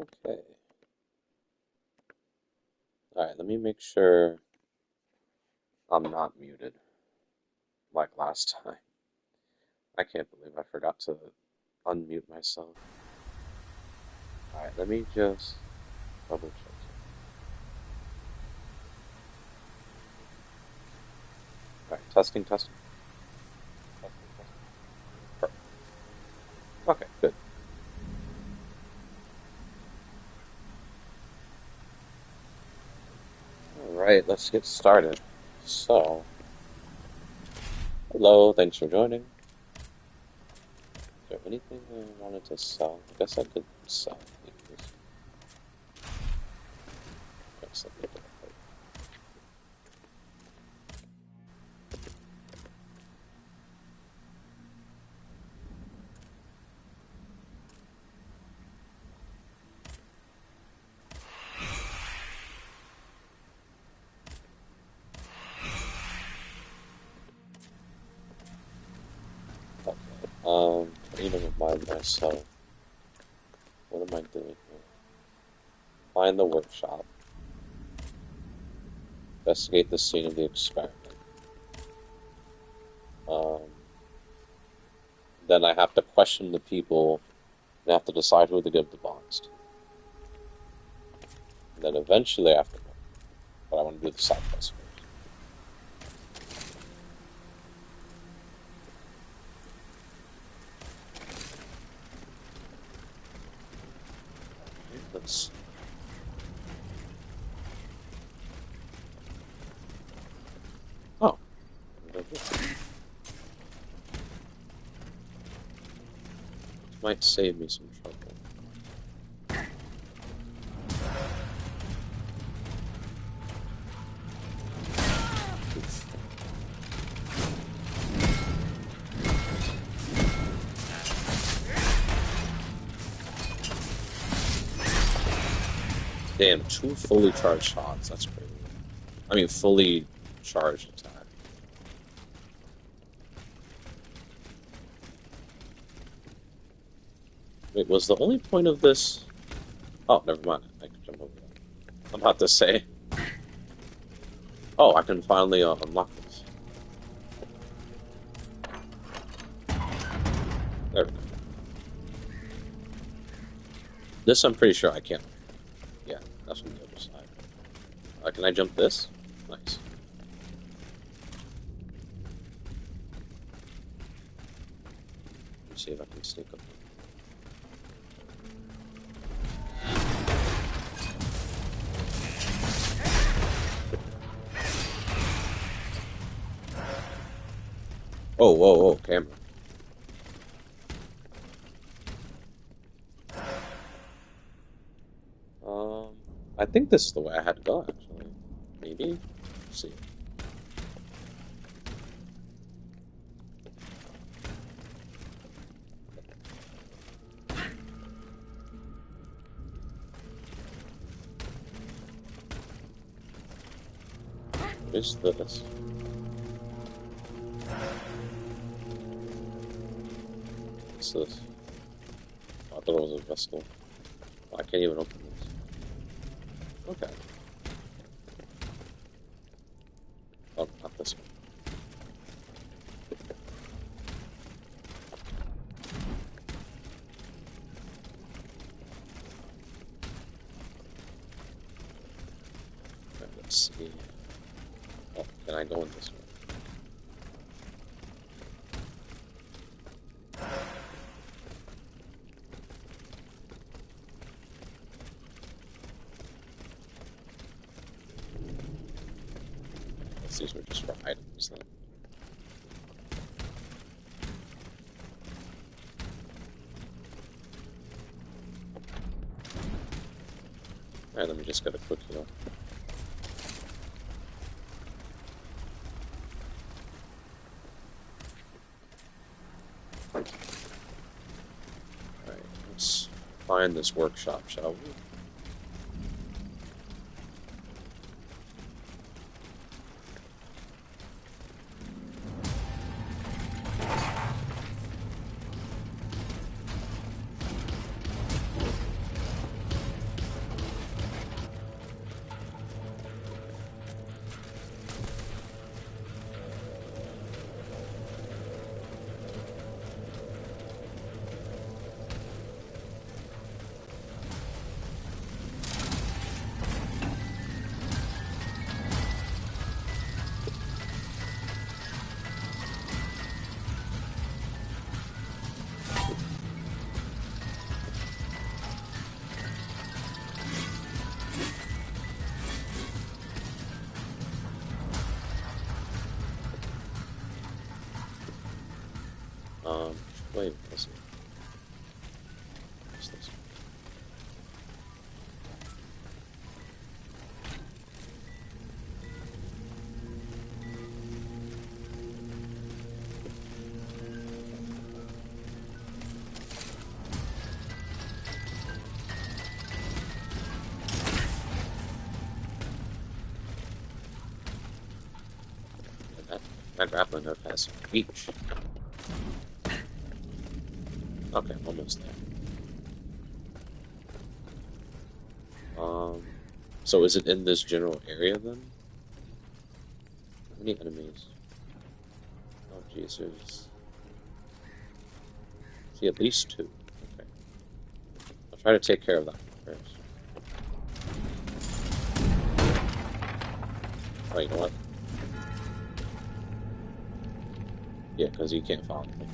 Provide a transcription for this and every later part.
Okay. Alright, let me make sure I'm not muted like last time. I can't believe I forgot to unmute myself. Alright, let me just double check here. Alright, testing, testing. Testing, testing. Perfect. Okay, good. Alright, let's get started. So, hello, thanks for joining. Is there anything I wanted to sell? I guess I could sell these. Yes, let me do it. Okay. I need to remind myself. What am I doing here? Find the workshop. Investigate the scene of the experiment. Um, then I have to question the people and have to decide who to give the bonds to. And then eventually I have to vote. But I want to do the side quest first. Let's. Oh. Might save me some trouble. Oof. Damn, 2 fully charged shots. That's crazy. I mean, fully charged attack. Wait, was the only point of this... Oh, never mind. I can jump over that. I'm about to say... Oh, I can finally unlock this. There we go. This I'm pretty sure I can't. Yeah, that's from the other side. Can I jump this? Nice. Let's see if I can sneak up. Oh, whoa, whoa, camera. I think this is the way I had to go, actually. Maybe? Let's see. What is this? What's this? Oh, I thought it was a vessel. Oh, I can't even open this. Okay. Oh, not this one. Right, let's see. Oh, can I go in this one? These were just for items then. Alright, let me just get a quick heal. Alright, let's find this workshop, shall we? Wait, let's see. What's this? That grappling hook has reach. Okay, almost there. So is it in this general area then? How many enemies? Oh, jeez, there's... See, at least two. Okay. I'll try to take care of that one first. Oh, you know what? Yeah, because you can't follow me.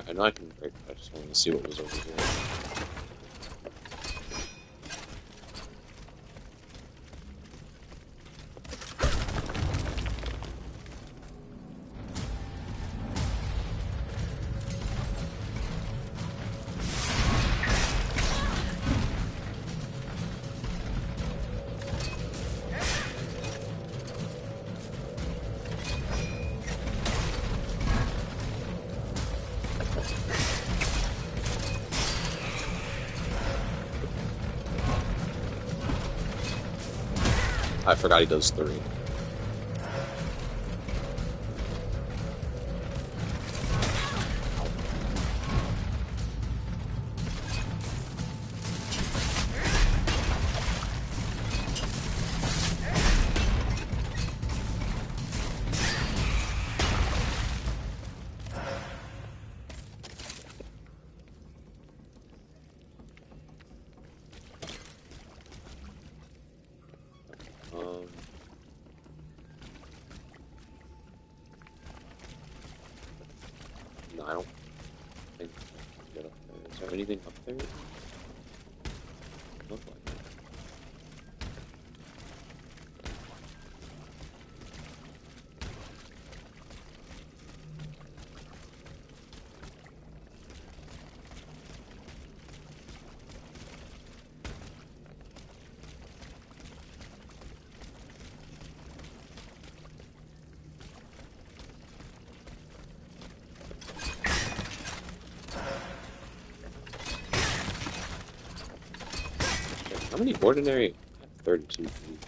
I know I can break, I just wanted to see what was over here. I forgot he does 3. No, I don't think I can get up there. Is there anything up there? Look like it. How many ordinary? I have 32 feet.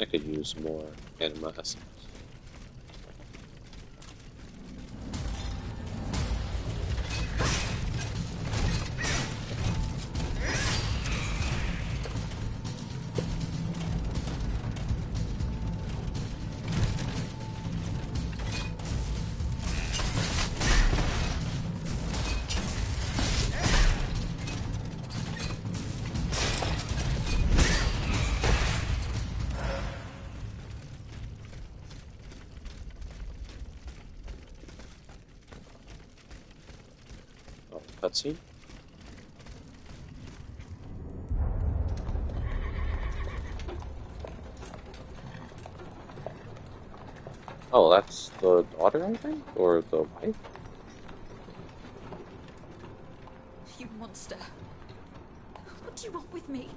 could use more anima essence. Cutscene? Oh, that's the daughter, I think? Or the wife? You monster. What do you want with me?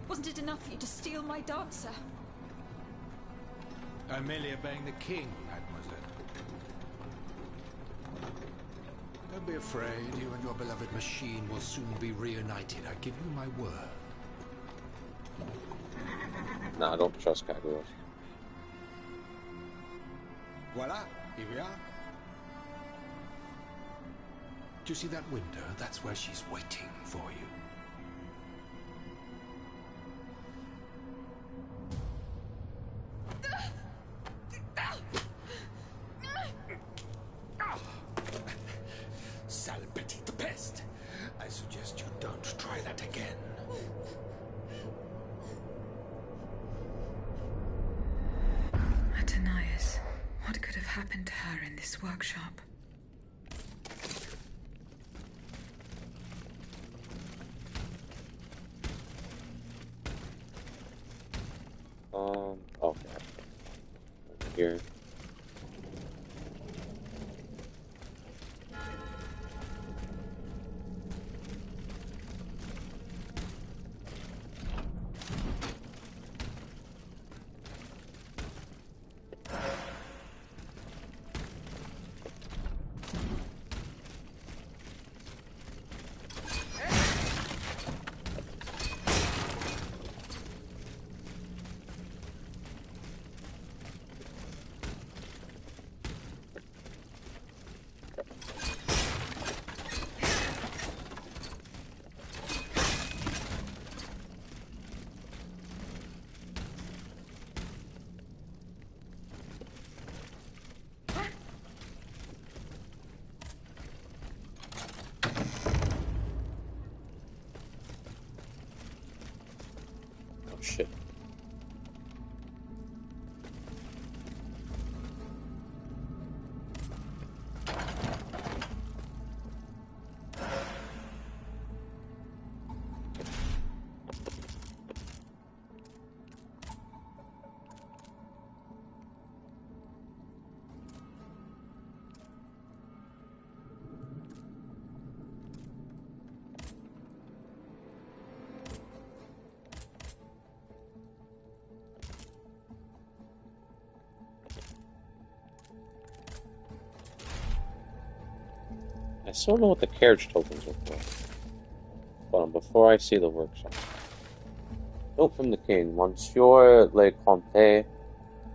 Wasn't it enough for you to steal my dancer? I'm merely obeying the king, mademoiselle. Don't be afraid, you and your beloved machine will soon be reunited. I give you my word. Nah, I don't trust Kaguya. Voila, here we are. Do you see that window? That's where she's waiting for you. Sale petite peste. I suggest you don't try that again. Atanaeus, what could have happened to her in this workshop? Okay. Over here. Oh shit. I still don't know what the carriage tokens are for. But before I see the workshop. Note from the king, Monsieur le Comte,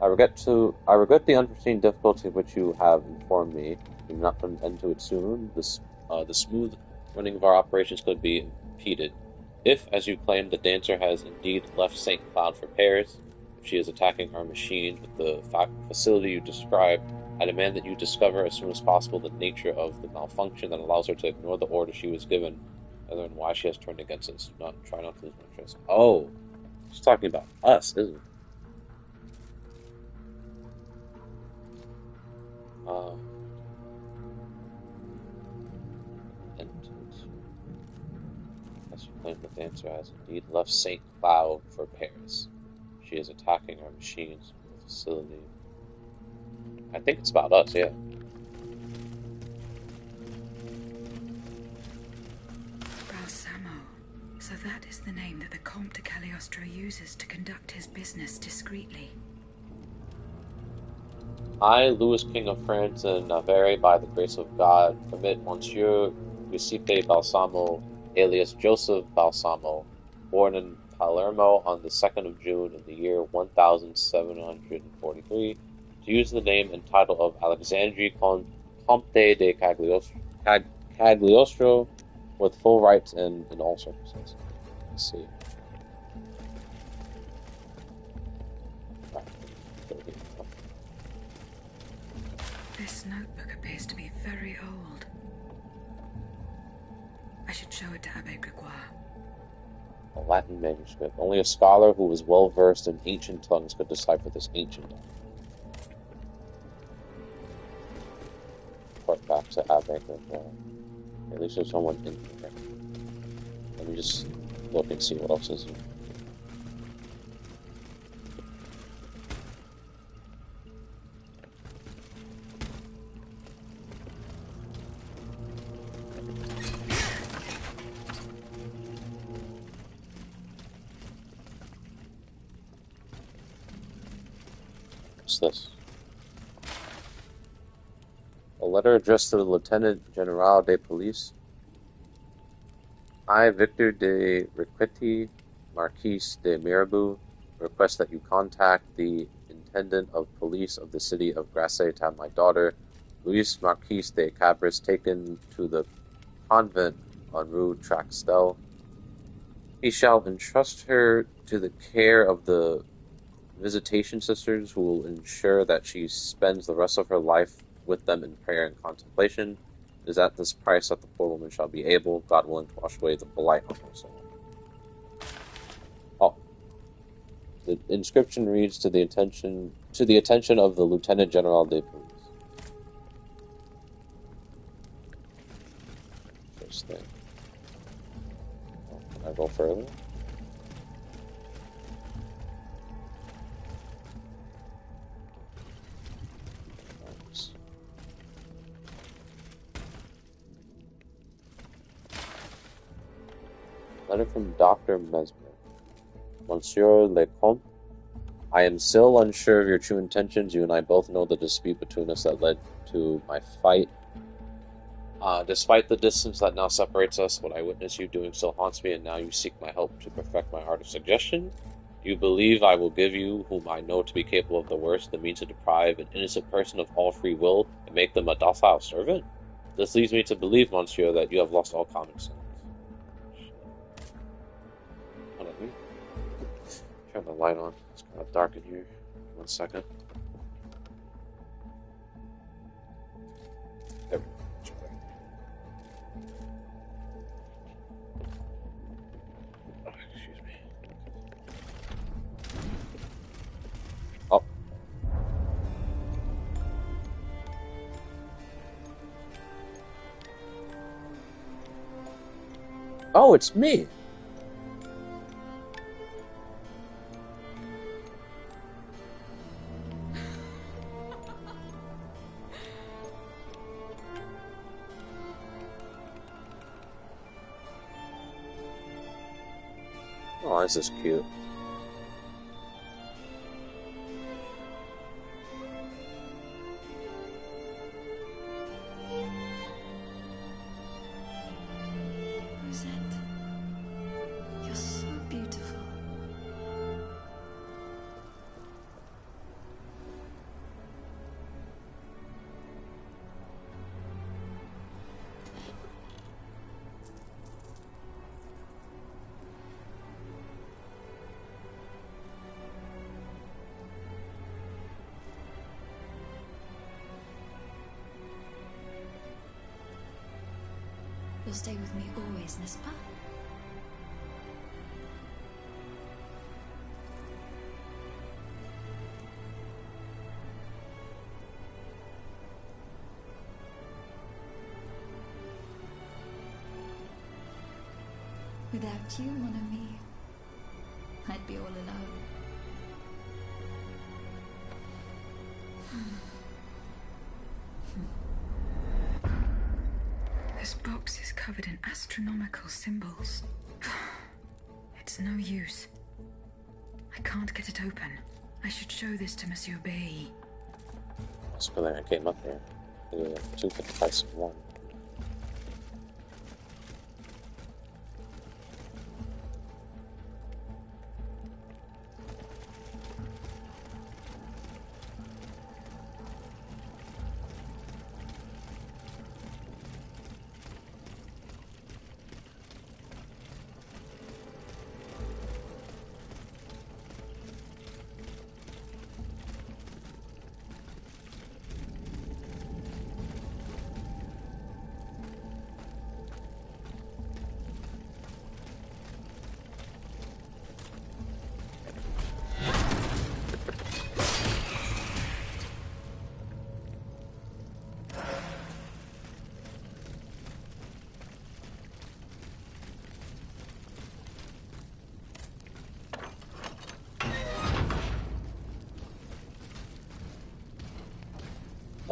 I regret the unforeseen difficulty which you have informed me. You do not put an end to it soon. The smooth running of our operations could be impeded. If, as you claim, the dancer has indeed left St. Cloud for Paris, if she is attacking our machine with the facility you described, I demand that you discover as soon as possible the nature of the malfunction that allows her to ignore the order she was given, and learn why she has turned against us. Try not to lose my trust. Oh, she's talking about us, isn't it? And as you claim, the dancer has indeed left St. Cloud for Paris. She is attacking our machines in the facility. I think it's about us, yeah. Balsamo. So that is the name that the Comte de Cagliostro uses to conduct his business discreetly. I, Louis, King of France and Navarre, by the grace of God, permit Monsieur Giuseppe Balsamo, alias Joseph Balsamo, born in Palermo on the 2nd of June in the year 1743 to use the name and title of Alexandre Comte de Cagliostro with full rights and in all circumstances. Let's see. This notebook appears to be very old. I should show it to Abbe Gregoire. A Latin manuscript. Only a scholar who was well versed in ancient tongues could decipher this ancient document. Report back to Abbe Gregoire. At least there's someone in here. Let me just look and see what else is here. What's this? A letter addressed to the Lieutenant General de Police. I, Victor de Riquetti, Marquis de Mirabeau, request that you contact the Intendant of Police of the city of Grasse to have my daughter, Louise Marquise de Cabris, taken to the convent on Rue Traxtel. He shall entrust her to the care of the visitation sisters, who will ensure that she spends the rest of her life with them in prayer and contemplation. It is at this price that the poor woman shall be able, God willing, to wash away the blight on her soul. Oh. The inscription reads to the attention of the Lieutenant General de Police. First thing. Oh, can I go further? Letter from Dr. Mesmer. Monsieur le Comte, I am still unsure of your true intentions. You and I both know the dispute between us that led to my fight. Despite the distance that now separates us, what I witnessed you doing still haunts me, and now you seek my help to perfect my art of suggestion. You believe I will give you, whom I know to be capable of the worst, the means to deprive an innocent person of all free will and make them a docile servant? This leads me to believe, monsieur, that you have lost all common sense. Turn the light on. It's kind of dark in here. 1 second. There we go. Oh, excuse me. Oh. Oh, it's me. Oh, this is cute. Rosette, you're so beautiful. You'll stay with me always, n'est-ce pas? Without you, mon ami, I'd be all alone. This box is covered in astronomical symbols. It's no use. I can't get it open. I should show this to Monsieur B. That's when I came up here. Two for the price of one.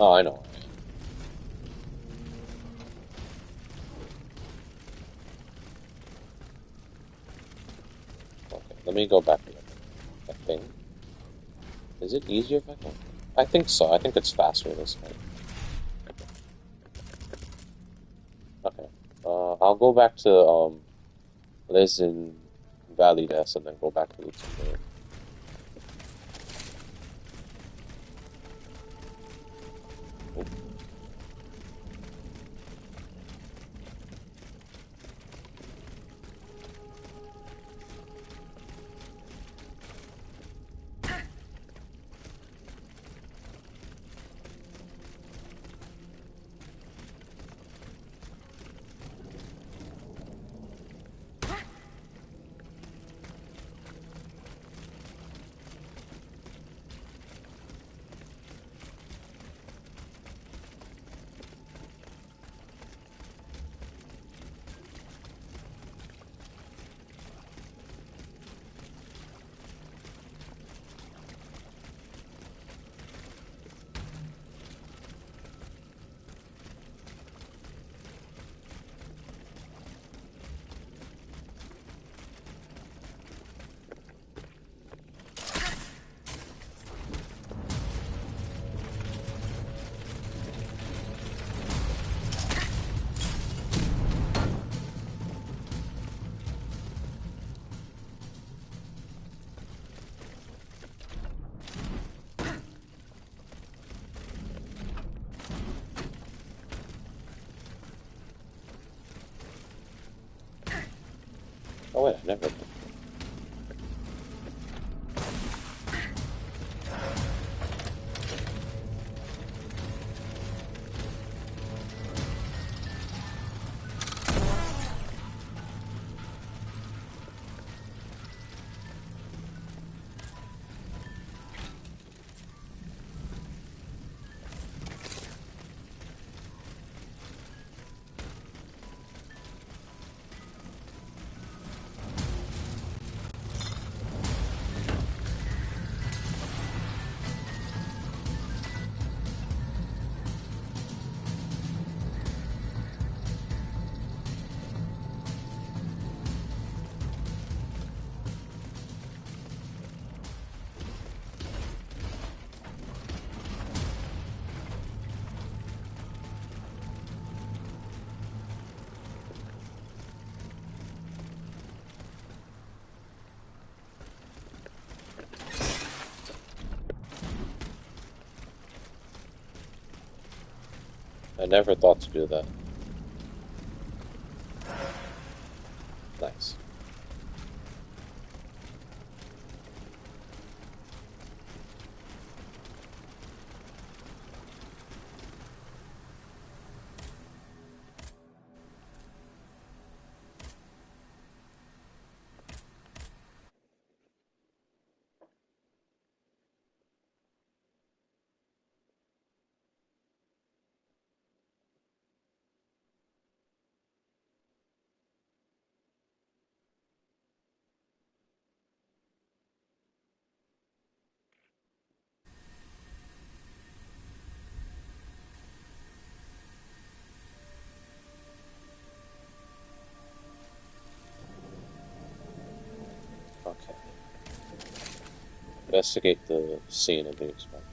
Oh, I know. Okay, let me go back to it. I think. Is it easier if I go? I think so. I think it's faster this way. Okay. I'll go back to Liz in Valides and then go back to Luxembourg. Oh wait, I never did. I never thought to do that. Nice. Okay. Investigate the scene of the explosion.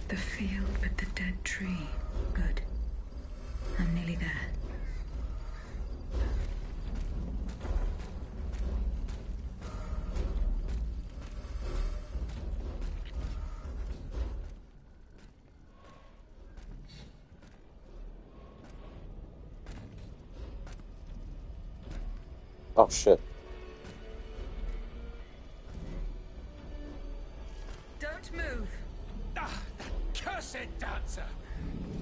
The field with the dead tree. Good. I'm nearly there. Oh shit. Don't move! Ah, that cursed dancer!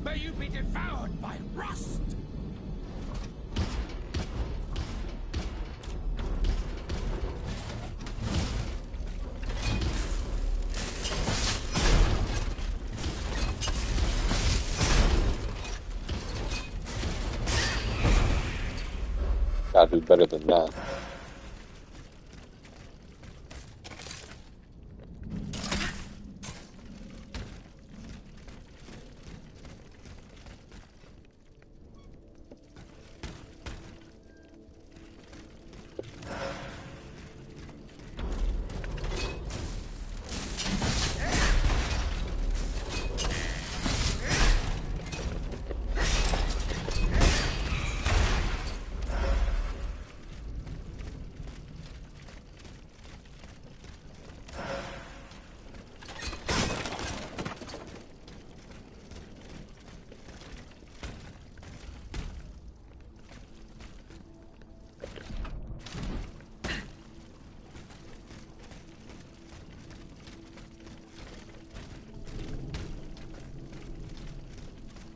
May you be devoured by rust! gotta do better than that.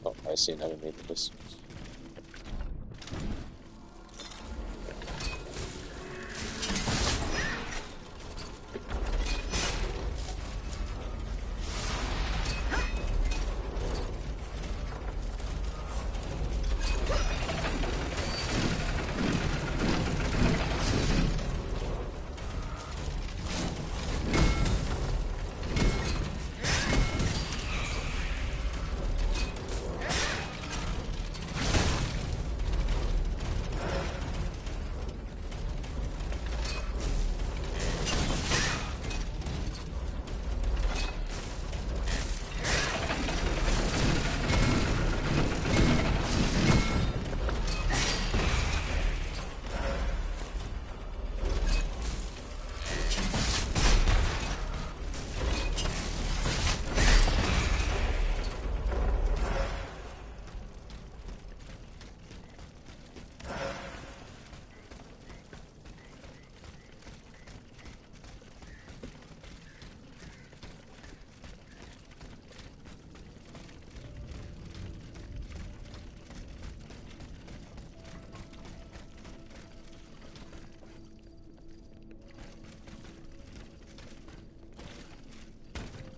Oh, I see an enemy in the distance.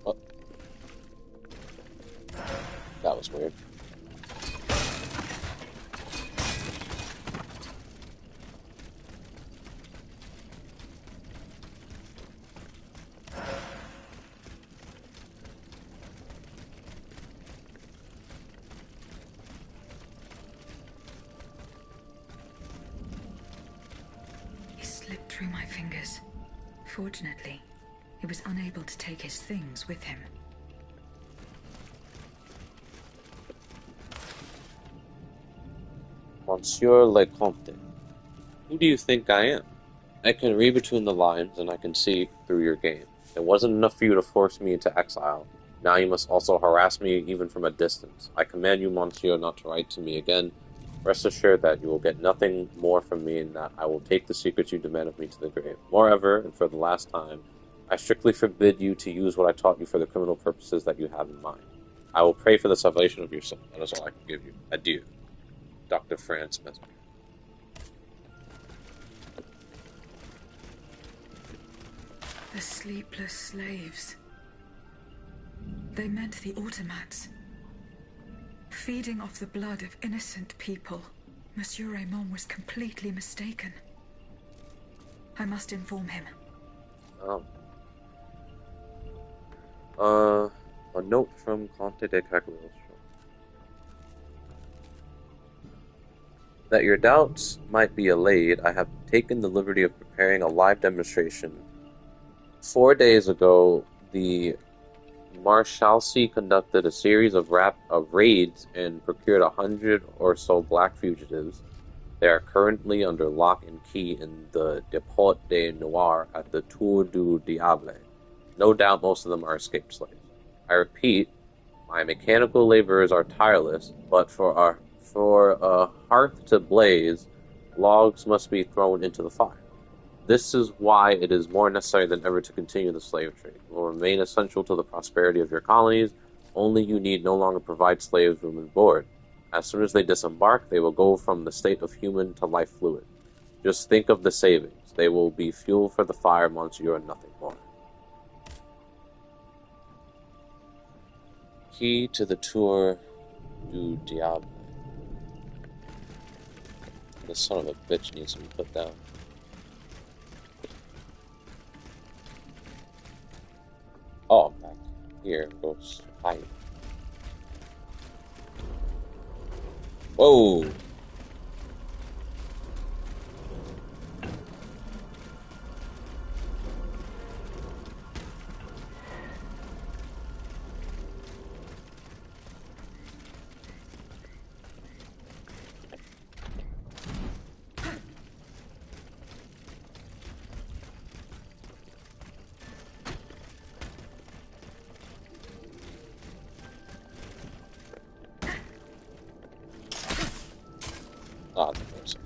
Oh, that was weird. He slipped through my fingers. Fortunately, he was unable to take his things with him. Monsieur le Comte, who do you think I am? I can read between the lines, and I can see through your game. It wasn't enough for you to force me into exile. Now you must also harass me even from a distance. I command you, Monsieur, not to write to me again. Rest assured that you will get nothing more from me, and that I will take the secrets you demand of me to the grave. Moreover, and for the last time, I strictly forbid you to use what I taught you for the criminal purposes that you have in mind. I will pray for the salvation of your soul. That is all I can give you. Adieu, Dr. Franz Mesmer. The sleepless slaves. They meant the automats. Feeding off the blood of innocent people. Monsieur Raymond was completely mistaken. I must inform him. A note from Conte de Cagliostro. That your doubts might be allayed, I have taken the liberty of preparing a live demonstration. 4 days ago, the Marshalsea conducted a series of raids and procured 100 or so black fugitives. They are currently under lock and key in the Dépôt de Noir at the Tour du Diable. No doubt most of them are escaped slaves. I repeat, my mechanical laborers are tireless, but for a hearth to blaze, logs must be thrown into the fire. This is why it is more necessary than ever to continue the slave trade. It will remain essential to the prosperity of your colonies, only you need no longer provide slaves room and board. As soon as they disembark, they will go from the state of human to life fluid. Just think of the savings. They will be fuel for the fire, monsieur, and nothing more. Key to the Tour du Diable. This son of a bitch needs to be put down. Oh, I'm back here. Go hide. Whoa! Ah, the person.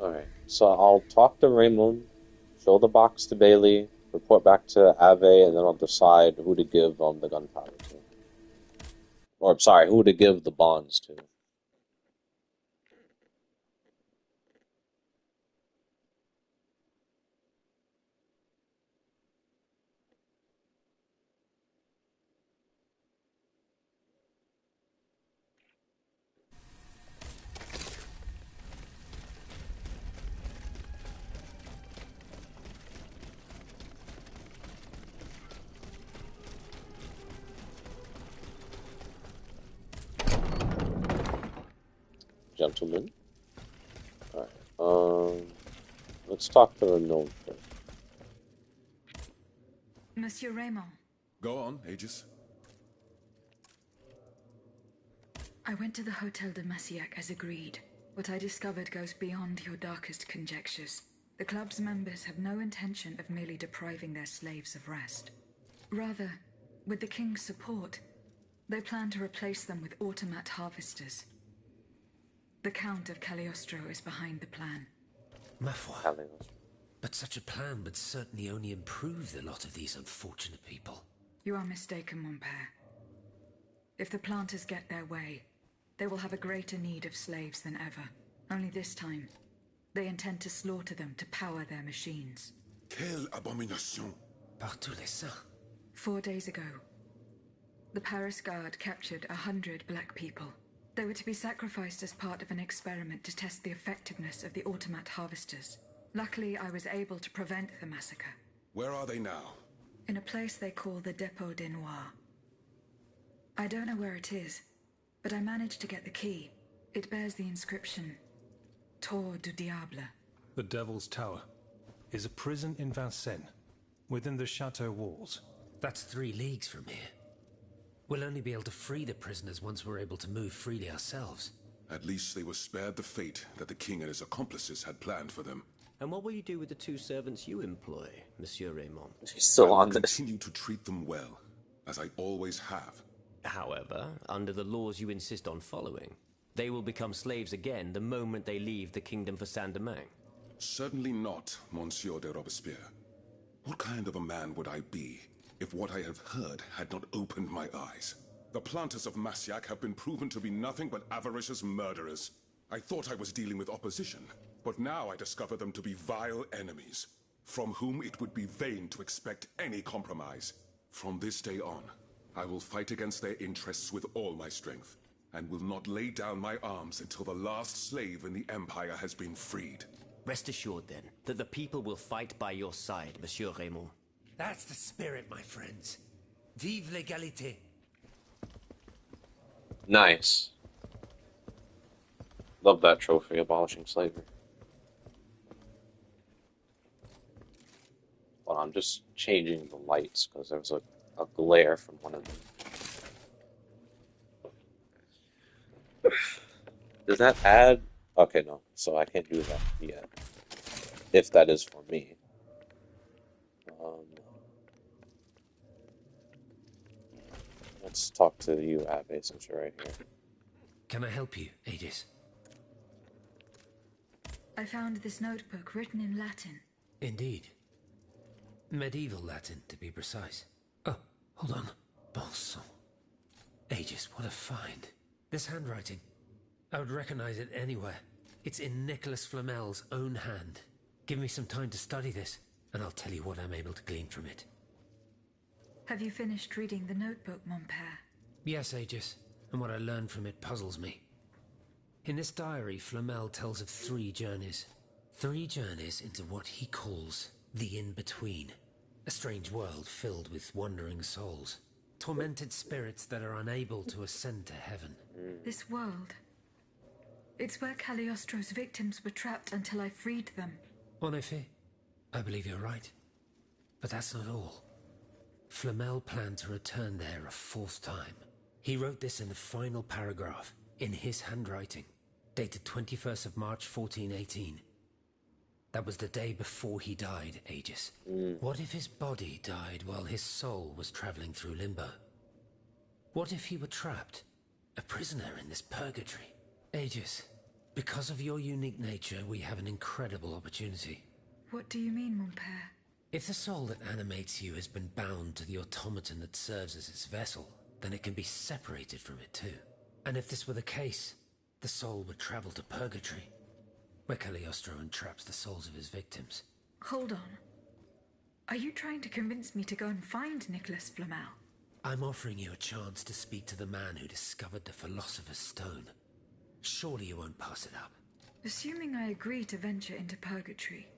Alright, so I'll talk to Raymond, show the box to Bailey, report back to Ave, and then I'll decide who to give the gunpowder to. Or, sorry, who to give the bonds to. Gentlemen. Alright, let's talk to Raymond first. Monsieur Raymond. Go on, Aegis. I went to the Hotel de Massiac as agreed. What I discovered goes beyond your darkest conjectures. The club's members have no intention of merely depriving their slaves of rest. Rather, with the king's support, they plan to replace them with automat harvesters. The Count of Cagliostro is behind the plan. Ma foi. But such a plan would certainly only improve the lot of these unfortunate people. You are mistaken, mon père. If the planters get their way, they will have a greater need of slaves than ever. Only this time, they intend to slaughter them to power their machines. Quelle abomination! Par tous les saints. 4 days ago, the Paris Guard captured 100 black people. They were to be sacrificed as part of an experiment to test the effectiveness of the automat harvesters. Luckily, I was able to prevent the massacre. Where are they now? In a place they call the Dépôt des Noirs. I don't know where it is, but I managed to get the key. It bears the inscription, Tour du Diable. The Devil's Tower is a prison in Vincennes, within the chateau walls. That's 3 leagues from here. We'll only be able to free the prisoners once we're able to move freely ourselves. At least they were spared the fate that the king and his accomplices had planned for them. And what will you do with the 2 servants you employ, Monsieur Raymond? She's still I on will this. continue to treat them well, as I always have. However, under the laws you insist on following, they will become slaves again the moment they leave the kingdom for Saint-Domingue. Certainly not, Monsieur de Robespierre. What kind of a man would I be if what I have heard had not opened my eyes? The planters of Massiac have been proven to be nothing but avaricious murderers. I thought I was dealing with opposition, but now I discover them to be vile enemies, from whom it would be vain to expect any compromise. From this day on, I will fight against their interests with all my strength, and will not lay down my arms until the last slave in the Empire has been freed. Rest assured, then, that the people will fight by your side, Monsieur Raymond. That's the spirit, my friends. Vive l'égalité. Nice. Love that trophy, abolishing slavery. Well, I'm just changing the lights because there's a glare from one of them. Does that add? Okay, no. So I can't do that yet. If that is for me. Um, let's talk to you, Abbe, since you're right here. Can I help you, Aegis? I found this notebook written in Latin. Indeed. Medieval Latin, to be precise. Oh, hold on. Bon sang. Aegis, what a find. This handwriting. I would recognize it anywhere. It's in Nicholas Flamel's own hand. Give me some time to study this, and I'll tell you what I'm able to glean from it. Have you finished reading the notebook, mon père? Yes, Aegis, and what I learned from it puzzles me. In this diary, Flamel tells of 3 journeys. 3 journeys into what he calls the in-between. A strange world filled with wandering souls. Tormented spirits that are unable to ascend to heaven. This world. It's where Cagliostro's victims were trapped until I freed them. En effet, I believe you're right. But that's not all. Flamel planned to return there a 4th time. He wrote this in the final paragraph, in his handwriting, dated 21st of March 1418. That was the day before he died, Aegis. What if his body died while his soul was traveling through limbo? What if he were trapped, a prisoner in this purgatory? Aegis, because of your unique nature, we have an incredible opportunity. What do you mean, mon père? If the soul that animates you has been bound to the automaton that serves as its vessel, then it can be separated from it too. And if this were the case, the soul would travel to purgatory, where Cagliostro entraps the souls of his victims. Hold on. Are you trying to convince me to go and find Nicholas Flamel? I'm offering you a chance to speak to the man who discovered the Philosopher's Stone. Surely you won't pass it up. Assuming I agree to venture into purgatory,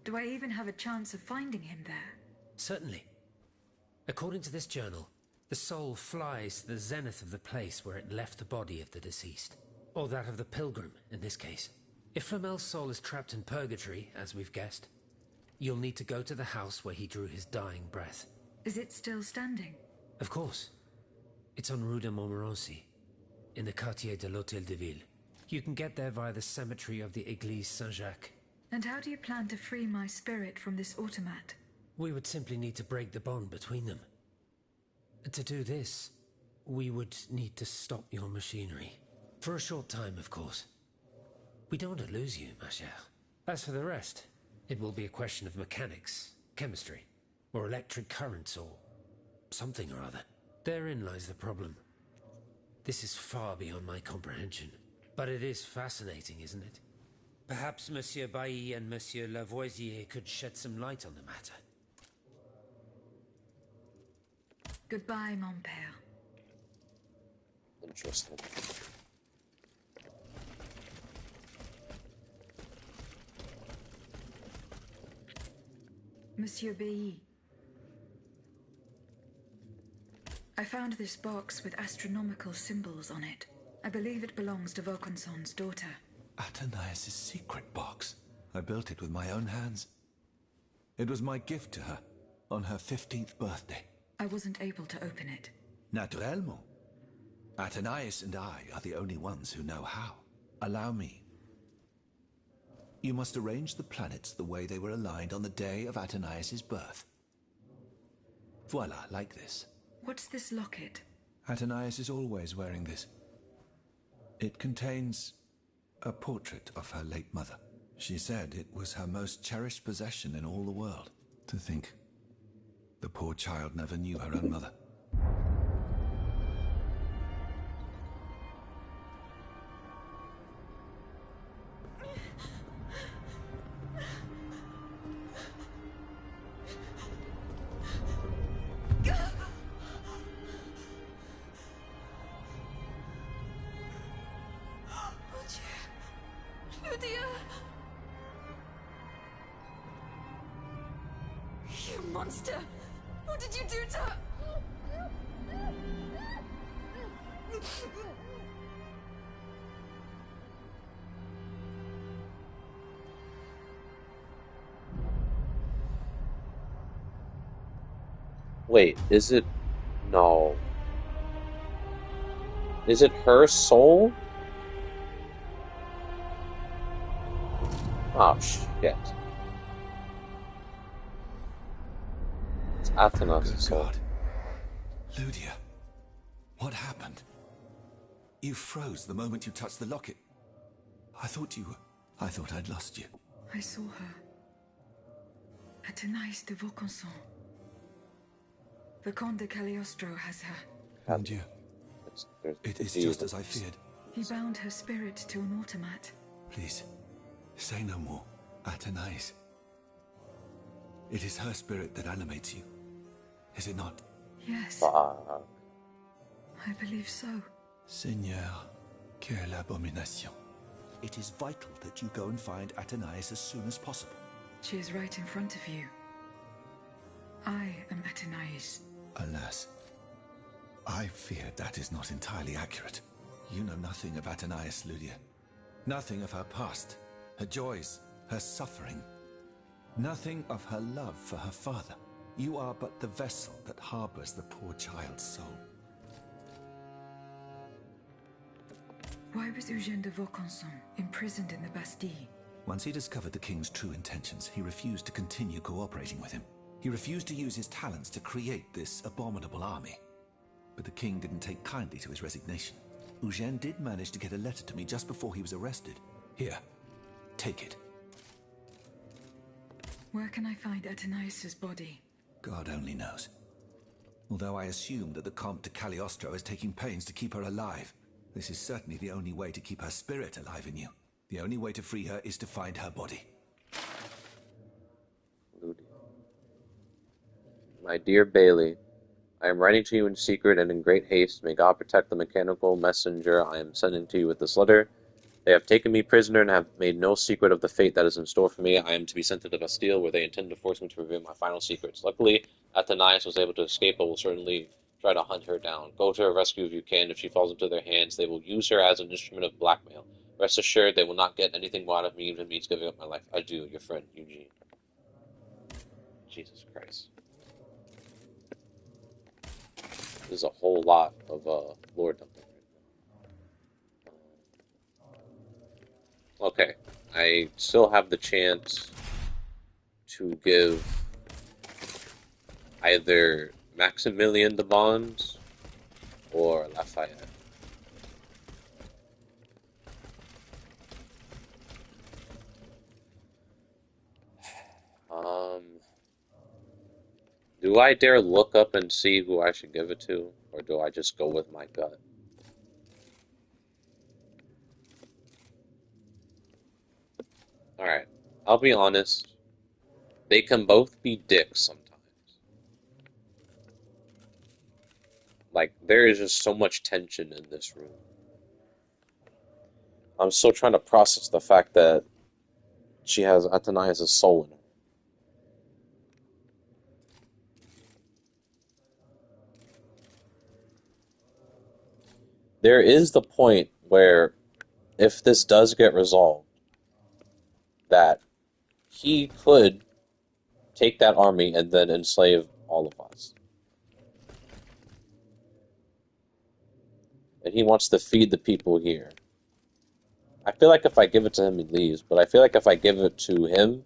do I even have a chance of finding him there? Certainly. According to this journal, the soul flies to the zenith of the place where it left the body of the deceased. Or that of the pilgrim, in this case. If Flamel's soul is trapped in purgatory, as we've guessed, you'll need to go to the house where he drew his dying breath. Is it still standing? Of course. It's on Rue de Montmorency, in the Quartier de l'Hôtel de Ville. You can get there via the cemetery of the Église Saint-Jacques. And how do you plan to free my spirit from this automat? We would simply need to break the bond between them. To do this, we would need to stop your machinery. For a short time, of course. We don't want to lose you, ma chère. As for the rest, it will be a question of mechanics, chemistry, or electric currents, or something or other. Therein lies the problem. This is far beyond my comprehension. But it is fascinating, isn't it? Perhaps Monsieur Bailly and Monsieur Lavoisier could shed some light on the matter. Goodbye, mon père. Interesting. Monsieur Bailly. I found this box with astronomical symbols on it. I believe it belongs to Vaucanson's daughter. Athenais' secret box. I built it with my own hands. It was my gift to her on her 15th birthday. I wasn't able to open it. Naturellement. Athenais and I are the only ones who know how. Allow me. You must arrange the planets the way they were aligned on the day of Athenais' birth. Voila, like this. What's this locket? Athenais is always wearing this. It contains a portrait of her late mother. She said it was her most cherished possession in all the world. To think, the poor child never knew her own mother. You monster! What did you do to her? Wait, is it? No. Is it her soul? Oh, shit. It's Athena's Good soul. God. Ludia, what happened? You froze the moment you touched the locket. I thought I'd lost you. I saw her. Athénaïs de Vaucanson. The Comte de Cagliostro has her. Mon Dieu. It is just as I feared. He bound her spirit to an automat. Please, say no more. Athénaïs. It is her spirit that animates you. Is it not? Yes. Fuck. I believe so. Seigneur, quelle abomination. It is vital that you go and find Athénaïs as soon as possible. She is right in front of you. I am Athénaïs. Alas, I fear that is not entirely accurate. You know nothing of Athénaïs, Ludia. Nothing of her past, her joys, her suffering. Nothing of her love for her father. You are but the vessel that harbors the poor child's soul. Why was Eugène de Vaucanson imprisoned in the Bastille? Once he discovered the king's true intentions, he refused to continue cooperating with him. He refused to use his talents to create this abominable army. But the king didn't take kindly to his resignation. Eugène did manage to get a letter to me just before he was arrested. Here, take it. Where can I find Athénaïs's body? God only knows. Although I assume that the Comte de Cagliostro is taking pains to keep her alive. This is certainly the only way to keep her spirit alive in you. The only way to free her is to find her body. My dear Bailey, I am writing to you in secret and in great haste. May God protect the mechanical messenger I am sending to you with this letter. They have taken me prisoner and have made no secret of the fate that is in store for me. I am to be sent to the Bastille, where they intend to force me to reveal my final secrets. Luckily, Athénaïs was able to escape, but will certainly try to hunt her down. Go to her rescue if you can. If she falls into their hands, they will use her as an instrument of blackmail. Rest assured, they will not get anything more out of me, even means giving up my life. Adieu, your friend, Eugene. Jesus Christ. There's a whole lot of lore dumping right now. Okay, I still have the chance to give either Maximilian de Bonds or Lafayette. Do I dare look up and see who I should give it to, or do I just go with my gut? Alright, I'll be honest. They can both be dicks sometimes. Like, there is just so much tension in this room. I'm still trying to process the fact that she has Athénaïs' soul in her. There is the point where, if this does get resolved, that he could take that army and then enslave all of us. And he wants to feed the people here. I feel like if I give it to him, he leaves, but I feel like if I give it to him,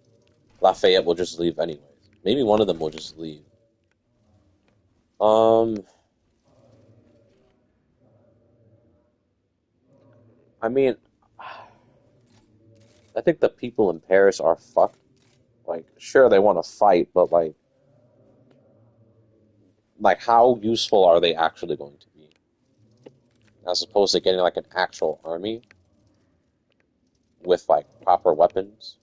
Lafayette will just leave anyways. Maybe one of them will just leave. I mean, I think the people in Paris are fucked. Like, sure, they want to fight, but like, how useful are they actually going to be? As opposed to getting, like, an actual army with, like, proper weapons.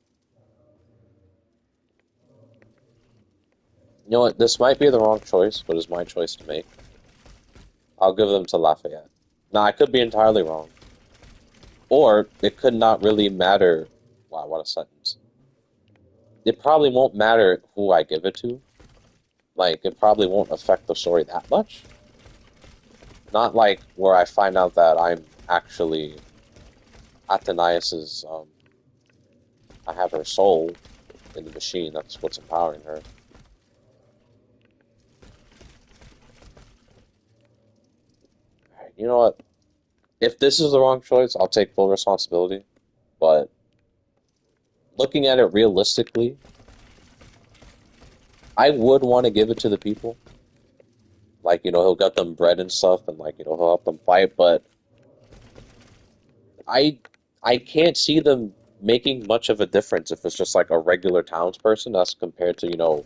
You know what? This might be the wrong choice, but it's my choice to make. I'll give them to Lafayette. Now, I could be entirely wrong. Or, it could not really matter. Wow, what a sentence. It probably won't matter who I give it to. Like, it probably won't affect the story that much. Not like where I find out that I'm actually Athénaïs's, I have her soul in the machine. That's what's empowering her. Alright, you know what? if this is the wrong choice, I'll take full responsibility. But looking at it realistically, I would want to give it to the people. Like, he'll get them bread and stuff, and like, he'll help them fight. But I, I can't see them making much of a difference if it's just like a regular townsperson as compared to,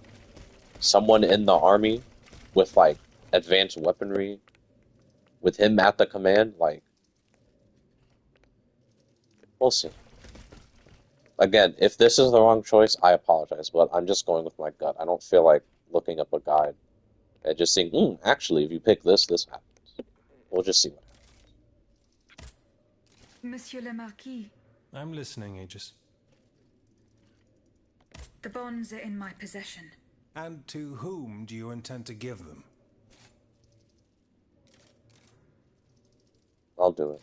someone in the army with like advanced weaponry, with him at the command. Like, we'll see. Again, if this is the wrong choice, I apologize, but I'm just going with my gut. I don't feel like looking up a guide and just saying, actually, if you pick this, this happens. We'll just see what happens. Monsieur le Marquis, I'm listening, Aegis. the bonds are in my possession. And to whom do you intend to give them? I'll do it.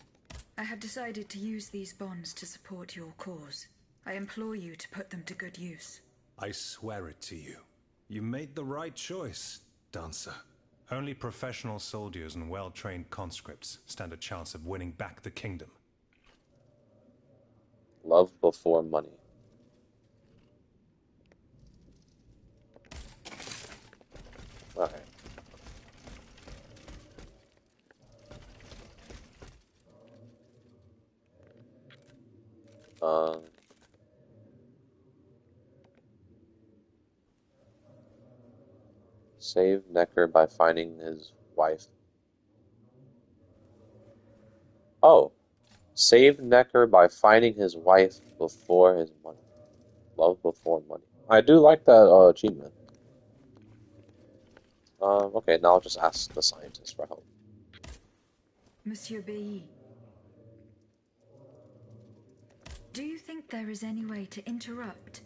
I have decided to use these bonds to support your cause. I implore you to put them to good use. I swear it to you. You made the right choice, Dancer. Only professional soldiers and well-trained conscripts stand a chance of winning back the kingdom. Love before money. Alright. Save Necker by finding his wife. Oh. Save Necker by finding his wife before his money. Love before money. I do like that achievement. Okay, now I'll just ask the scientist for help. Monsieur Bailly, do you think there is any way to interrupt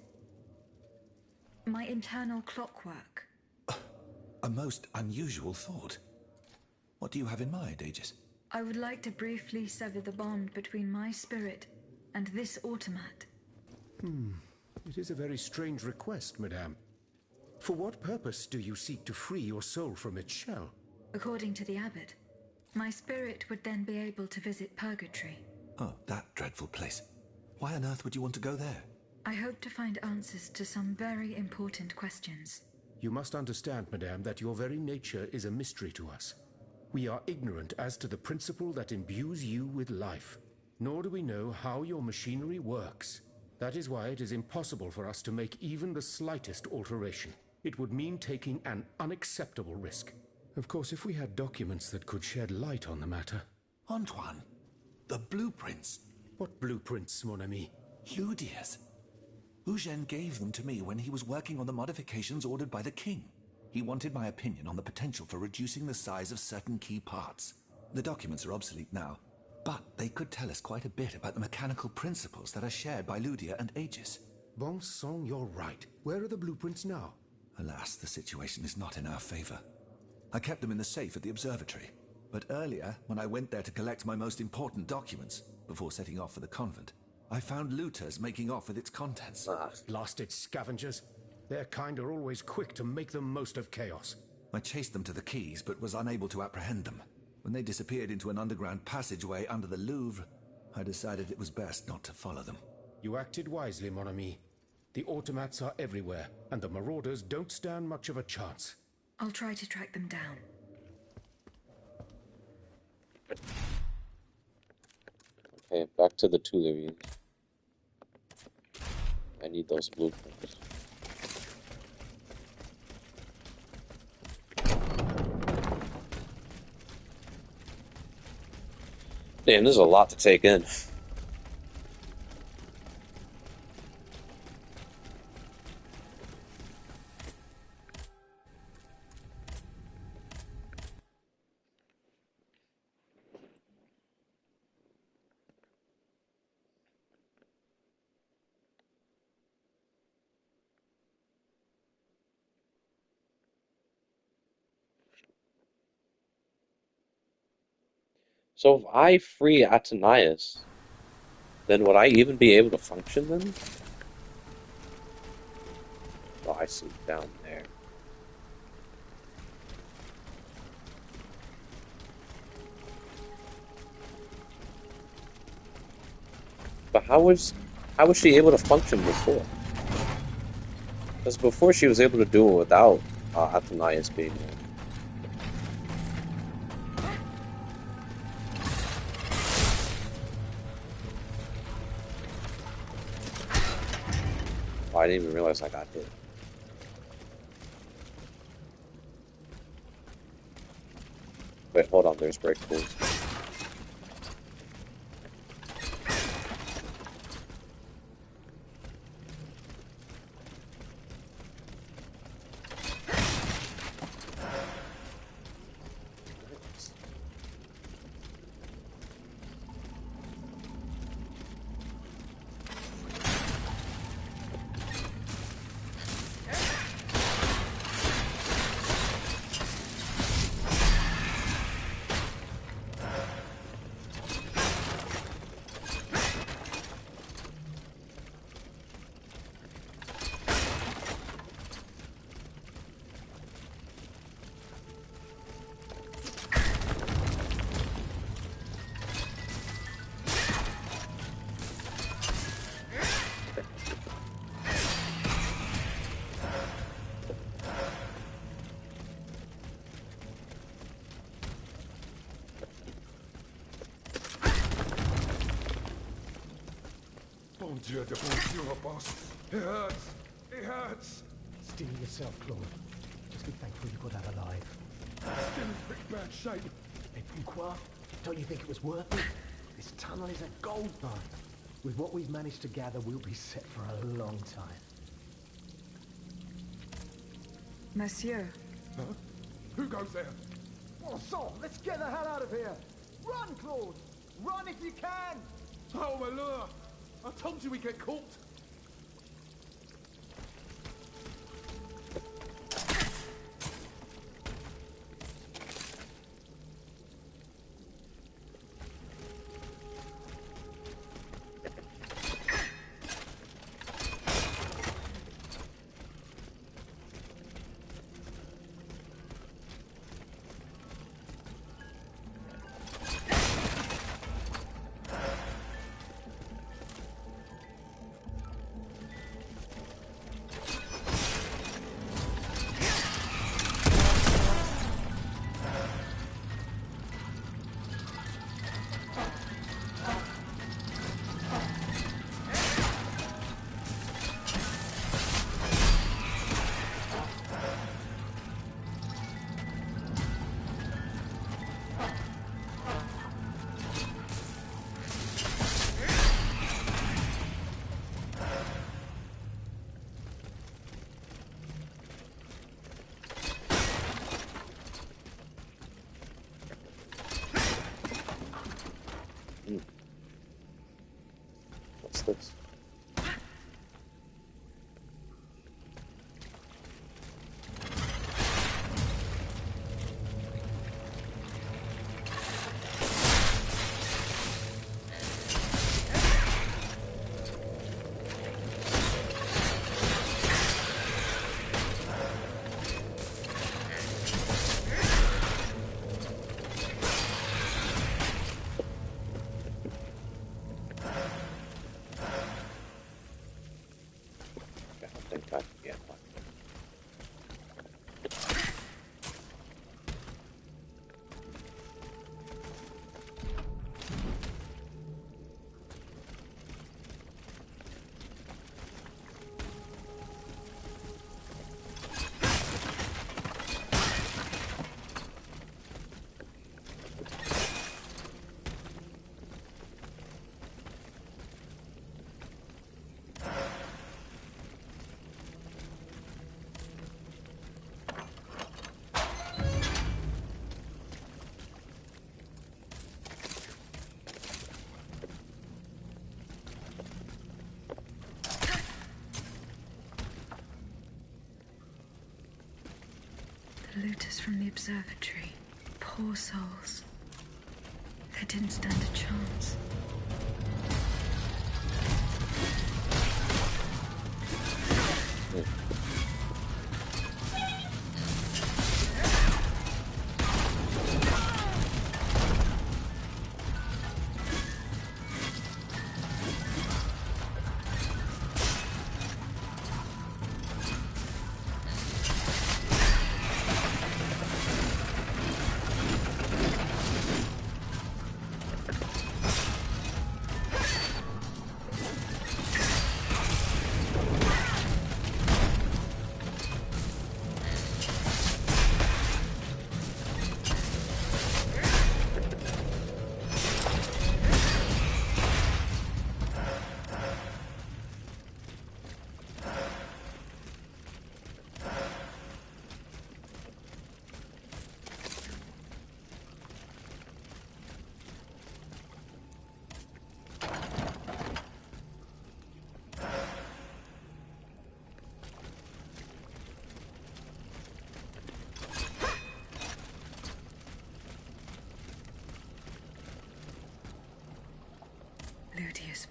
my internal clockwork? A most unusual thought. What do you have in mind, Aegis? I would like to briefly sever the bond between my spirit and this automat. It is a very strange request, madame. For what purpose do you seek to free your soul from its shell? According to the abbot, my spirit would then be able to visit purgatory. Oh, that dreadful place. Why on earth would you want to go there? I hope to find answers to some very important questions. You must understand, madame, that your very nature is a mystery to us. We are ignorant as to the principle that imbues you with life, nor do we know how your machinery works. That is why it is impossible for us to make even the slightest alteration. It would mean taking an unacceptable risk. Of course, if we had documents that could shed light on the matter. Antoine, the blueprints. What blueprints, mon ami? Ludia's. Eugène gave them to me when he was working on the modifications ordered by the king. He wanted my opinion on the potential for reducing the size of certain key parts. The documents are obsolete now, but they could tell us quite a bit about the mechanical principles that are shared by Ludia and Aegis. Bon sang, you're right. Where are the blueprints now? Alas, the situation is not in our favor. I kept them in the safe at the observatory, but earlier, when I went there to collect my most important documents, before setting off for the convent, I found looters making off with its contents. Blasted scavengers. Their kind are always quick to make the most of chaos. I chased them to the quays, but was unable to apprehend them. When they disappeared into an underground passageway under the Louvre, I decided it was best not to follow them. You acted wisely, mon ami. The automats are everywhere, and the marauders don't stand much of a chance. I'll try to track them down. Okay, back to the Tuileries. I need those blueprints. Damn, there's a lot to take in. So if I free Atanias, then would I even be able to function then? Oh, I see, down there. But how was she able to function before? Because before she was able to do it without Athenias being there. Oh, I didn't even realize I got hit. Wait, hold on, there's break pools. Bon Dieu de bon Dieu, boss. It hurts. It hurts. Steel yourself, Claude. Just be thankful you got out alive. Still in pretty bad shape. Et pourquoi? Don't you think it was worth it? This tunnel is a gold mine. With what we've managed to gather, we'll be set for a long time. Monsieur. Huh? Who goes there? Bon sang, let's get the hell out of here! Run, Claude! Run if you can! Oh, my lure! I told you we'd get caught. What's this? The looters from the observatory. Poor souls. They didn't stand a chance.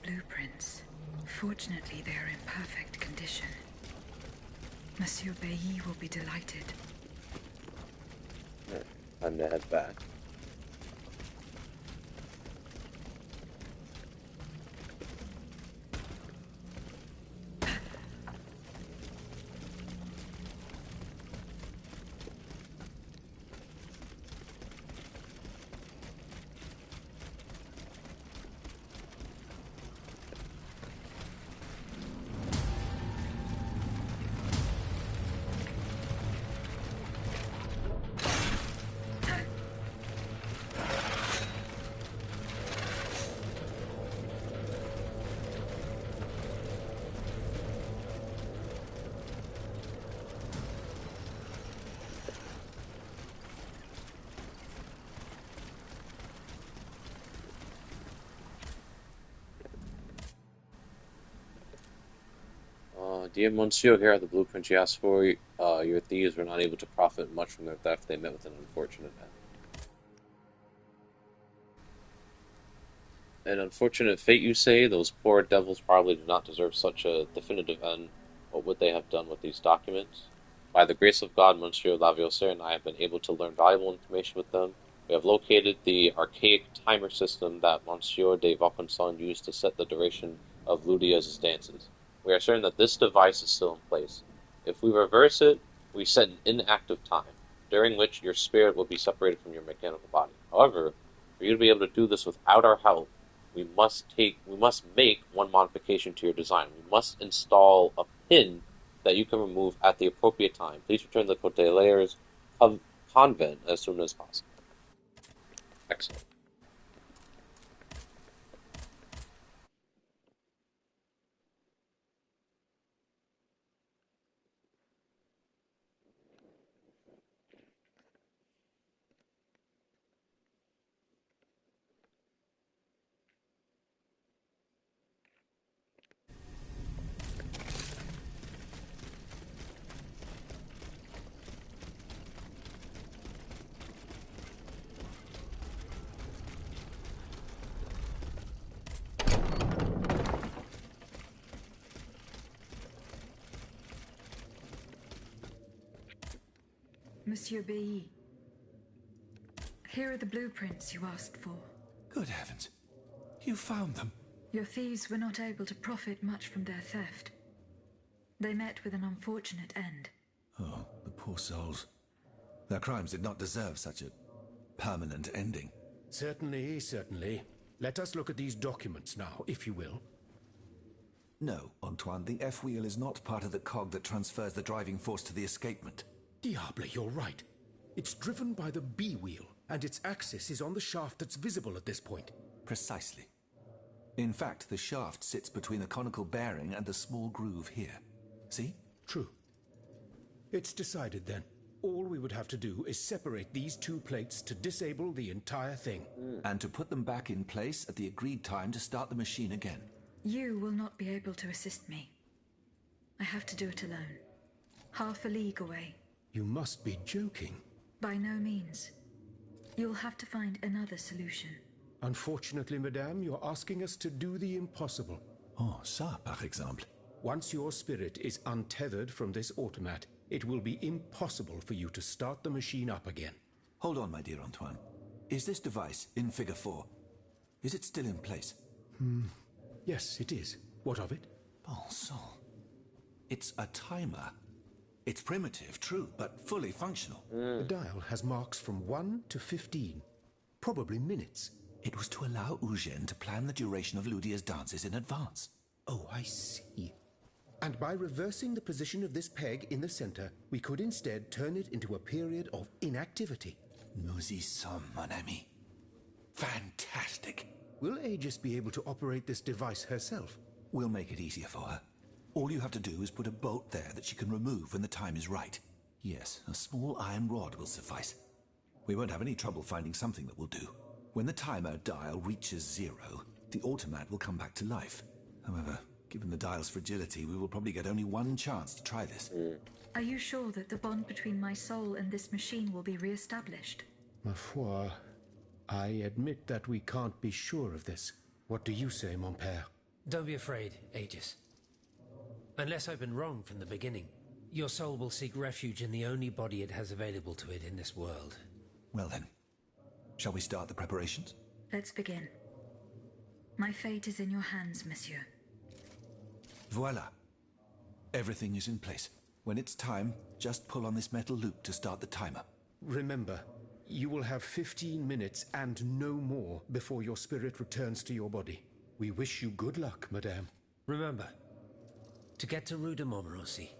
blueprints. Fortunately, they are in perfect condition. Monsieur Bailly will be delighted. Time to head back. Dear Monsieur, here are the blueprints you asked for. Your thieves were not able to profit much from their theft. They met with an unfortunate end. An unfortunate fate, you say? Those poor devils probably do not deserve such a definitive end. What would they have done with these documents? By the grace of God, Monsieur Lavioser and I have been able to learn valuable information with them. We have located the archaic timer system that Monsieur de Vaucanson used to set the duration of Ludia's dances. We are certain that this device is still in place. If we reverse it, we set an inactive time, during which your spirit will be separated from your mechanical body. However, for you to be able to do this without our help, we must make one modification to your design. We must install a pin that you can remove at the appropriate time. Please return the Cotelaire's convent as soon as possible. Excellent. Monsieur Bailly, here are the blueprints you asked for. Good heavens. You found them. Your thieves were not able to profit much from their theft. They met with an unfortunate end. Oh, the poor souls. Their crimes did not deserve such a permanent ending. Certainly, certainly. Let us look at these documents now, if you will. No, Antoine, the F-wheel is not part of the cog that transfers the driving force to the escapement. Diable, you're right. It's driven by the B-wheel, and its axis is on the shaft that's visible at this point. Precisely. In fact, the shaft sits between the conical bearing and the small groove here. See? True. It's decided then. All we would have to do is separate these two plates to disable the entire thing. And to put them back in place at the agreed time to start the machine again. You will not be able to assist me. I have to do it alone. Half a league away. You must be joking. By no means. You'll have to find another solution. Unfortunately, madame, you're asking us to do the impossible. Oh, ça, par exemple. Once your spirit is untethered from this automat, it will be impossible for you to start the machine up again. Hold on, my dear Antoine. Is this device in Figure 4? Is it still in place? Yes, it is. What of it? Bon sang. It's a timer. It's primitive, true, but fully functional. The dial has marks from 1 to 15. Probably minutes. It was to allow Eugène to plan the duration of Ludia's dances in advance. Oh, I see. And by reversing the position of this peg in the center, we could instead turn it into a period of inactivity. Nous y sommes, mon ami. Fantastic. Will Aegis be able to operate this device herself? We'll make it easier for her. All you have to do is put a bolt there that she can remove when the time is right. Yes, a small iron rod will suffice. We won't have any trouble finding something that will do. When the timer dial reaches 0, the automat will come back to life. However, given the dial's fragility, we will probably get only one chance to try this. Are you sure that the bond between my soul and this machine will be re-established? Ma foi, I admit that we can't be sure of this. What do you say, mon père? Don't be afraid, Aegis. Unless I've been wrong from the beginning, your soul will seek refuge in the only body it has available to it in this world. Well then, shall we start the preparations? Let's begin. My fate is in your hands, monsieur. Voila. Everything is in place. When it's time, just pull on this metal loop to start the timer. Remember, you will have 15 minutes and no more before your spirit returns to your body. We wish you good luck, madame. Remember, to get to Rue de Montmorency,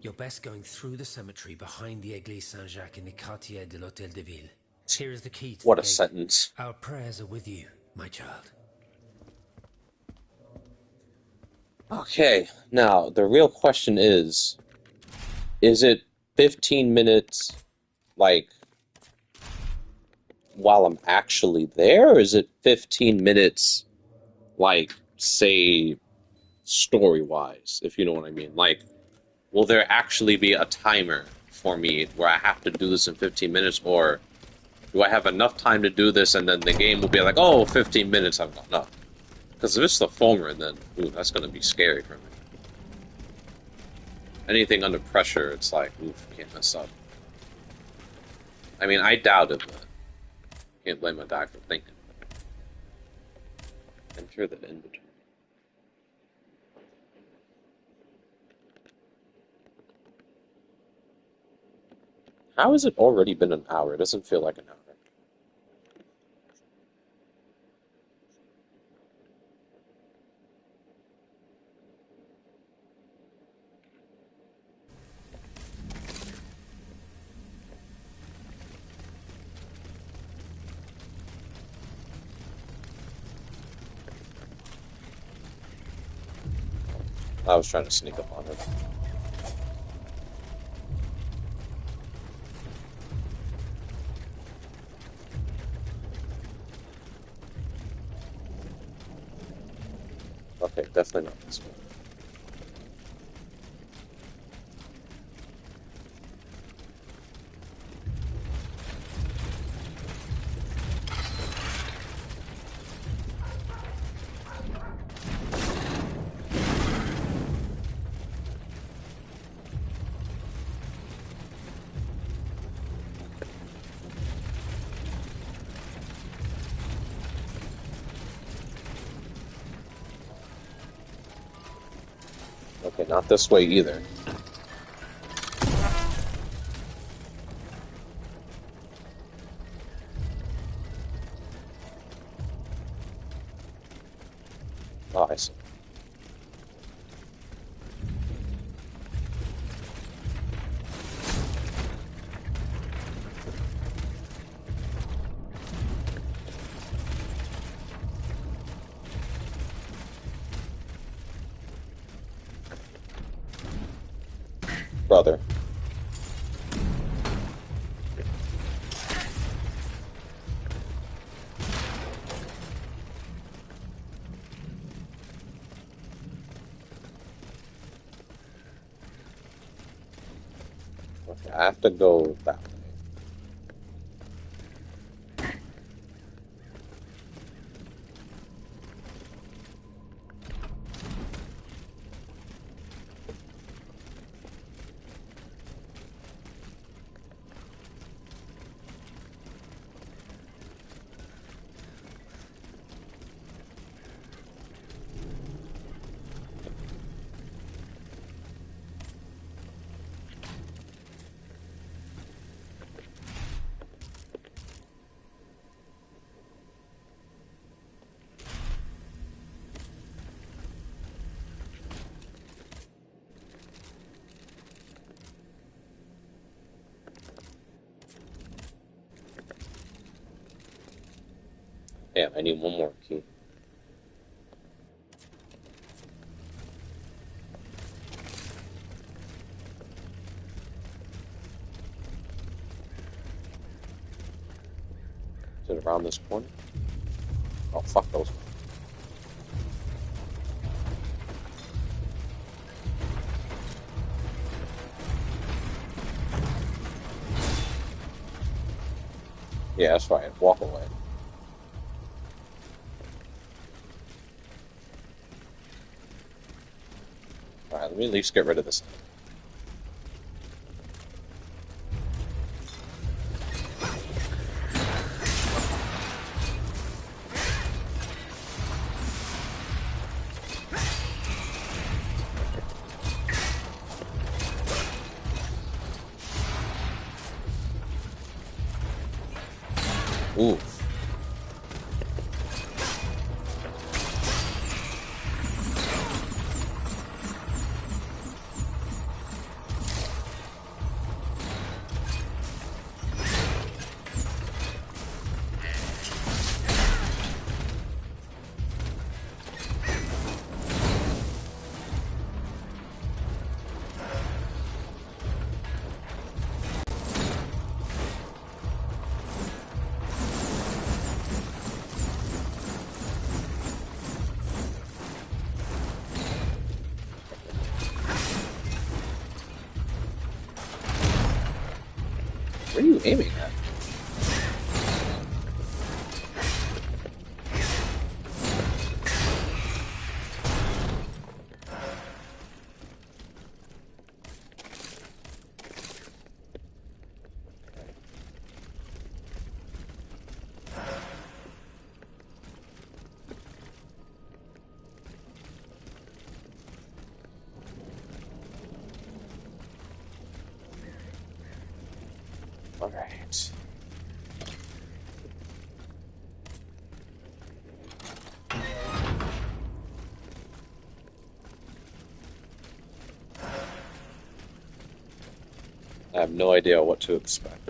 you're best going through the cemetery behind the Église Saint-Jacques in the Quartier de l'Hôtel de Ville. Here is the key to What the a gate. sentence. Our prayers are with you, my child. Okay, now the real question is it 15 minutes, like, while I'm actually there, or is it 15 minutes, like, say, story-wise, if you know what I mean? Like, will there actually be a timer for me where I have to do this in 15 minutes, or do I have enough time to do this and then the game will be like, oh, 15 minutes, I've gone up? Because if it's the former, then, ooh, that's going to be scary for me. Anything under pressure, it's like, oof, can't mess up. I mean, I doubt it, but can't blame a guy for thinking. Enter the inventory. How has it already been an hour? It doesn't feel like an hour. I was trying to sneak up on her. Okay, definitely not this one. Okay, not this way either. Oh, I see. Brother. Okay, I have to go that way. Damn, I need one more key. Is it around this corner? Oh, fuck those. Yeah, that's right. Walk away. Alright, let me at least get rid of this. Ooh. Where are you aiming at? Alright. I have no idea what to expect.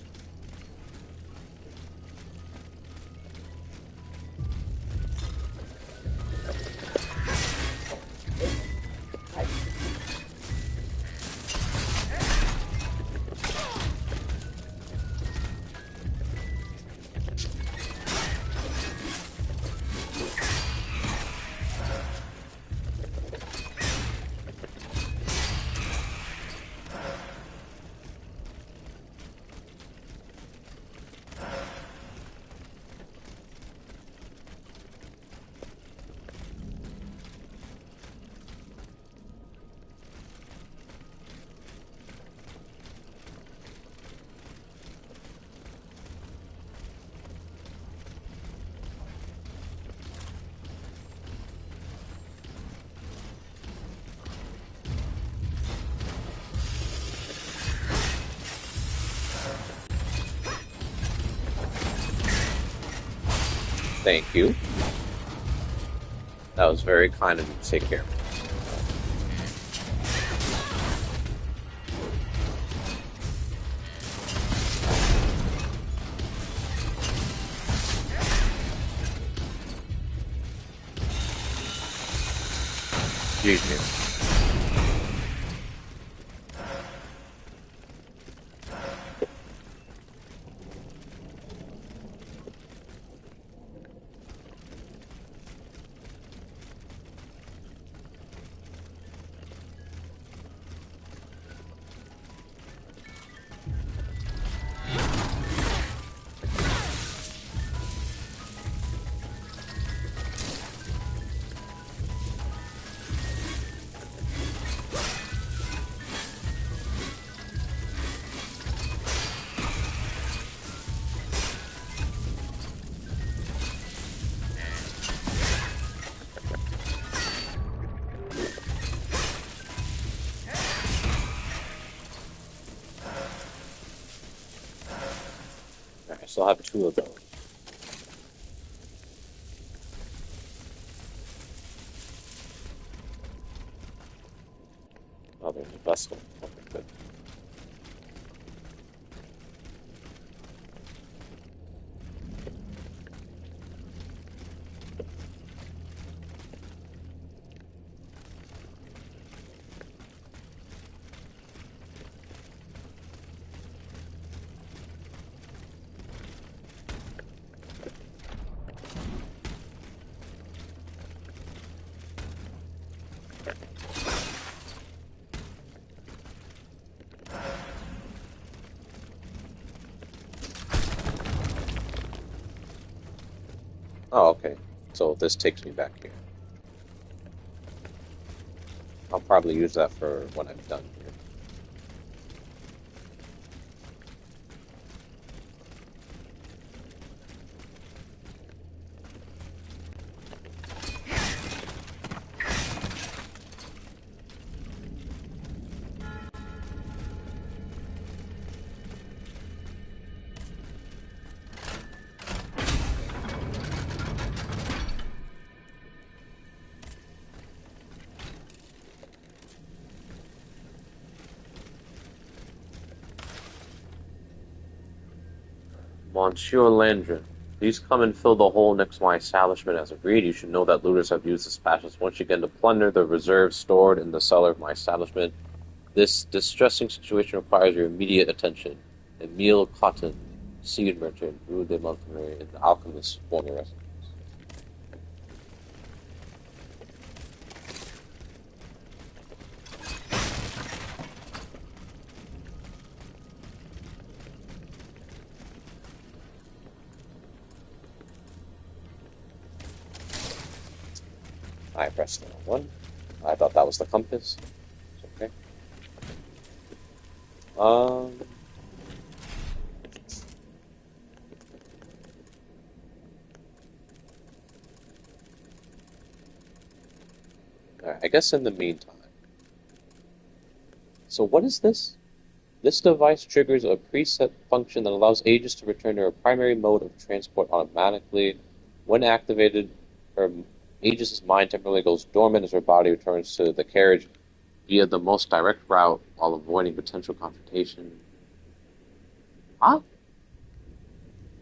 Thank you. That was very kind of you to take care of me. GG. I still have 2 of those. Oh, there's a vessel. Okay, good. Oh, okay. So this takes me back here. I'll probably use that for when I'm done here. Monsieur Landrin, please come and fill the hole next to my establishment as agreed. You should know that looters have used this passage once again to plunder the reserves stored in the cellar of my establishment. This distressing situation requires your immediate attention. Emile Cotton, seed merchant, Rue de Montfermeil, in the Alchemist's former residence. I pressed the wrong one. I thought that was the compass. It's okay. Alright, I guess in the meantime. So what is this? This device triggers a preset function that allows Aegis to return to a primary mode of transport automatically. When activated, her Aegis' mind temporarily goes dormant as her body returns to the carriage via the most direct route while avoiding potential confrontation. Huh?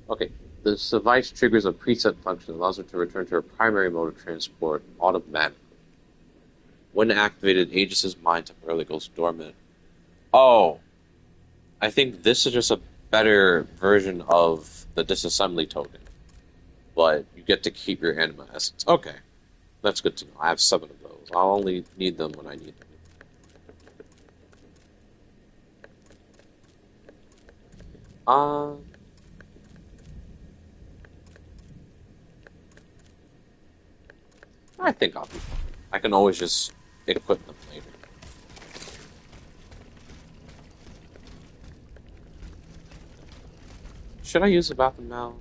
Okay. This device triggers a preset function that allows her to return to her primary mode of transport automatically. When activated, Aegis' mind temporarily goes dormant. Oh, I think this is just a better version of the disassembly token, but you get to keep your anima essence. Okay, that's good to know. I have 7 of those. I'll only need them when I need them. I think I'll be fine. I can always just equip them later. Should I use the bathroom now?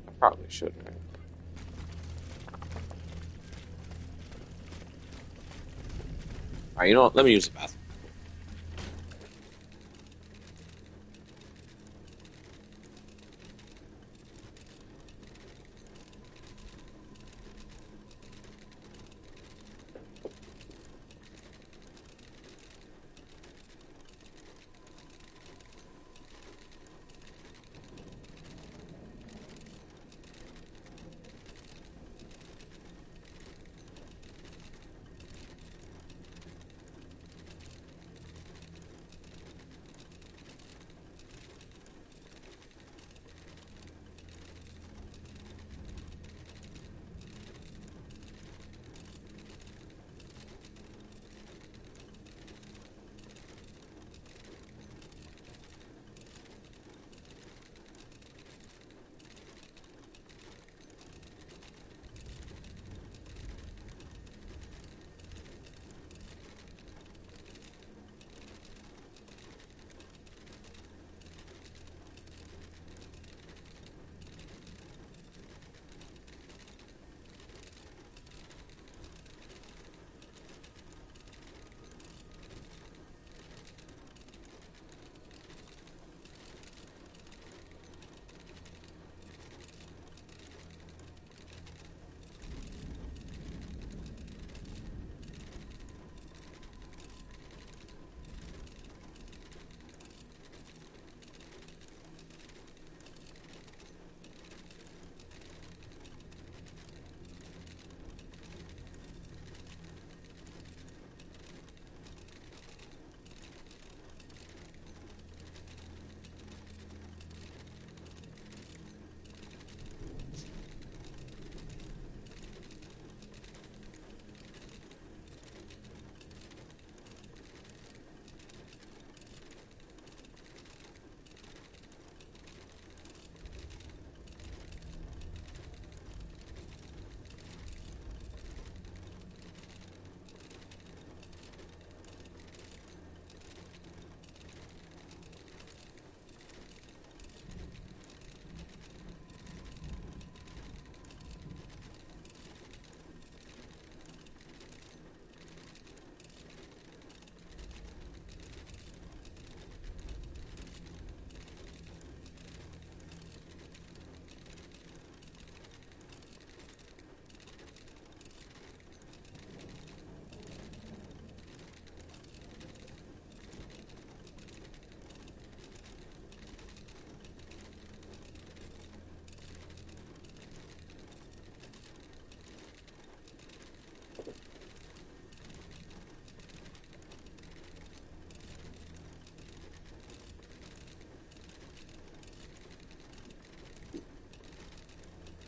I probably should, right? Alright, you know what? Let me use the bathroom.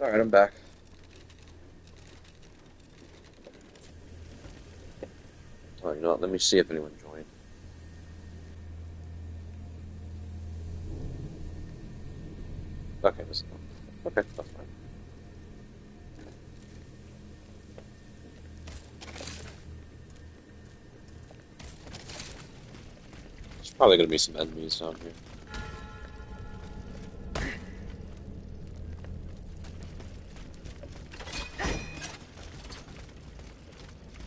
Alright, I'm back. Oh, you know what? Let me see if anyone joined. Okay, okay, that's fine. There's probably gonna be some enemies down here.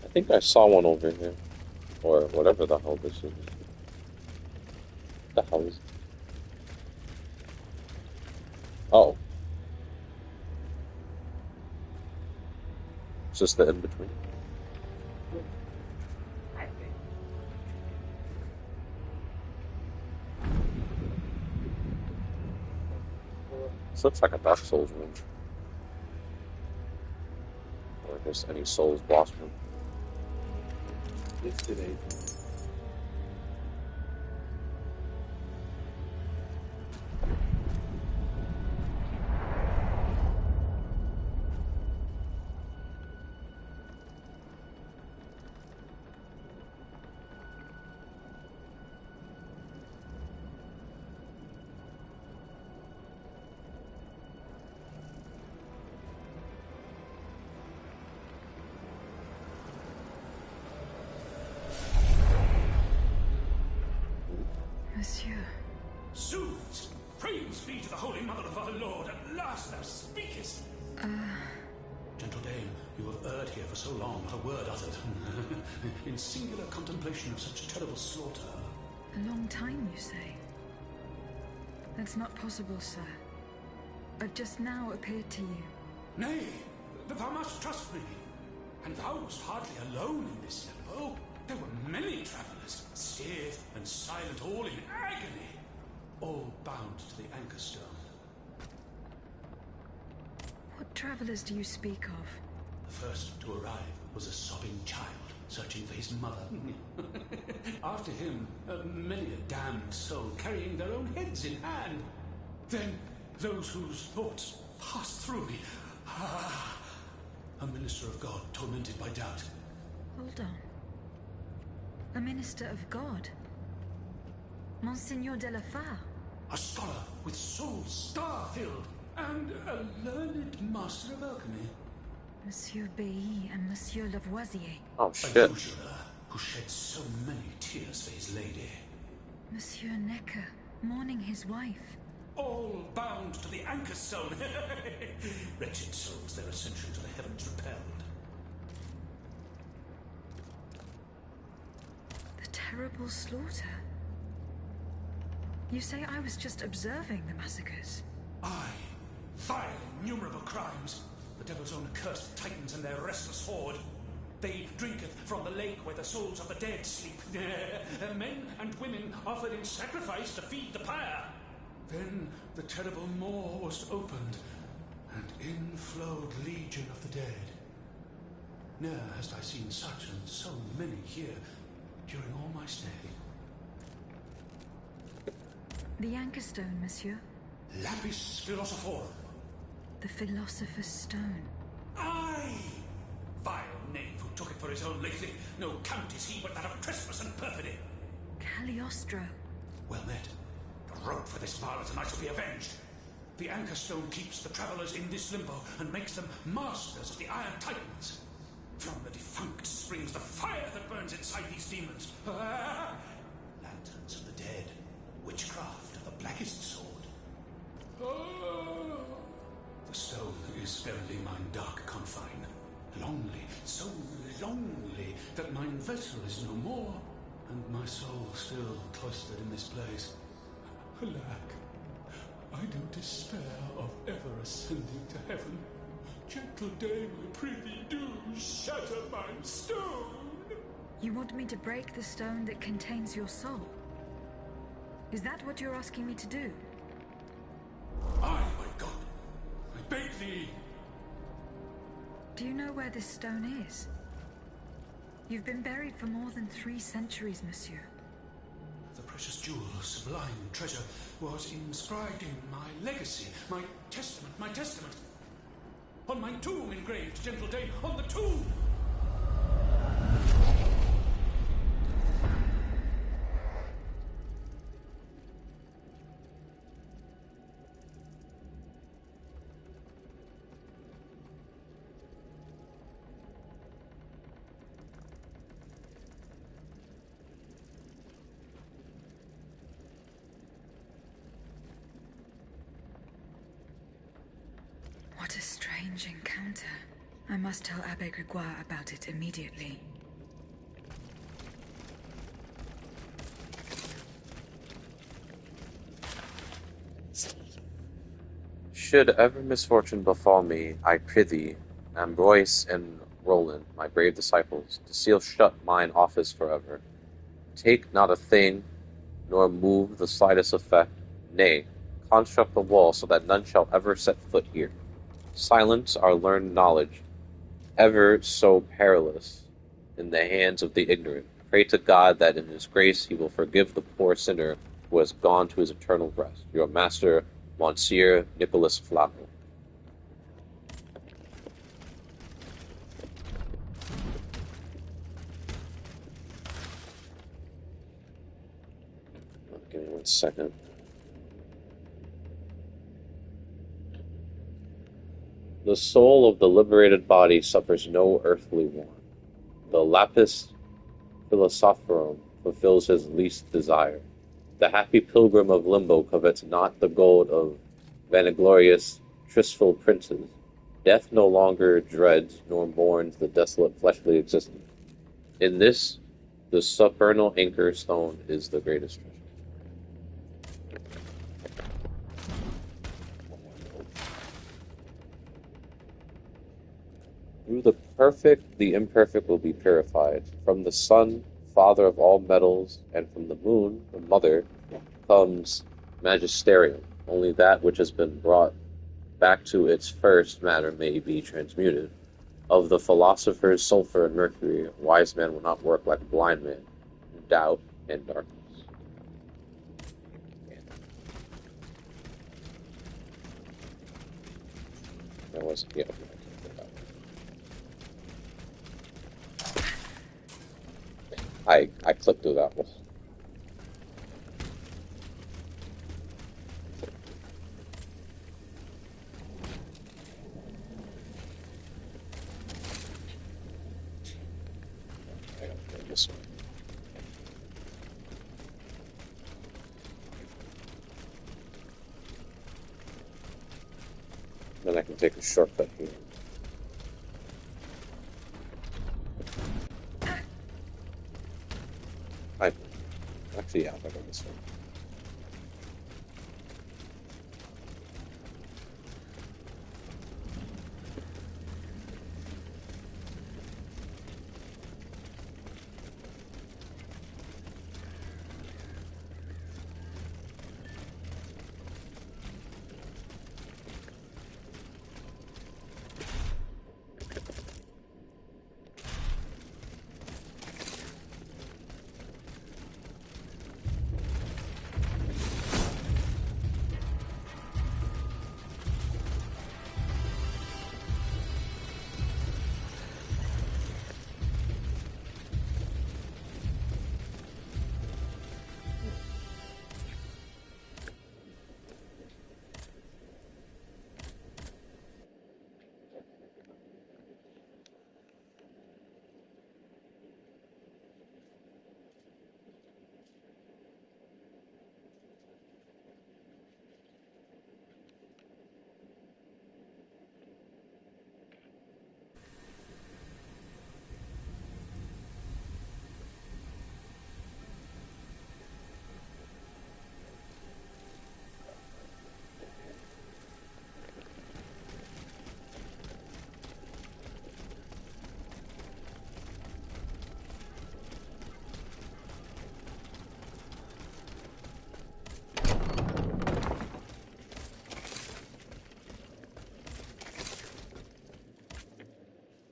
I think I saw one over here. Or whatever the hell this is. The hell is it? Oh. It's just the in-between. This looks like a Dark Souls room. Or just any Souls boss room. It's today. Monsieur. Zoos! Praise be to the Holy Mother of our Lord, at last thou speakest! Gentle dame, you have erred here for so long, a word uttered, in singular contemplation of such terrible slaughter. A long time, you say? That's not possible, sir. I've just now appeared to you. Nay, thou must trust me. And thou wast hardly alone in this limbo. There were many travelers, stiff and silent, all in agony, all bound to the anchor stone. What travelers do you speak of? The first to arrive was a sobbing child, searching for his mother. After him, many a damned soul carrying their own heads in hand. Then, those whose thoughts passed through me. A minister of God, tormented by doubt. Hold on. A minister of God? Monseigneur de la Fare? A scholar with soul star-filled, and a learned master of alchemy. Monsieur Bailly and Monsieur Lavoisier. Oh, shit. A usurer who shed so many tears for his lady. Monsieur Necker, mourning his wife. All bound to the anchor stone. Wretched souls, their ascension to the heavens repelled. The terrible slaughter. You say I was just observing the massacres? Aye. Vile, innumerable crimes. The devil's own accursed titans and their restless horde. They drinketh from the lake where the souls of the dead sleep. Men and women offered in sacrifice to feed the pyre. Then the terrible maw was opened, and in flowed legion of the dead. Ne'er hast I seen such and so many here during all my stay. The anchor stone, monsieur? Lapis philosophorum. The philosopher's stone. Aye! Vile knave who took it for his own lately. No count is he but that of trespass and perfidy. Cagliostro. Well met. The rope for this varlet and I shall be avenged. The anchor stone keeps the travelers in this limbo and makes them masters of the Iron Titans. From the defunct springs the fire that burns inside these demons. Lanterns of the dead. Witchcraft of the blackest sword. The stone is verily mine dark confine. Lonely, so lonely, that mine vessel is no more, and my soul still cloistered in this place. Alack, I do despair of ever ascending to heaven. Gentle dame, I prithee do shatter mine stone. You want me to break the stone that contains your soul? Is that what you're asking me to do? Aye, my God. I beg thee. Do you know where this stone is? You've been buried for more than 3 centuries, monsieur. The precious jewel, sublime treasure, was inscribed in my legacy, my testament. On my tomb engraved, gentle dame, on the tomb! What a strange encounter. I must tell Abbe Gregoire about it immediately. Should ever misfortune befall me, I prithee, Ambroise and Roland, my brave disciples, to seal shut mine office forever. Take not a thing, nor move the slightest effect, nay, construct the wall so that none shall ever set foot here. Silence our learned knowledge, ever so perilous in the hands of the ignorant. Pray to God that in his grace he will forgive the poor sinner who has gone to his eternal rest. Your master, Monsieur Nicholas Flamel. Give me 1 second. The soul of the liberated body suffers no earthly want. The lapis philosophorum fulfills his least desire. The happy pilgrim of limbo covets not the gold of vainglorious, tristful princes. Death no longer dreads nor mourns the desolate fleshly existence. In this, the supernal anchor stone is the greatest treasure. Through the perfect, the imperfect will be purified. From the sun, father of all metals, and from the moon, the mother, comes magisterium. Only that which has been brought back to its first matter may be transmuted. Of the philosophers, sulfur and mercury, a wise man will not work like a blind man, in doubt and darkness. That was, yeah, okay, I clicked through that one. I gotta go this way. Then I can take a shortcut here. Actually, yeah, I'll go this way.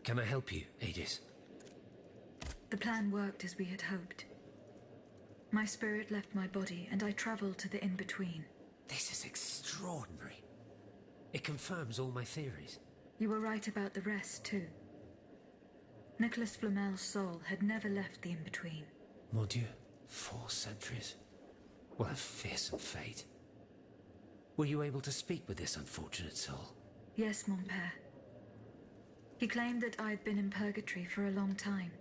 Can I help you, Aegis? The plan worked as we had hoped. My spirit left my body, and I traveled to the in-between. This is extraordinary. It confirms all my theories. You were right about the rest, too. Nicholas Flamel's soul had never left the in-between. Mon Dieu, 4 centuries. What a fearsome fate. Were you able to speak with this unfortunate soul? Yes, mon père. He claimed that I'd been in purgatory for a long time,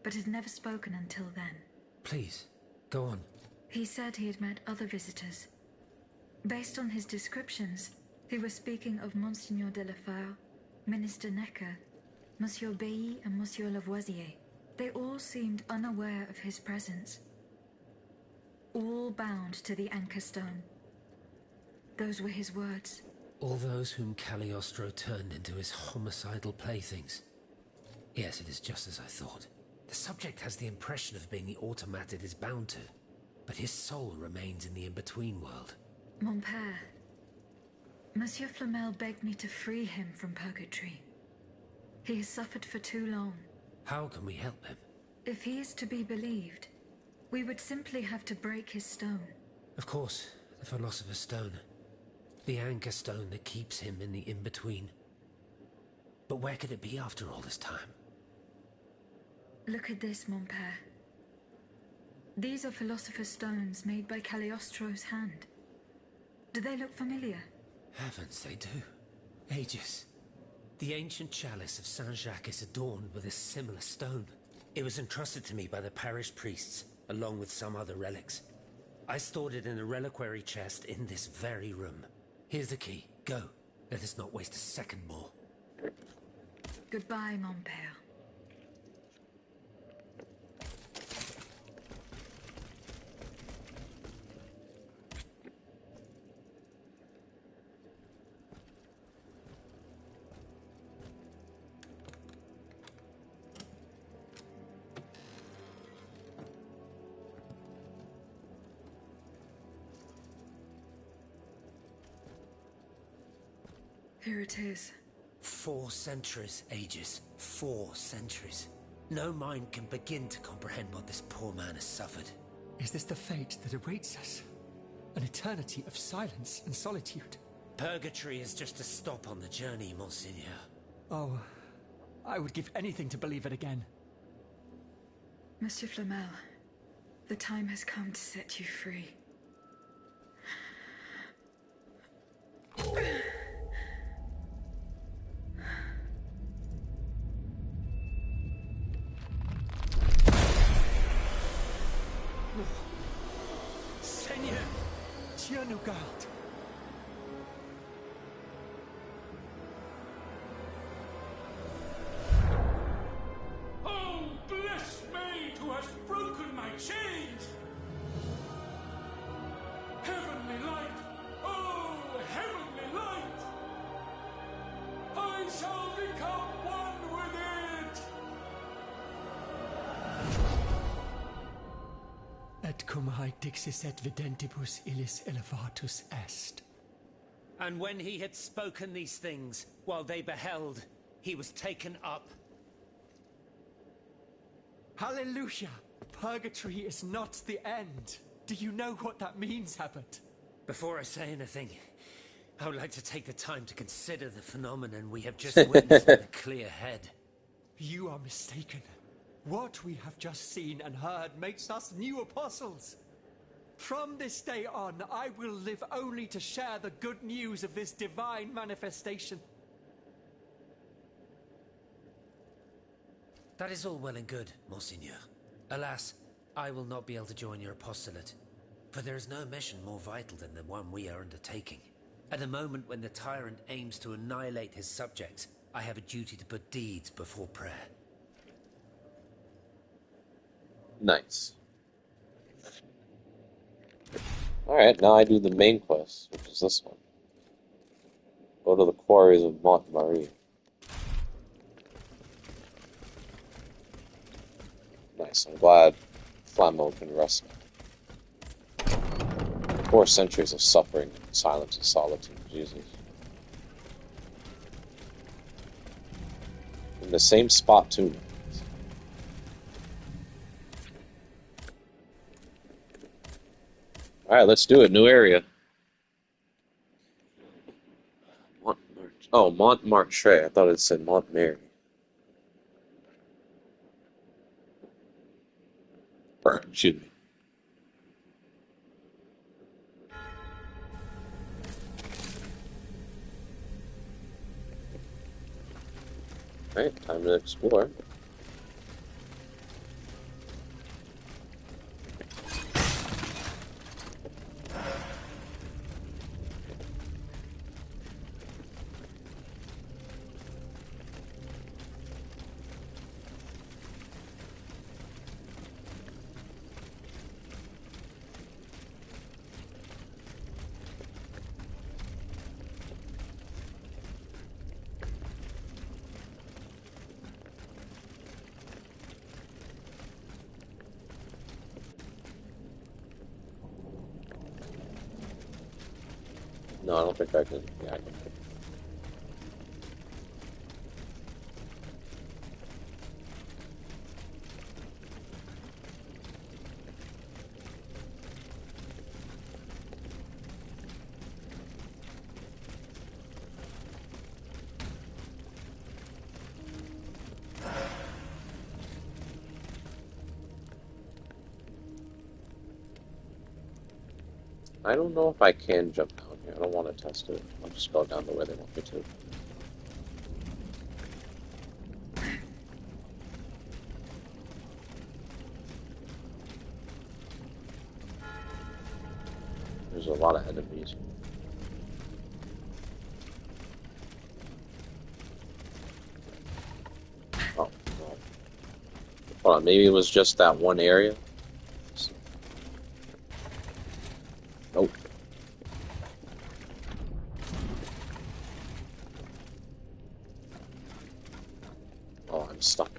but had never spoken until then. Please, go on. He said he had met other visitors. Based on his descriptions, he was speaking of Monseigneur de la Fare, Minister Necker, Monsieur Bailly and Monsieur Lavoisier. They all seemed unaware of his presence. All bound to the Anchor Stone. Those were his words. All those whom Cagliostro turned into his homicidal playthings. Yes, it is just as I thought. The subject has the impression of being the automat it is bound to, but his soul remains in the in-between world. Mon père, Monsieur Flamel begged me to free him from purgatory. He has suffered for too long. How can we help him? If he is to be believed, we would simply have to break his stone. Of course, the Philosopher's Stone. The Anchor Stone that keeps him in the in-between. But where could it be after all this time? Look at this, mon père. These are Philosopher's Stones made by Cagliostro's hand. Do they look familiar? Heavens, they do. Aegis. The ancient chalice of Saint-Jacques is adorned with a similar stone. It was entrusted to me by the parish priests, along with some other relics. I stored it in a reliquary chest in this very room. Here's the key. Go. Let us not waste a second more. Goodbye, mon père. Here it is. 4 centuries, Aegis. 4 centuries. No mind can begin to comprehend what this poor man has suffered. Is this the fate that awaits us? An eternity of silence and solitude? Purgatory is just a stop on the journey, Monseigneur. Oh, I would give anything to believe it again. Monsieur Flamel, the time has come to set you free. Seigneur, Dieu nous garde. Oh, bless maid who has broken my chains! Heavenly light! Oh, heavenly light! I shall become one with it! Et cum haec dixis et videntibus illis elevatus est. And when he had spoken these things, while they beheld, he was taken up. Hallelujah! Purgatory is not the end. Do you know what that means, Abbot? Before I say anything, I would like to take the time to consider the phenomenon we have just witnessed with a clear head. You are mistaken. What we have just seen and heard makes us new apostles. From this day on, I will live only to share the good news of this divine manifestation. That is all well and good, Monseigneur. Alas, I will not be able to join your apostolate, for there is no mission more vital than the one we are undertaking. At a moment when the tyrant aims to annihilate his subjects, I have a duty to put deeds before prayer. Nice. Alright, now I do the main quest, which is this one. Go to the quarries of Montmarie. Nice, I'm glad Flamel can rest now. 4 centuries of suffering, silence and solitude, Jesus. In the same spot too. Alright, let's do it. New area. Oh, Montmartre. I thought it said Montmary. Excuse me. Alright, time to explore. No, I don't think I can. Yeah, I can. I don't know if I can jump down here. I don't want to test it. I'll just go down the way they want me to. There's a lot of enemies. Oh, no. Hold on, maybe it was just that one area? Nope. Oh, I'm stuck.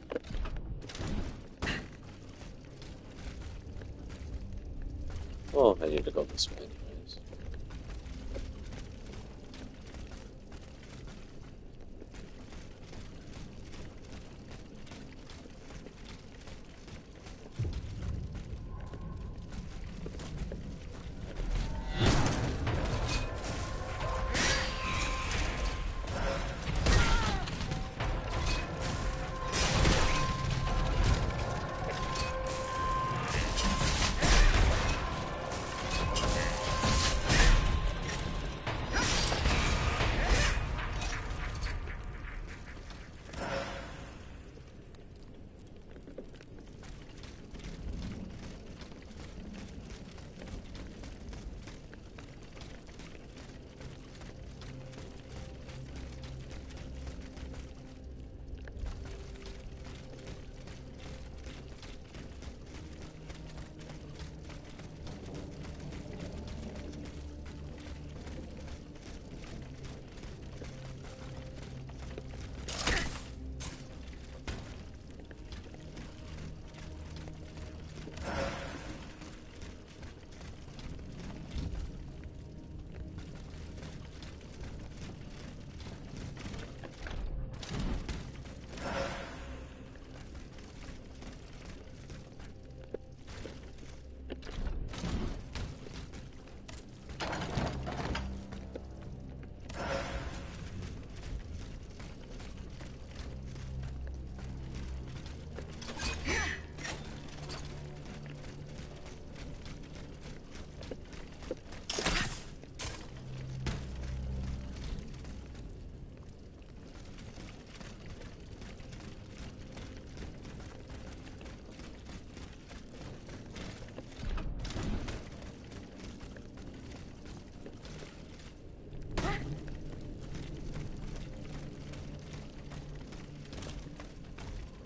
Oh, I need to go this way anyways.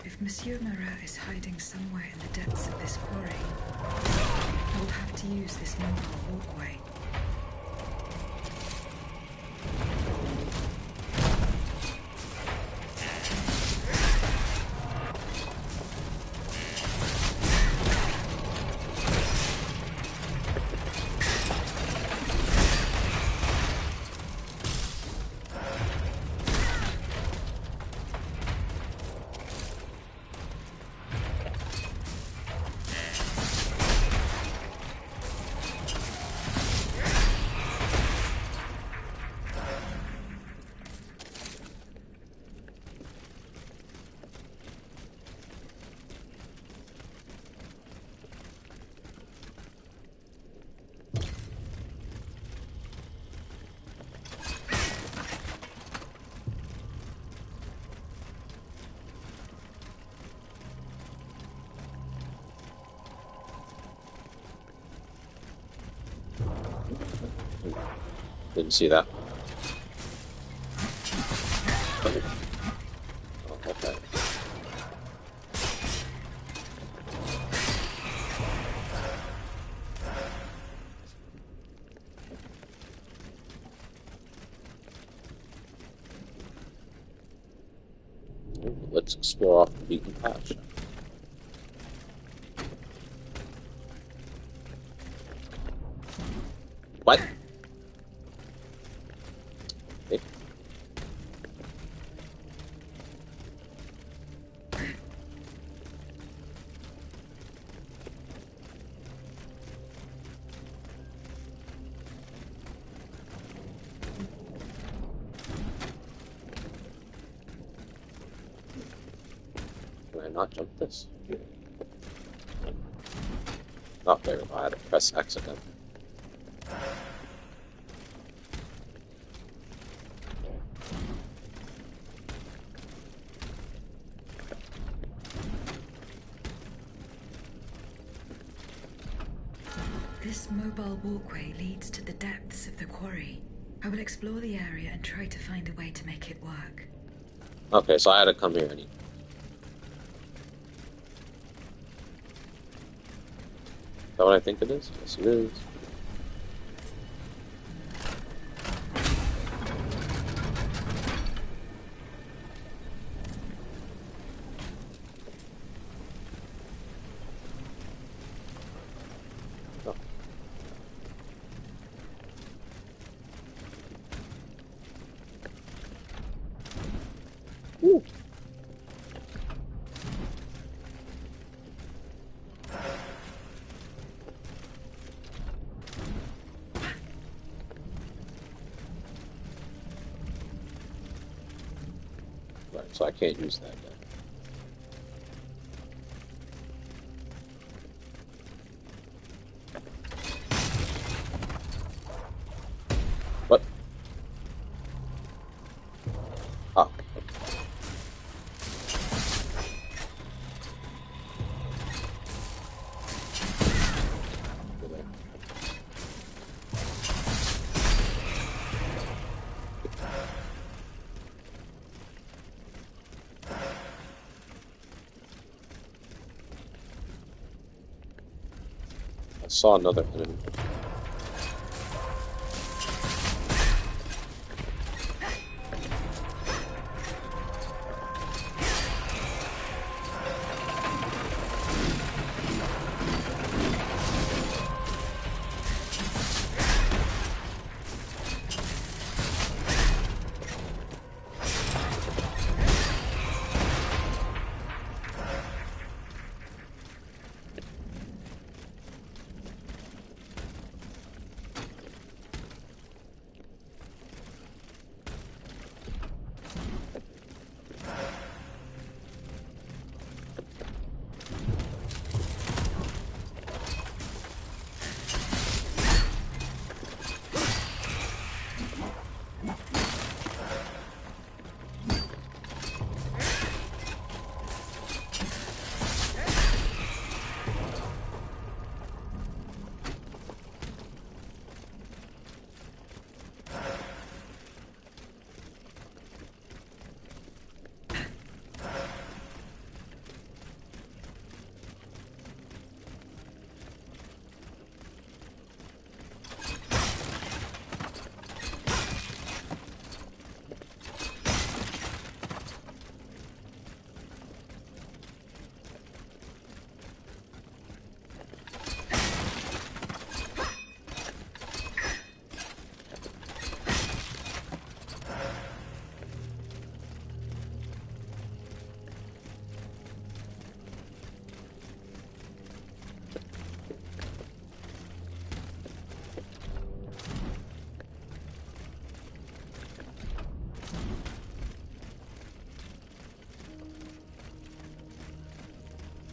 If Monsieur Marat is hiding somewhere in the depths of this quarry, we'll have to use this mobile walkway. Didn't see that. Oh, okay. Let's explore off the beaten path. What? Okay. Can I not jump this? Not there, I had to press X again. This mobile walkway leads to the depths of the quarry. I will explore the area and try to find a way to make it work. Okay, so I had to come here anyway. Is that what I think it is? Yes, it is. Oh. Ooh. Right, so I can't use that yet. What? Ah. I saw another enemy.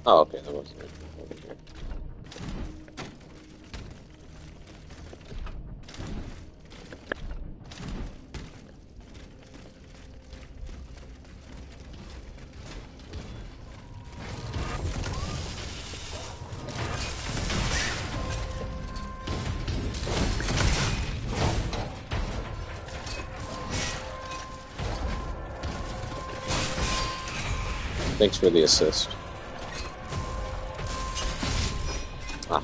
Oh, okay, that wasn't it. Over here. Thanks for the assist. Ah.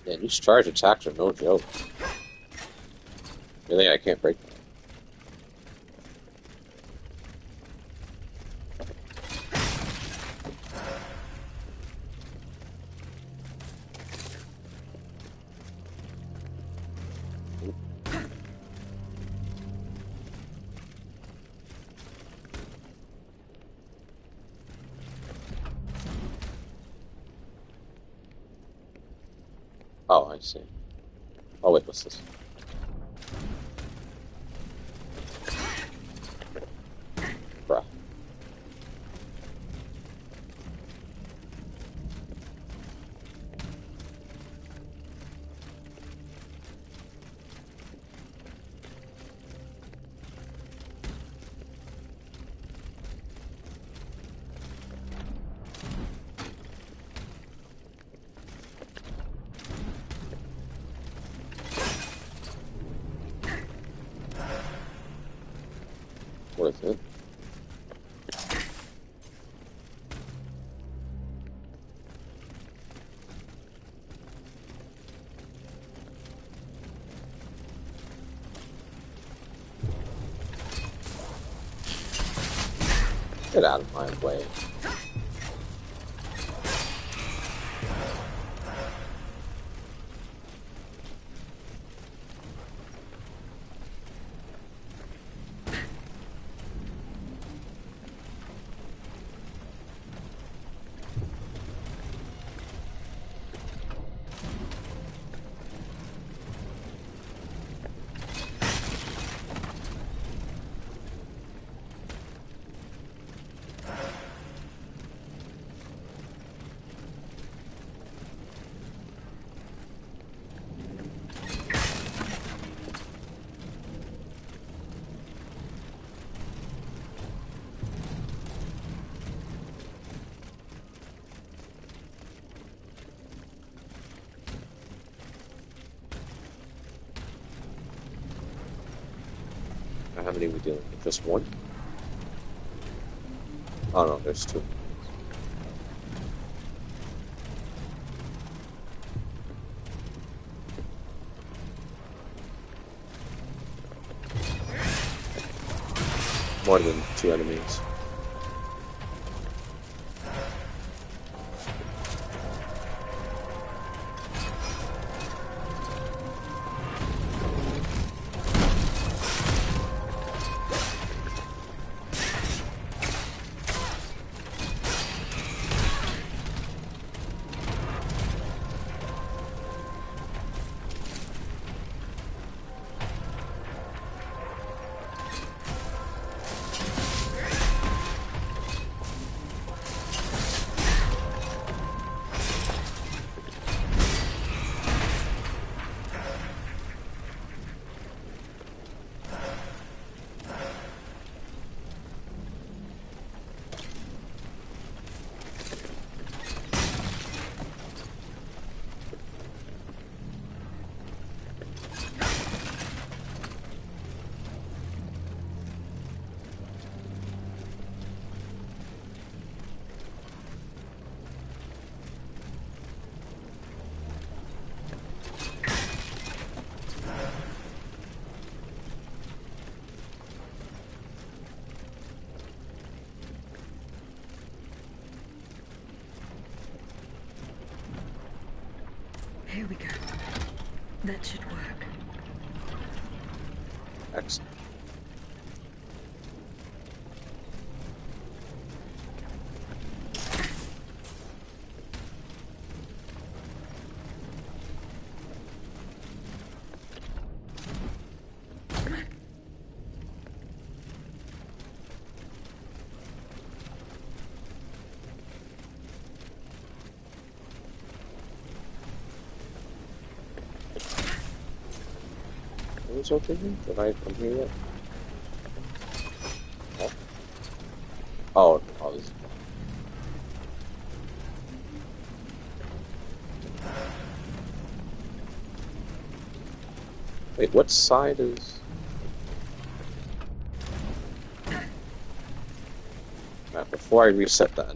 Yeah, these charge attacks are no joke. Really, I can't break them. Oh, I see. Oh, wait, what's this? Bruh. Worth it. Get out of my way. How many are we dealing with? Just one? Oh no, there's two. More than two enemies. Here we go. That should work. Excellent. Who's over here? Did I come here yet? Oh, oh, this. Wait, what side is... before I reset that.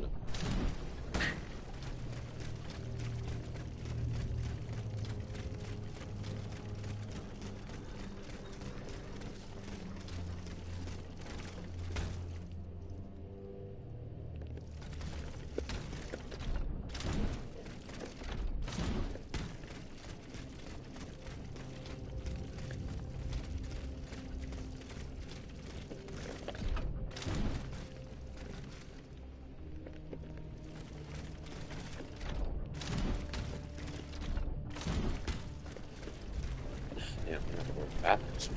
Yeah, I'm gonna work backwards.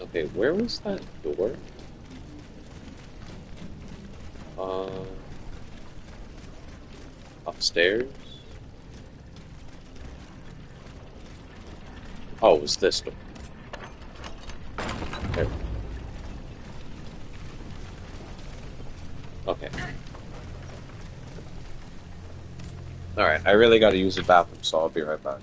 Okay, where was that door? Upstairs? Oh, it was this door. There. Okay. Alright, I really gotta use the bathroom, so I'll be right back.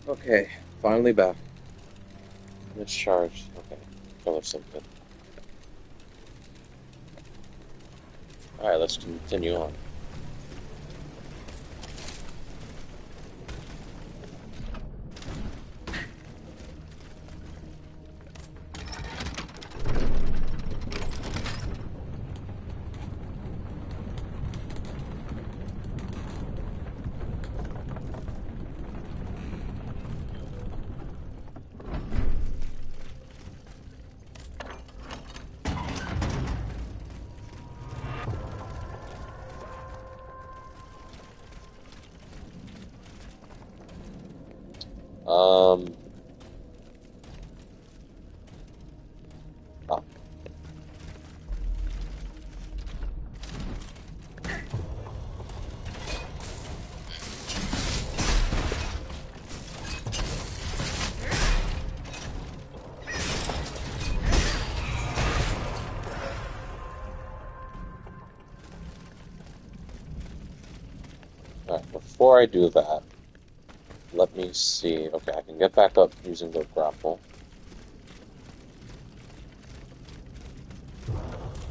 Okay, finally back. It's charged. Okay, killer something. Alright, let's continue on. Um, oh. Alright, before I do that, let me see. Okay, I can get back up using the grapple.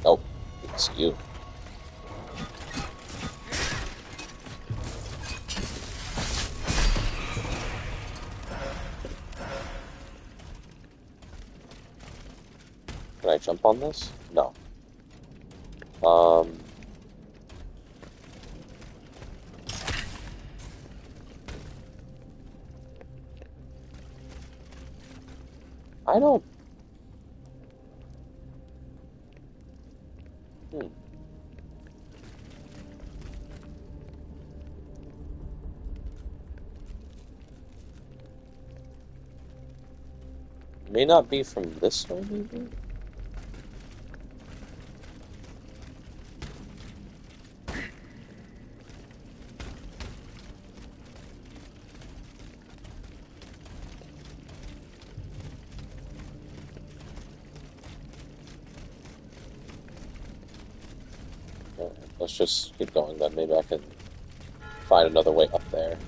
Oh, it's you. Can I jump on this? No. Um, I don't. Hmm. May not be from this way, maybe? Alright, let's just keep going then. Maybe I can find another way up there.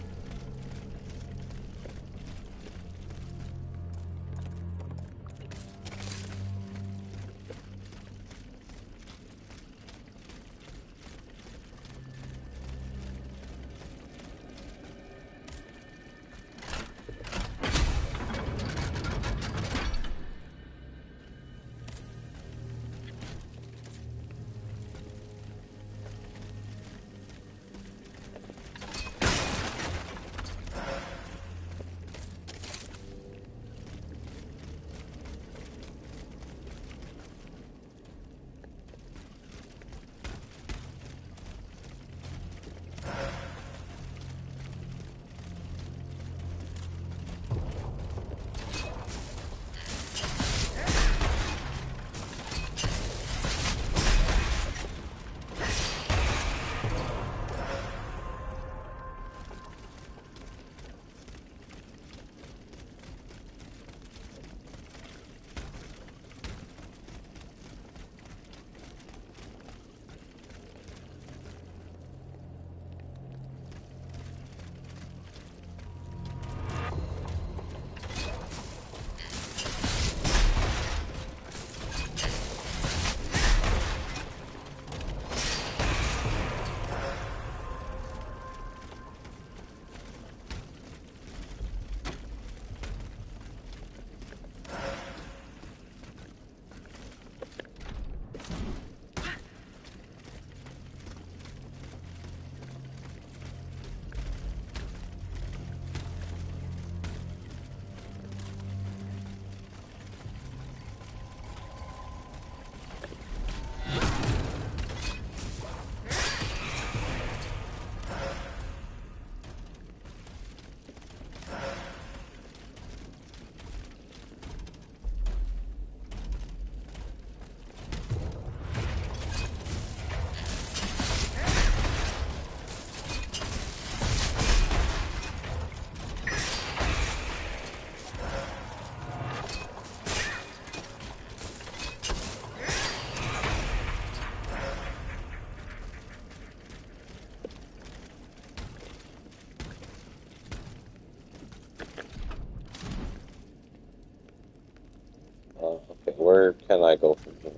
go from here?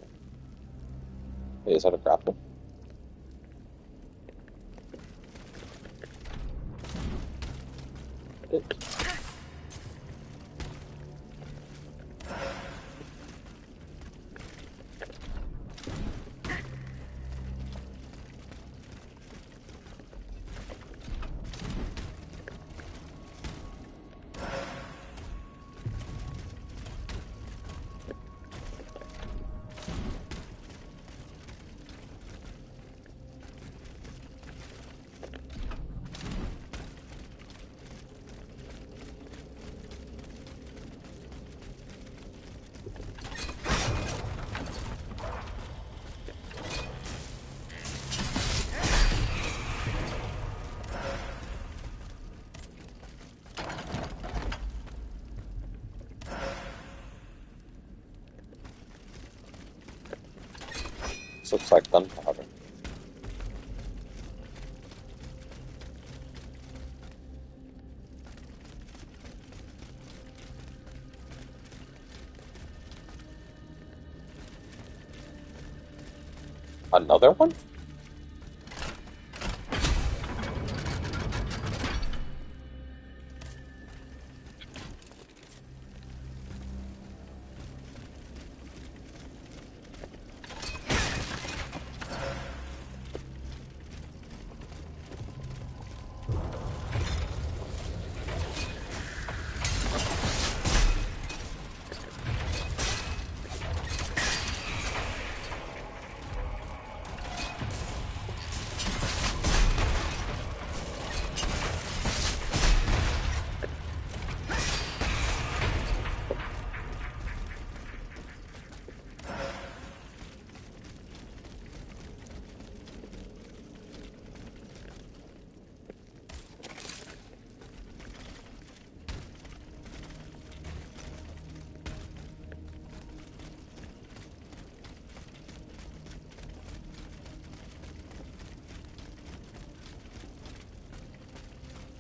Wait, is that a grapple? This looks like gunpowder. Another one?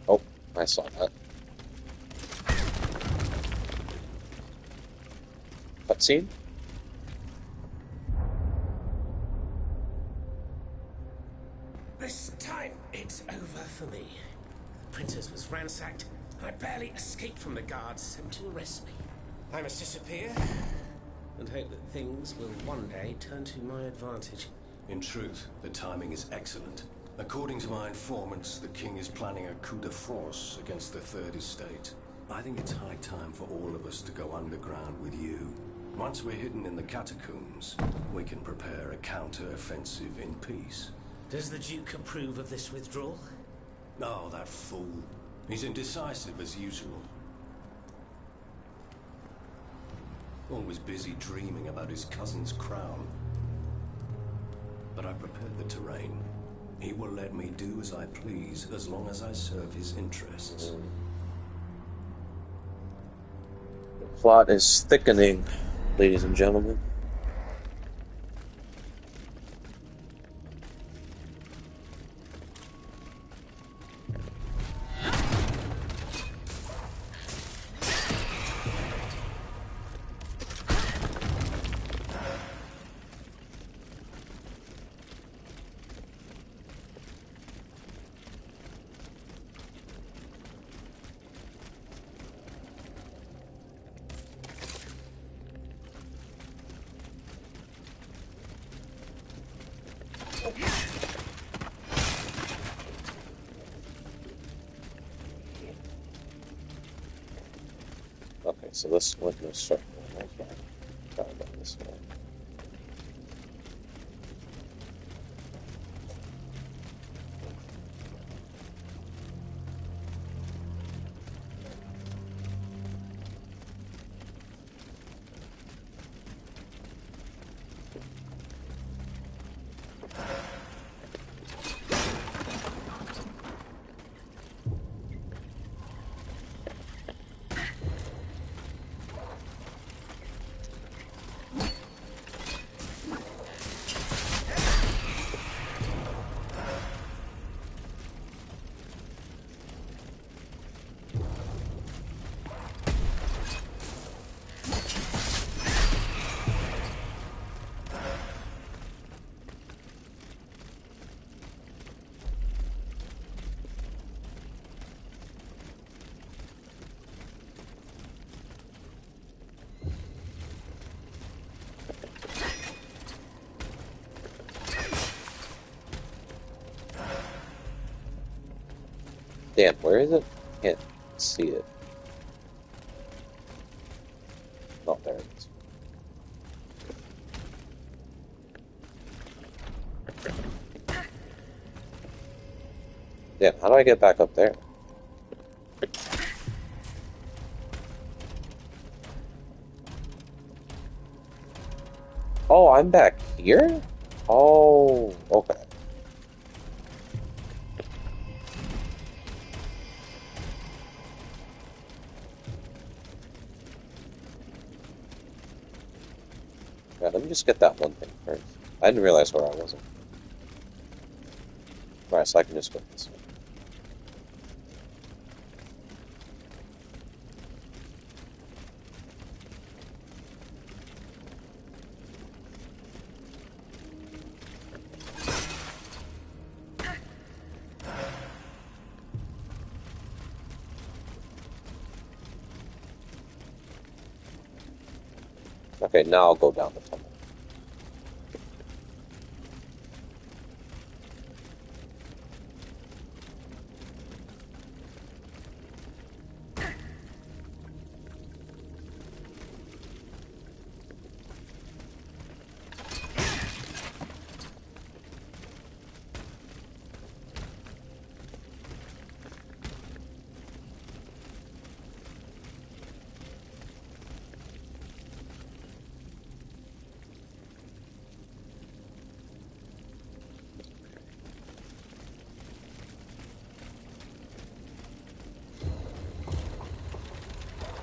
Oh, I saw that. Cutscene? This time, it's over for me. Printers was ransacked. I barely escaped from the guards sent to arrest me. I must disappear and hope that things will one day turn to my advantage. In truth, the timing is excellent. According to my informants, the king is planning a coup de force against the Third Estate. I think it's high time for all of us to go underground with you. Once we're hidden in the catacombs, we can prepare a counter-offensive in peace. Does the Duke approve of this withdrawal? Oh, that fool. He's indecisive as usual. Always busy dreaming about his cousin's crown. But I prepared the terrain. He will let me do as I please, as long as I serve his interests. The plot is thickening, ladies and gentlemen. Okay, so this went in a circle. Okay. Gotta go this way. Damn, where is it? Can't see it. Oh, there it is. Damn, how do I get back up there? Oh, I'm back here? Oh, okay. Yeah, let me just get that one thing first. I didn't realize where I wasn't. Alright, so I can just go this way. Okay, now I'll go down the tunnel.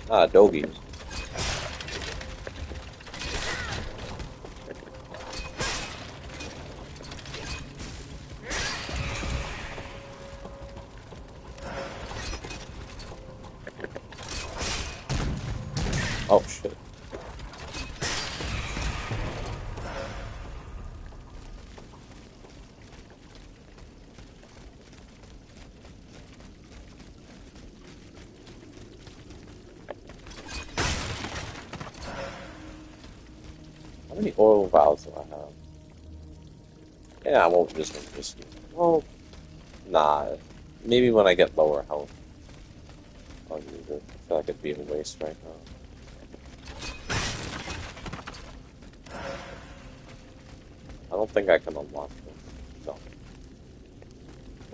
Ah, doggies. Oh, shit. How many oil valves do I have? Yeah, I won't just use it. Well, nah. Maybe when I get lower health, I'll use it. I feel like it'd be a waste right now. I don't think I can unlock this. No.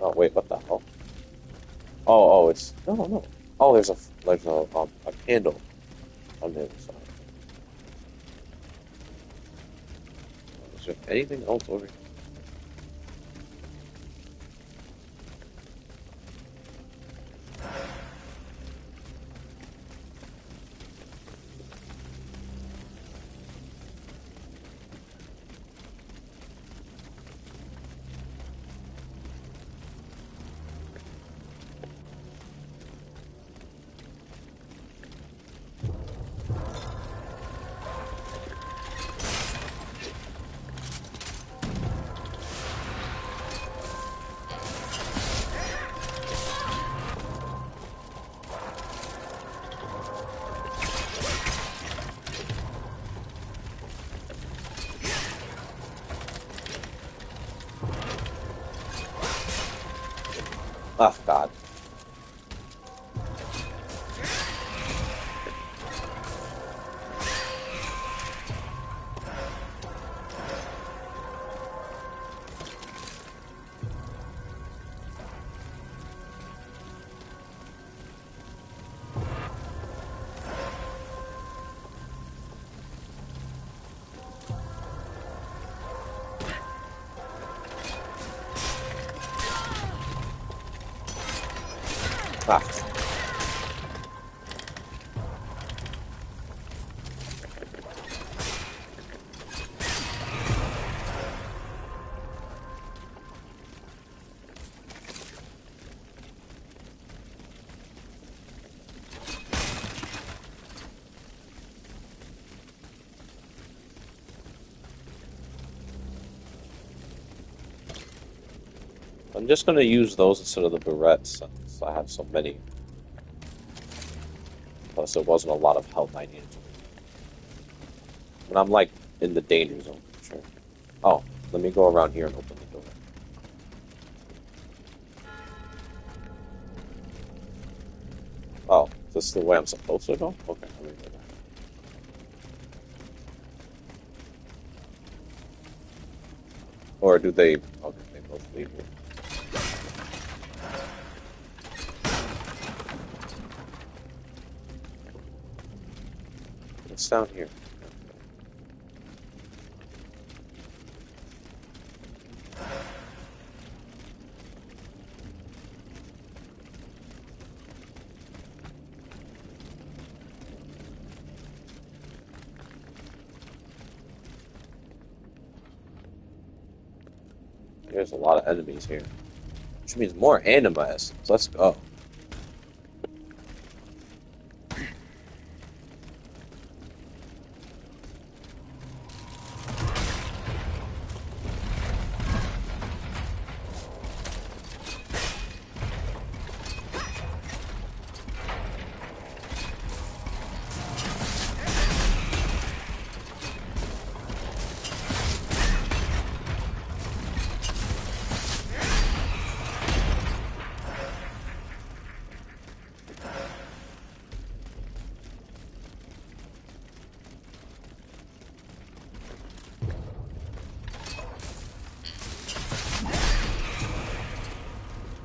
Oh, wait, what the hell? Oh, it's... No, no. Oh, there's a candle on the other side. Is there anything else over here? Oh, God. Ah. I'm just gonna use those instead of the barrettes since I have so many. Plus, it wasn't a lot of help I needed. And I'm like in the danger zone, for sure. Oh, let me go around here and open the door. this the way I'm supposed to go? Okay, let me go back. Or do they... Okay, they both lead here. It's down here. There's a lot of enemies here. Which means more animas. So let's go.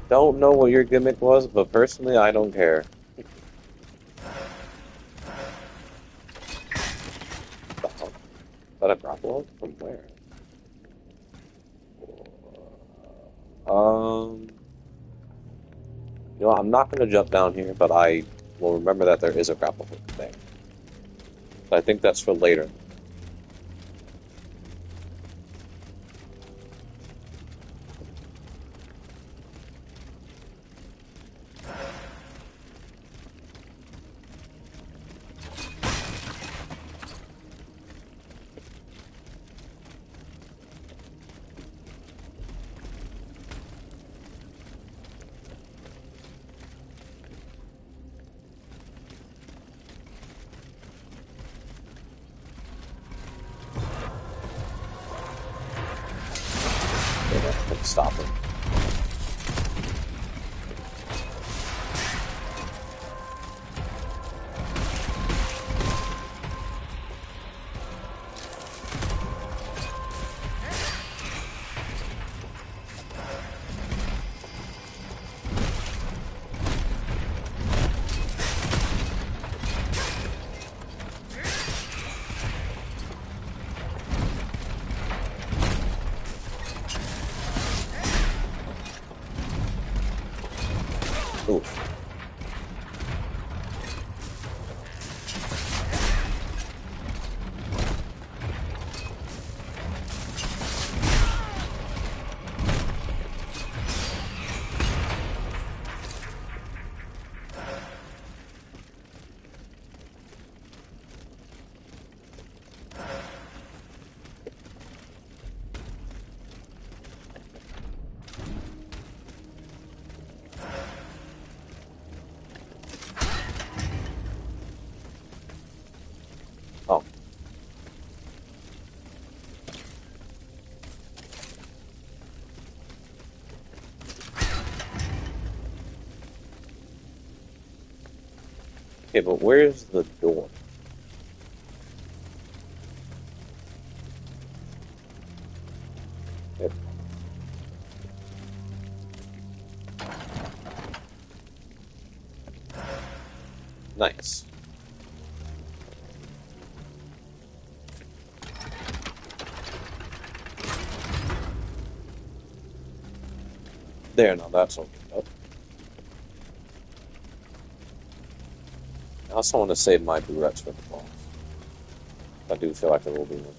Don't know what your gimmick was, but personally, I don't care. What the hell? Is that a grapple hook? From where? You know, I'm not going to jump down here, but I will remember that there is a grapple hook there. So I think that's for later. Stop it. Oof. Oh. Okay, but where's the door? Yep. Nice. There, now that's opened up. I also want to save my burettes for the boss. I do feel like there will be one.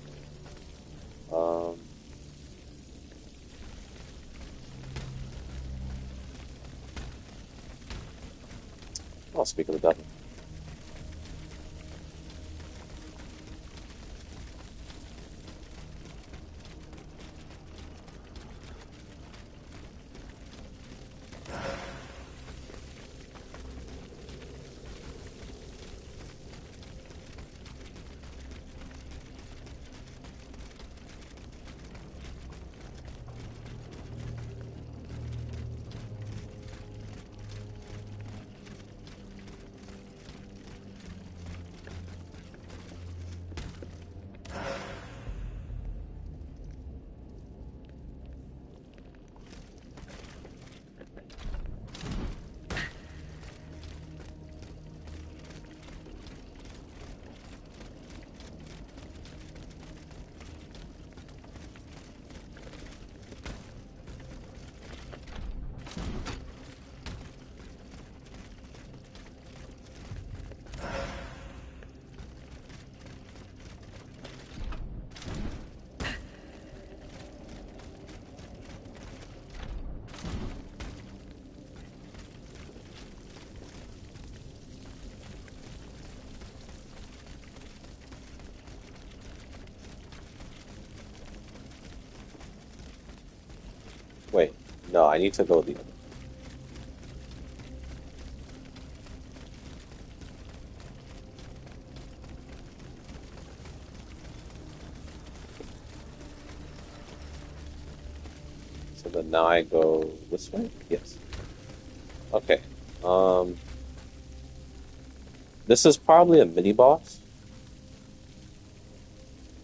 I'll speak of the devil. Wait, no, I need to go the other. So then now I go this way? Yes. Okay. This is probably a mini boss.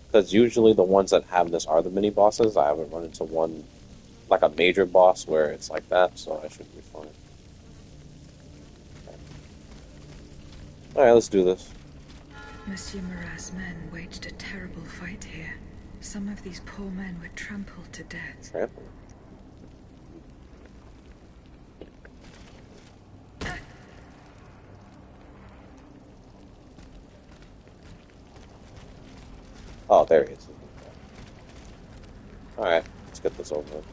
Because usually the ones that have this are the mini bosses. I haven't run into one, like a major boss where it's like that, so I should be fine. Alright, let's do this. Monsieur Marat's men waged a terrible fight here. Some of these poor men were trampled to death. Trampled? Oh, there he is. Alright, let's get this over with.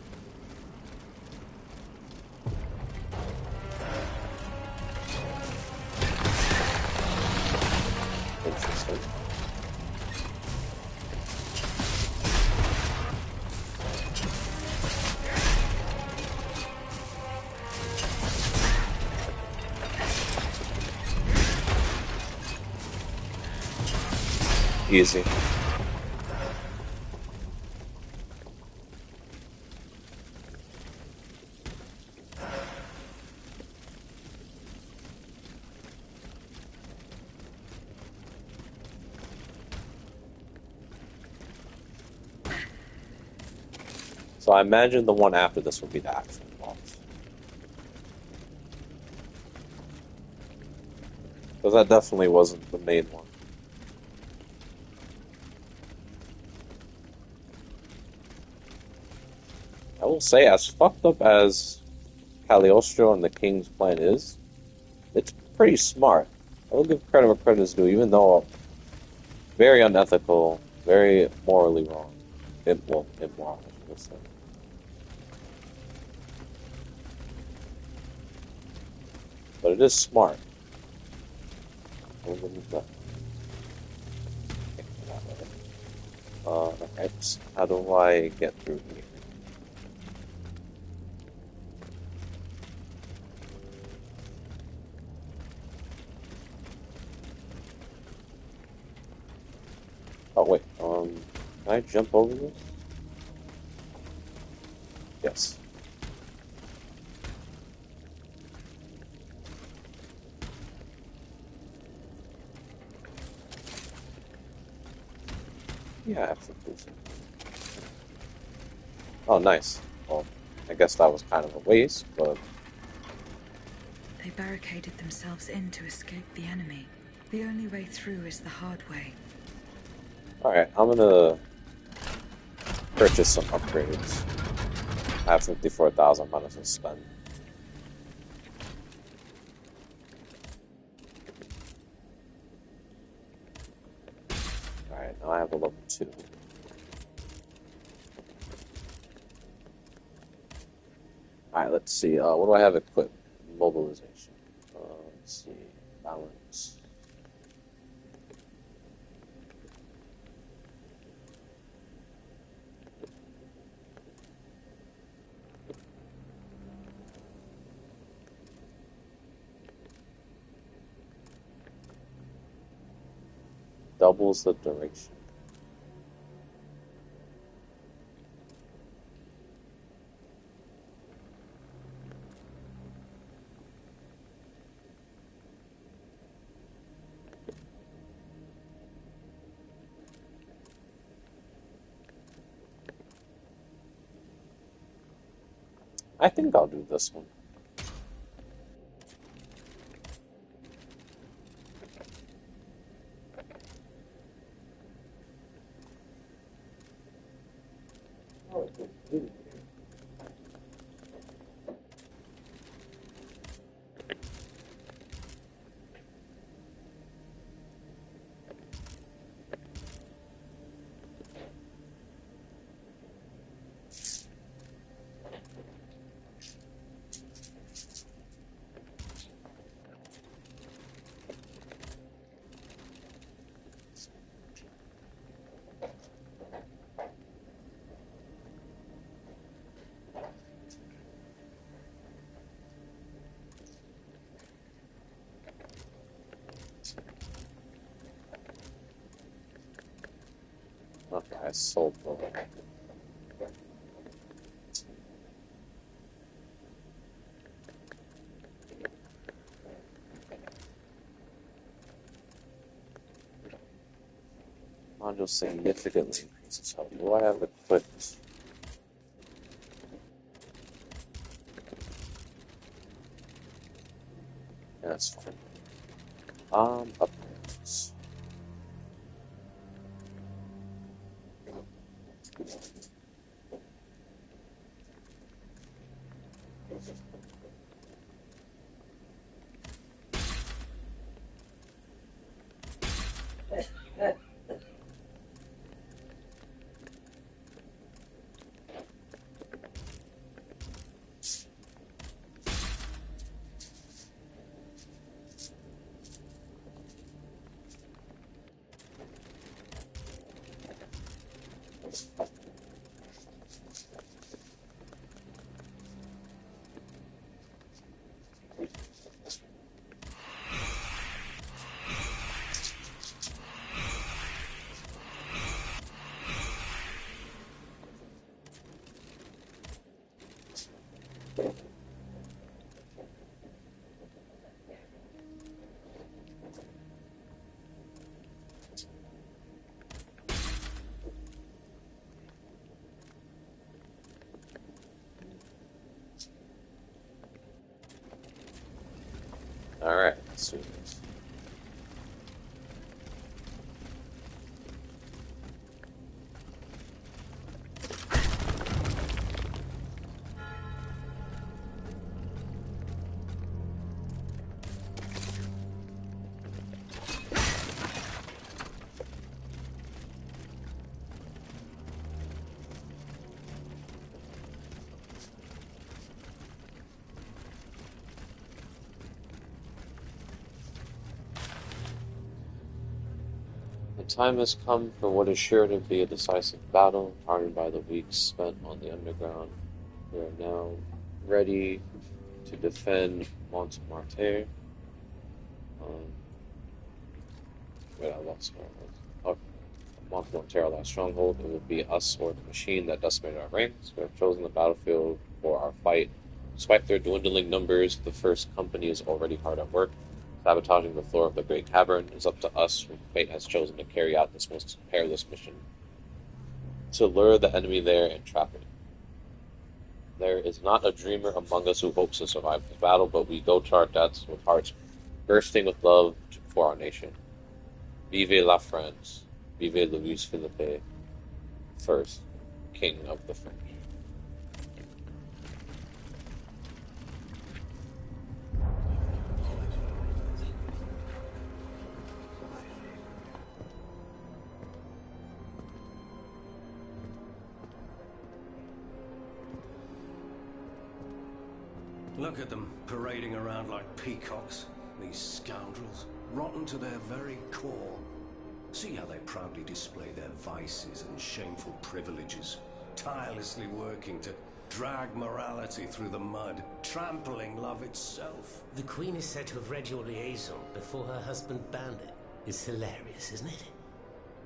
Interesting. Easy. So I imagine the one after this will be the actual boss. Because that definitely wasn't the main one. I will say, as fucked up as Cagliostro and the King's plan is, it's pretty smart. I will give credit where credit is due, even though very unethical, very morally wrong. Well, immoral, I should say. But it is smart. I will give it that. Alright, how do I get through here? Oh wait, can I jump over this? Yes. Yeah, absolutely. Oh, nice. Well, I guess that was kind of a waste, but... They barricaded themselves in to escape the enemy. The only way through is the hard way. Alright, I'm gonna purchase some upgrades. I have 54,000, might as well spend. Alright, now I have a level 2. Alright, let's see, what do I have equipped? Mobilization. Let's see, balance. Doubles the duration. I think I'll do this one. Okay, I sold the module significantly increases health. Do I have equipped? Yeah, that's fine. Upgrades. Alright, let's do this. The time has come for what is sure to be a decisive battle, hardened by the weeks spent on the underground. We are now ready to defend Montmartre. Wait, I lost where I was. Montmartre, our last stronghold. It will be us or the machine that decimated our ranks. We have chosen the battlefield for our fight. Despite their dwindling numbers, the first company is already hard at work. Sabotaging the floor of the Great Cavern is up to us, whom fate has chosen to carry out this most perilous mission. To lure the enemy there and trap it. There is not a dreamer among us who hopes to survive this battle, but we go to our deaths with hearts bursting with love for our nation. Vive la France! Vive Louis Philippe, first King of the French. Look at them, parading around like peacocks. These scoundrels, rotten to their very core. See how they proudly display their vices and shameful privileges, tirelessly working to drag morality through the mud, trampling love itself. The Queen is said to have read your liaison before her husband banned it. It's hilarious, isn't it?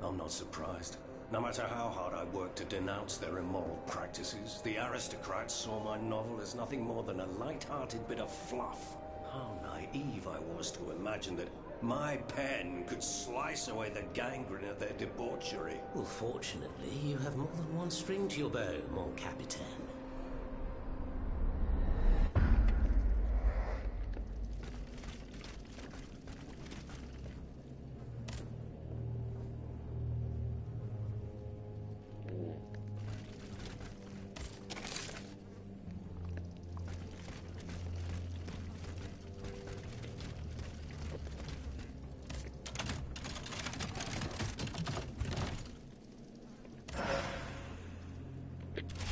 I'm not surprised. No matter how hard I worked to denounce their immoral practices, the aristocrats saw my novel as nothing more than a light-hearted bit of fluff. How naive I was to imagine that my pen could slice away the gangrene of their debauchery. Well, fortunately, you have more than one string to your bow, mon capitaine.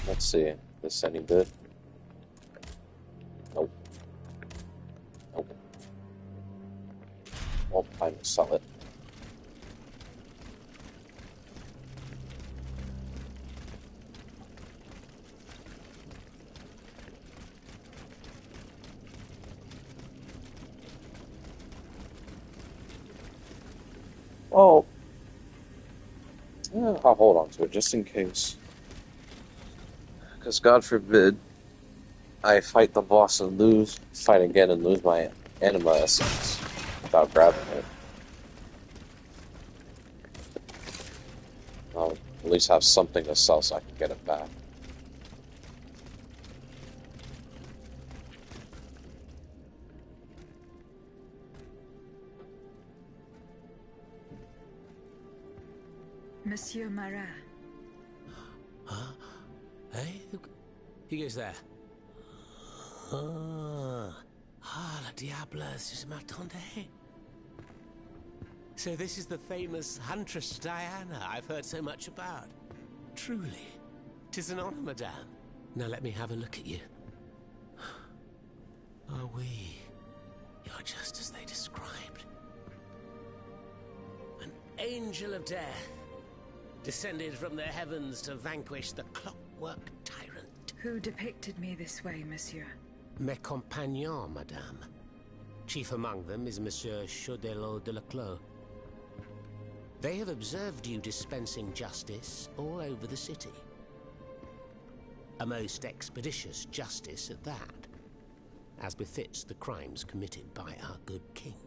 Let's see. This any good? Nope. Nope. Well, I will sell it. Oh. Yeah, I'll hold on to it just in case. Because God forbid I fight the boss and fight again and lose my anima essence without grabbing it. I'll at least have something to sell so I can get it back. Monsieur Marat. Huh? Hey? Who goes there? La diableuse, je m'attendais. So this is the famous Huntress Diana I've heard so much about. Truly, 'tis an honor, madame. Now let me have a look at you. Oh, you're just as they described. An angel of death, descended from the heavens to vanquish the clockwork tyrant. Who depicted me this way, monsieur? Mes compagnons, madame. Chief among them is Monsieur Chaudelot de Leclos. They have observed you dispensing justice all over the city. A most expeditious justice at that, as befits the crimes committed by our good king.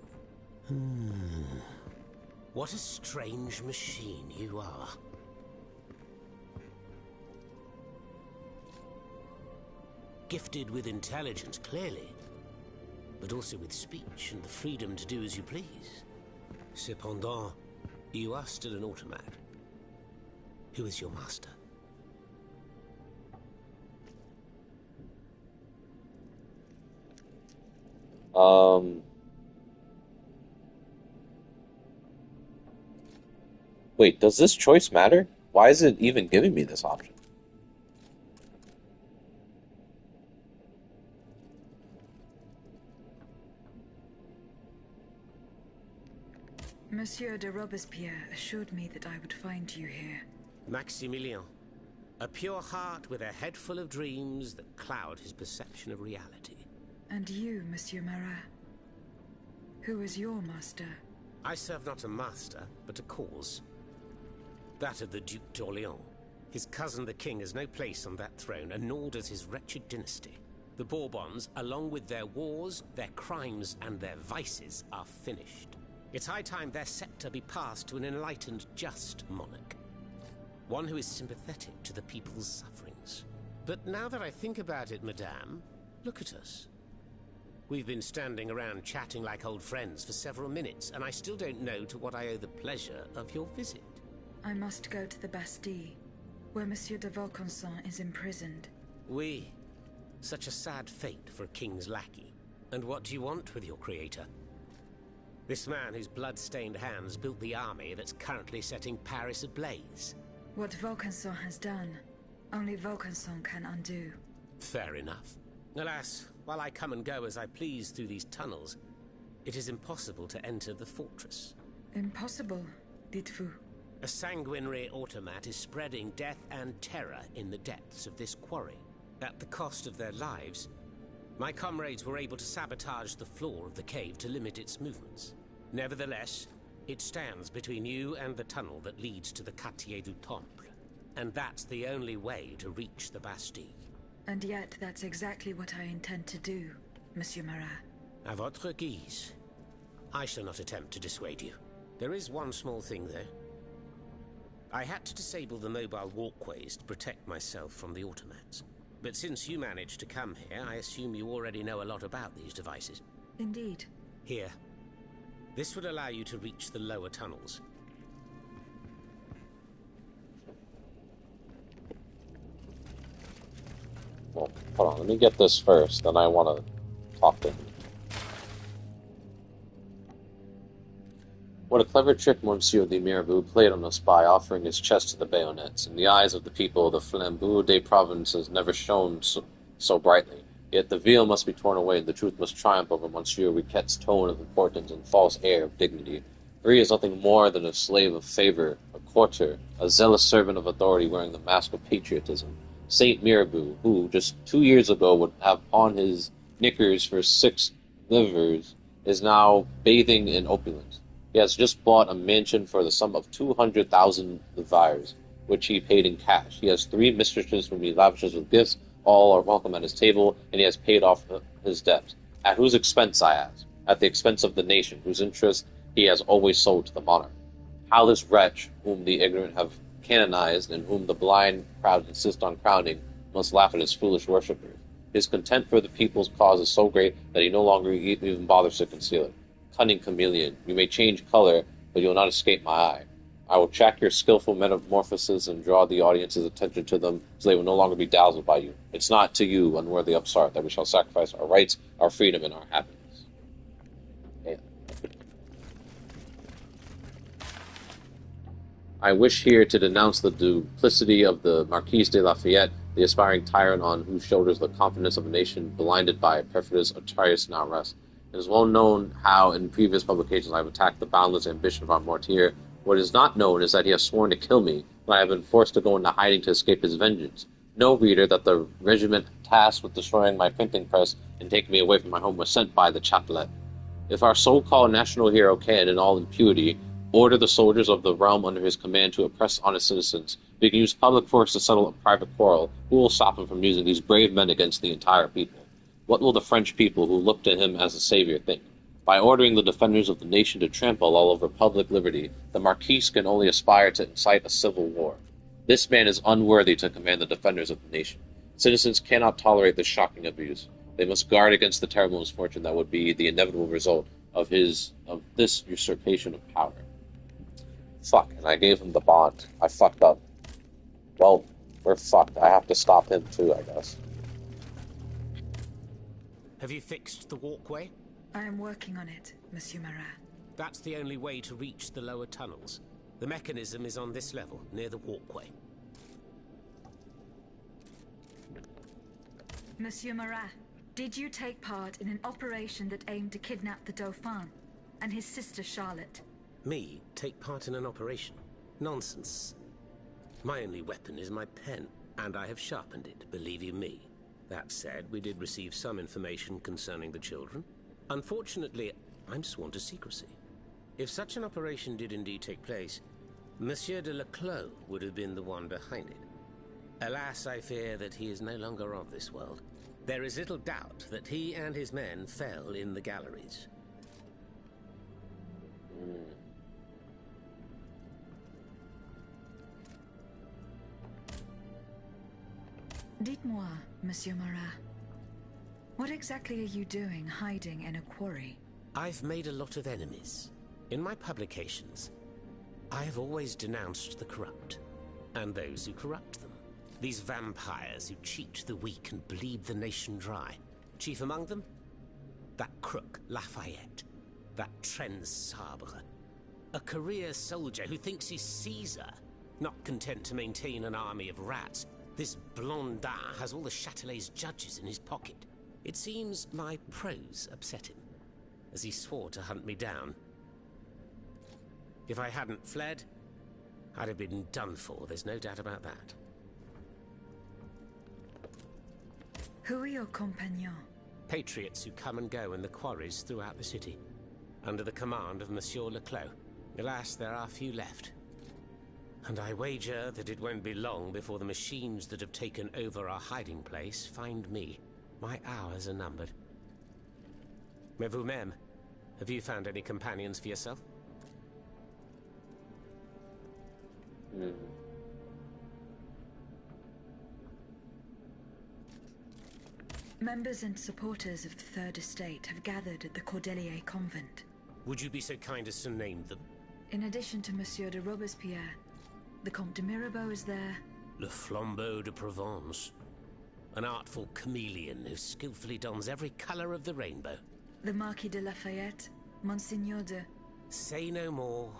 What a strange machine you are. Gifted with intelligence, clearly, but also with speech and the freedom to do as you please. Cependant, you are still an automat. Who is your master? Wait, does this choice matter? Why is it even giving me this option? Monsieur de Robespierre assured me that I would find you here. Maximilien. A pure heart with a head full of dreams that cloud his perception of reality. And you, Monsieur Marat? Who is your master? I serve not a master, but a cause. That of the Duc d'Orléans. His cousin the king has no place on that throne, and nor does his wretched dynasty. The Bourbons, along with their wars, their crimes, and their vices, are finished. It's high time their scepter be passed to an enlightened, just monarch. One who is sympathetic to the people's sufferings. But now that I think about it, madame, look at us. We've been standing around chatting like old friends for several minutes, and I still don't know to what I owe the pleasure of your visit. I must go to the Bastile, where Monsieur de Vaucanson is imprisoned. Oui. Such a sad fate for a king's lackey. And what do you want with your creator? This man whose blood-stained hands built the army that's currently setting Paris ablaze. What Vaucanson has done, only Vaucanson can undo. Fair enough. Alas, while I come and go as I please through these tunnels, it is impossible to enter the fortress. Impossible, dites-vous? A sanguinary automat is spreading death and terror in the depths of this quarry. At the cost of their lives, my comrades were able to sabotage the floor of the cave to limit its movements. Nevertheless, it stands between you and the tunnel that leads to the Quartier du Temple. And that's the only way to reach the Bastille. And yet that's exactly what I intend to do, Monsieur Marat. À votre guise. I shall not attempt to dissuade you. There is one small thing, though. I had to disable the mobile walkways to protect myself from the automats. But since you managed to come here, I assume you already know a lot about these devices. Indeed. Here. This would allow you to reach the lower tunnels. Well, hold on, let me get this first, then I want to talk to him. What a clever trick Monsieur de Mirabeau played on us by offering his chest to the bayonets. In the eyes of the people, the flambeau des provinces never shone so brightly. Yet the veil must be torn away, and the truth must triumph over Monsieur Riquette's tone of importance and false air of dignity. For he is nothing more than a slave of favor, a courtier, a zealous servant of authority wearing the mask of patriotism. Saint Mirabeau, who just 2 years ago would have pawned his knickers for 6 livres, is now bathing in opulence. He has just bought a mansion for the sum of 200,000 livres. which he paid in cash. He has 3 mistresses whom he lavishes with gifts. All are welcome at his table, and he has paid off his debts. At whose expense, I ask? At the expense of the nation, whose interest he has always sold to the monarch. How this wretch, whom the ignorant have canonized, and whom the blind crowd insist on crowning, must laugh at his foolish worshippers. His contempt for the people's cause is so great that he no longer even bothers to conceal it. Cunning chameleon, you may change color, but you will not escape my eye. I will track your skillful metamorphoses and draw the audience's attention to them, so they will no longer be dazzled by you. It's not to you, unworthy upstart, that we shall sacrifice our rights, our freedom, and our happiness. I wish here to denounce the duplicity of the Marquis de Lafayette, the aspiring tyrant on whose shoulders the confidence of a nation blinded by a perfidious Atreus now rests. It is well known how, in previous publications, I have attacked the boundless ambition of our Mortier. What is not known is that he has sworn to kill me, and I have been forced to go into hiding to escape his vengeance. Know, reader, that the regiment tasked with destroying my printing press and taking me away from my home was sent by the Chaplet. If our so-called national hero can, in all impunity, order the soldiers of the realm under his command to oppress honest citizens, we can use public force to settle a private quarrel. Who will stop him from using these brave men against the entire people? What will the French people, who look to him as a savior, think? By ordering the defenders of the nation to trample all over public liberty, the Marquis can only aspire to incite a civil war. This man is unworthy to command the defenders of the nation. Citizens cannot tolerate this shocking abuse. They must guard against the terrible misfortune that would be the inevitable result of this usurpation of power. Fuck, and I gave him the bond. I fucked up. Well, we're fucked. I have to stop him too, I guess. Have you fixed the walkway? I am working on it, Monsieur Marat. That's the only way to reach the lower tunnels. The mechanism is on this level, near the walkway. Monsieur Marat, did you take part in an operation that aimed to kidnap the Dauphin and his sister Charlotte? Me take part in an operation? Nonsense. My only weapon is my pen, and I have sharpened it, believe you me. That said, we did receive some information concerning the children. Unfortunately, I'm sworn to secrecy. If such an operation did indeed take place, Monsieur de Leclos would have been the one behind it. Alas, I fear that he is no longer of this world. There is little doubt that he and his men fell in the galleries. Dites-moi, Monsieur Marat, what exactly are you doing hiding in a quarry? I've made a lot of enemies. In my publications, I have always denounced the corrupt, and those who corrupt them. These vampires who cheat the weak and bleed the nation dry. Chief among them? That crook, Lafayette. That Trenz Sabre. A career soldier who thinks he's Caesar. Not content to maintain an army of rats, this Blondin has all the Châtelet's judges in his pocket. It seems my prose upset him, as he swore to hunt me down. If I hadn't fled, I'd have been done for, there's no doubt about that. Who are your compagnons? Patriots who come and go in the quarries throughout the city, under the command of Monsieur Leclos. Alas, there are few left. And I wager that it won't be long before the machines that have taken over our hiding place find me. My hours are numbered. Mais vous-même, have you found any companions for yourself? Members and supporters of the Third Estate have gathered at the Cordelier Convent. Would you be so kind as to name them? In addition to Monsieur de Robespierre, the Comte de Mirabeau is there. Le Flambeau de Provence. An artful chameleon who skillfully dons every colour of the rainbow. The Marquis de Lafayette, Monseigneur de... Say no more.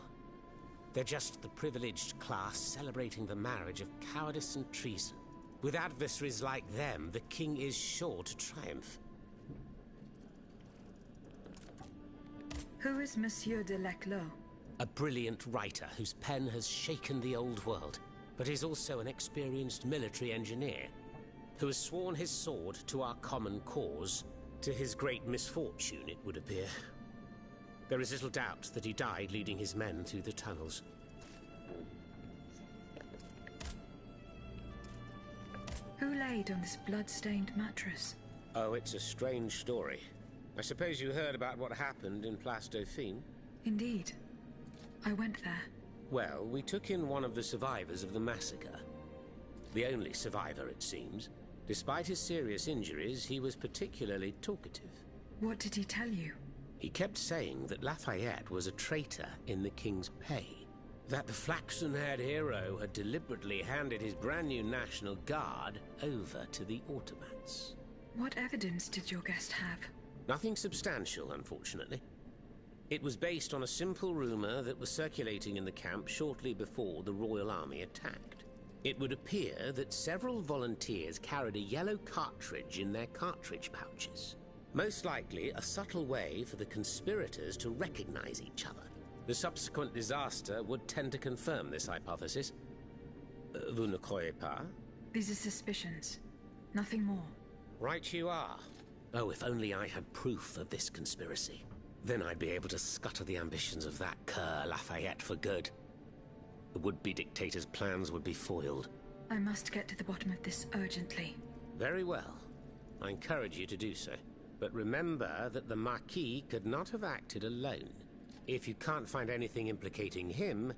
They're just the privileged class celebrating the marriage of cowardice and treason. With adversaries like them, the king is sure to triumph. Who is Monsieur de Leclos? A brilliant writer whose pen has shaken the old world, but is also an experienced military engineer, who has sworn his sword to our common cause, to his great misfortune, it would appear. There is little doubt that he died leading his men through the tunnels. Who laid on this blood-stained mattress? Oh, it's a strange story. I suppose you heard about what happened in Place Dauphine? Indeed. I went there. Well, we took in one of the survivors of the massacre. The only survivor, it seems. Despite his serious injuries, he was particularly talkative. What did he tell you? He kept saying that Lafayette was a traitor in the king's pay. That the flaxen-haired hero had deliberately handed his brand new National Guard over to the Ottomans. What evidence did your guest have? Nothing substantial, unfortunately. It was based on a simple rumor that was circulating in the camp shortly before the Royal Army attacked. It would appear that several volunteers carried a yellow cartridge in their cartridge pouches. Most likely a subtle way for the conspirators to recognize each other. The subsequent disaster would tend to confirm this hypothesis. Vous ne croyez pas? These are suspicions. Nothing more. Right you are. Oh, if only I had proof of this conspiracy. Then I'd be able to scutter the ambitions of that cur Lafayette for good. The would-be dictator's plans would be foiled. I must get to the bottom of this urgently. Very well. I encourage you to do so. But remember that the Marquis could not have acted alone. If you can't find anything implicating him,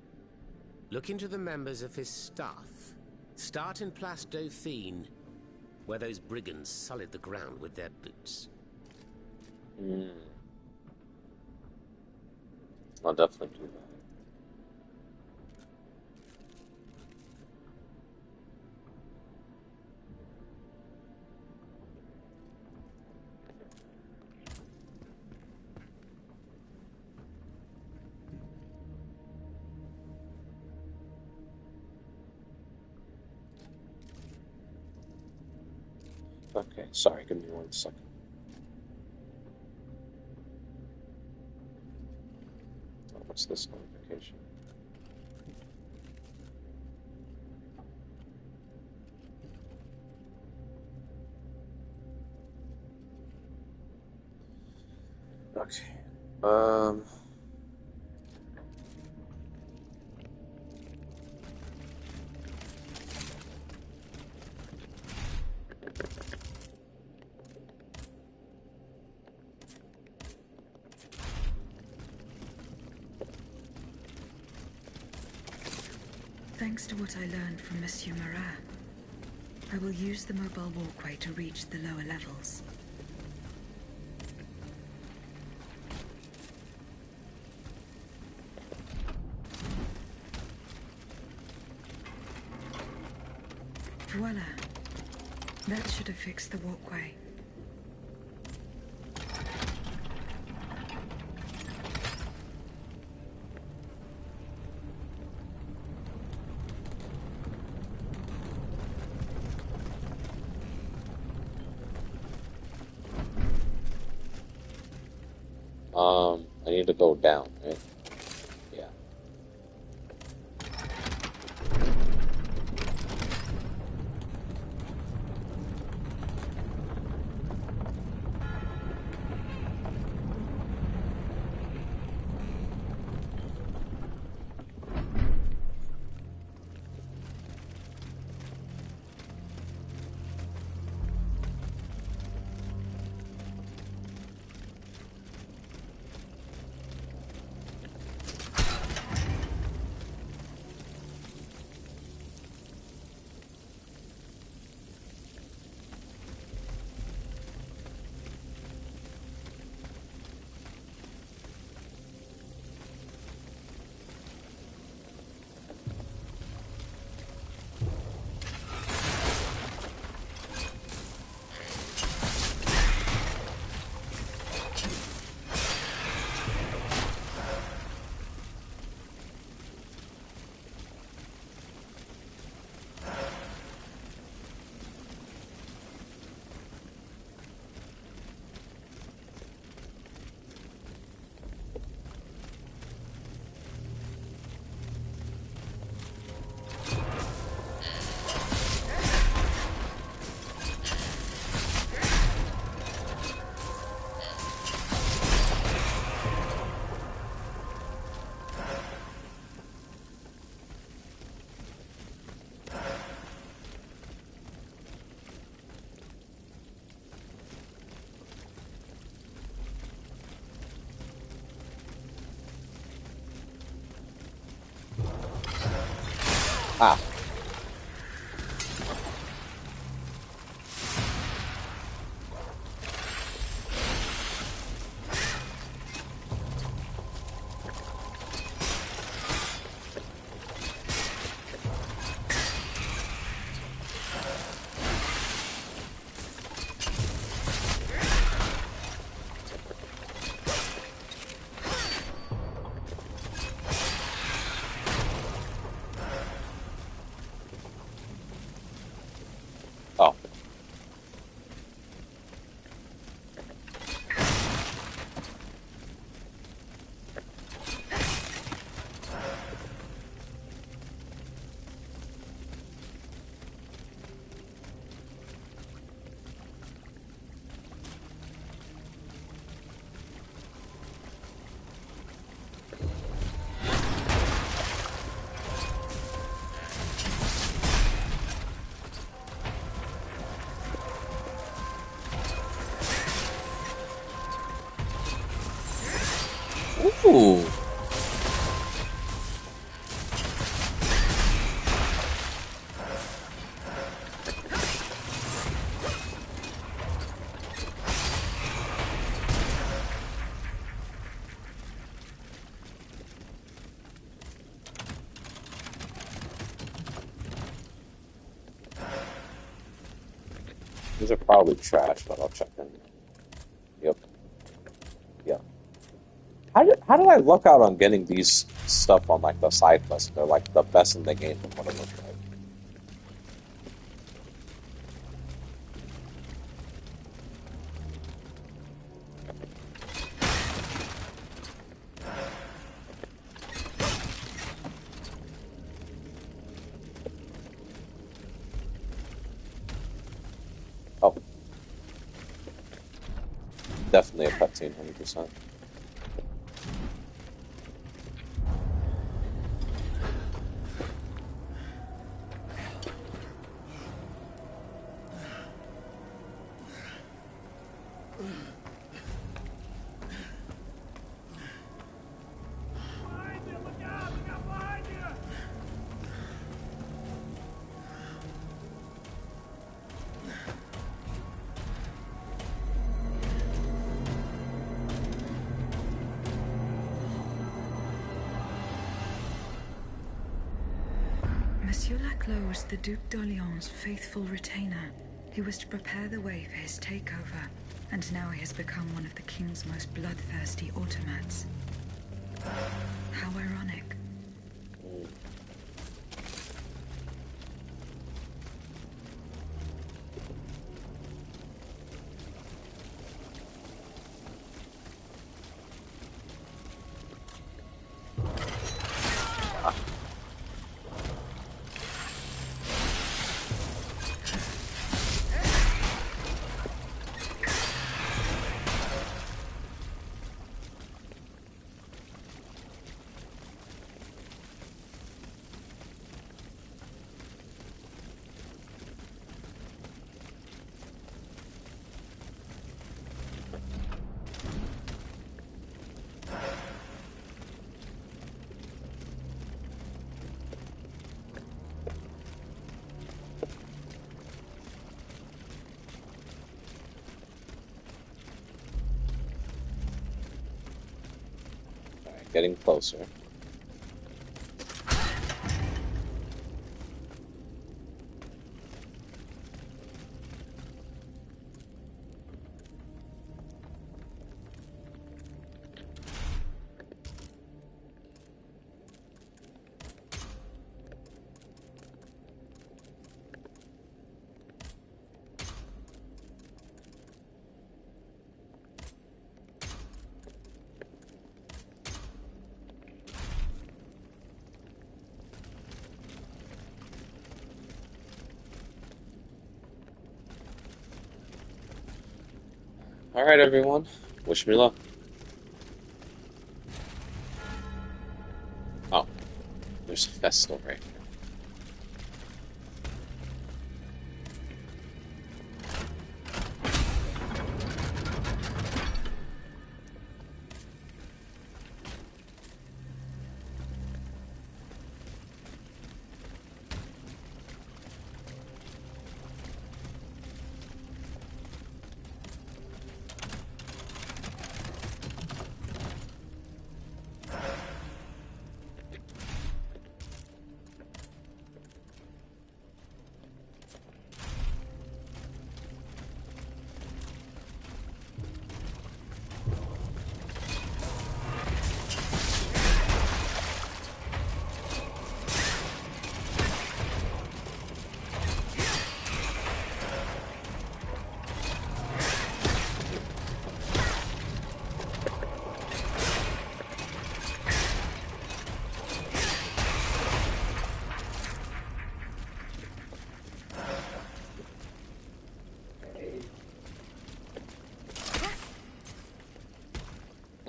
look into the members of his staff. Start in Place Dauphine, where those brigands sullied the ground with their boots. I'll definitely do that. Okay, sorry, give me 1 second. Oh, what's this notification? Okay. Thanks to what I learned from Monsieur Marat, I will use the mobile walkway to reach the lower levels. Voila. That should have fixed the walkway. I need to go down, right? Yeah. Ah. Oh. Ooh. These are probably trash, but I'll check them. Yep. Yeah. How did I luck out on getting these stuff on like the side quests? They're like the best in the game from what it looks like. Oh. Definitely a cutscene, 100%. Monsieur Laclos was the Duc d'Orléans' faithful retainer. He was to prepare the way for his takeover, and now he has become one of the king's most bloodthirsty automats. How ironic. Alright, getting closer. Alright, everyone. Wish me luck. Oh, there's a Bastile right here.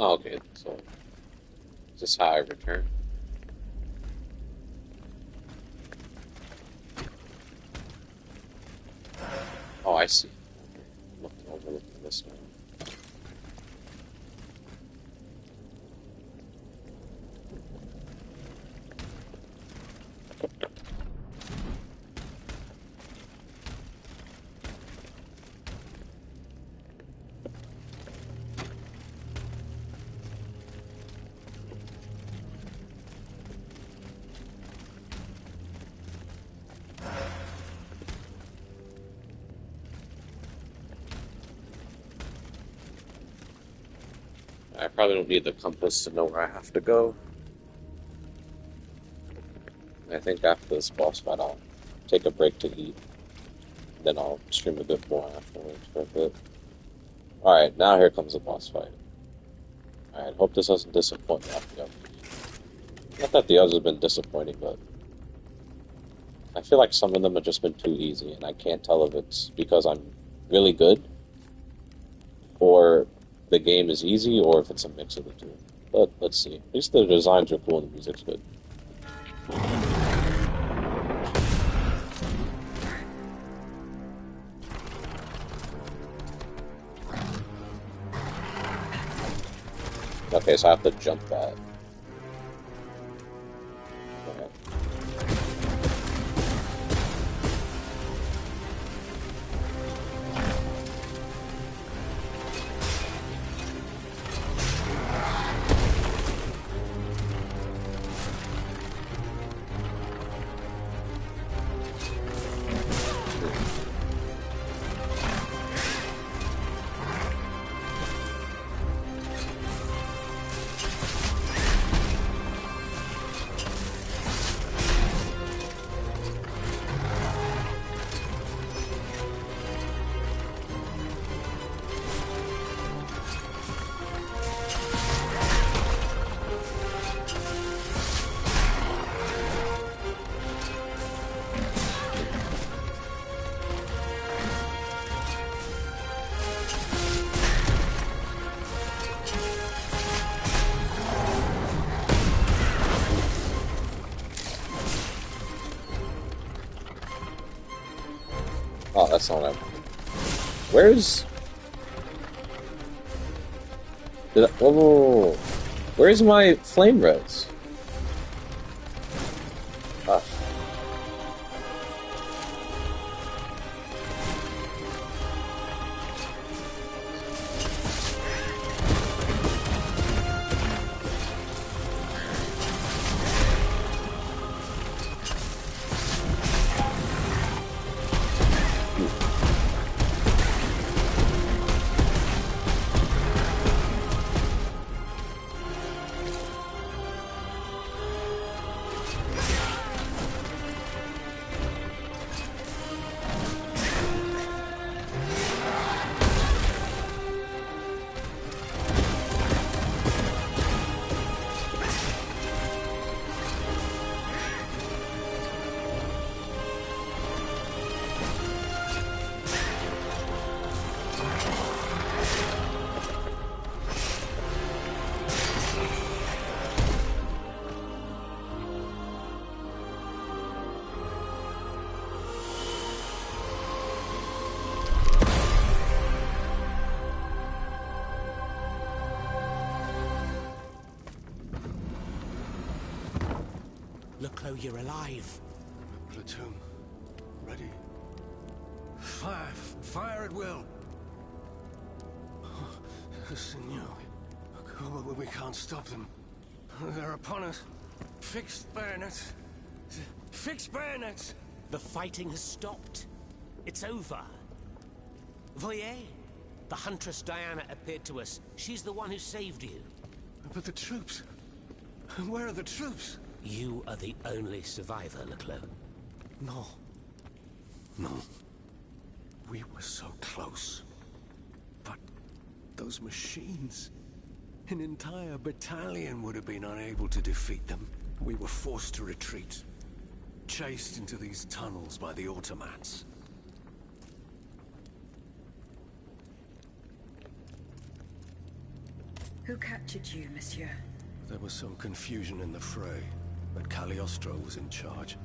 Oh, okay, so is this how I return? Oh, I see. Overlooking this now. I probably don't need the compass to know where I have to go. I think after this boss fight, I'll take a break to eat. Then I'll stream a bit more afterwards for a bit. Alright, now here comes the boss fight. Alright, hope this doesn't disappoint me after the others. Not that the others have been disappointing, but I feel like some of them have just been too easy, and I can't tell if it's because I'm really good, or the game is easy, or if it's a mix of the two. But let's see. At least the designs are cool and the music's good. Okay, so I have to jump that. Okay. Oh, that's not what I... Where's... Did I... Whoa, whoa, whoa, whoa. Where's my flame res? Ah. Look, Chloe, you're alive. Platoon. Ready. Fire! Fire at will! Senor, we can't stop them. They're upon us. Fixed bayonets. Fixed bayonets! The fighting has stopped. It's over. Voyez, the Huntress Diana appeared to us. She's the one who saved you. But the troops... Where are the troops? You are the only survivor, Leclerc. No. No. We were so close. But those machines... An entire battalion would have been unable to defeat them. We were forced to retreat. Chased into these tunnels by the automats. Who captured you, monsieur? There was some confusion in the fray, but Cagliostro was in charge.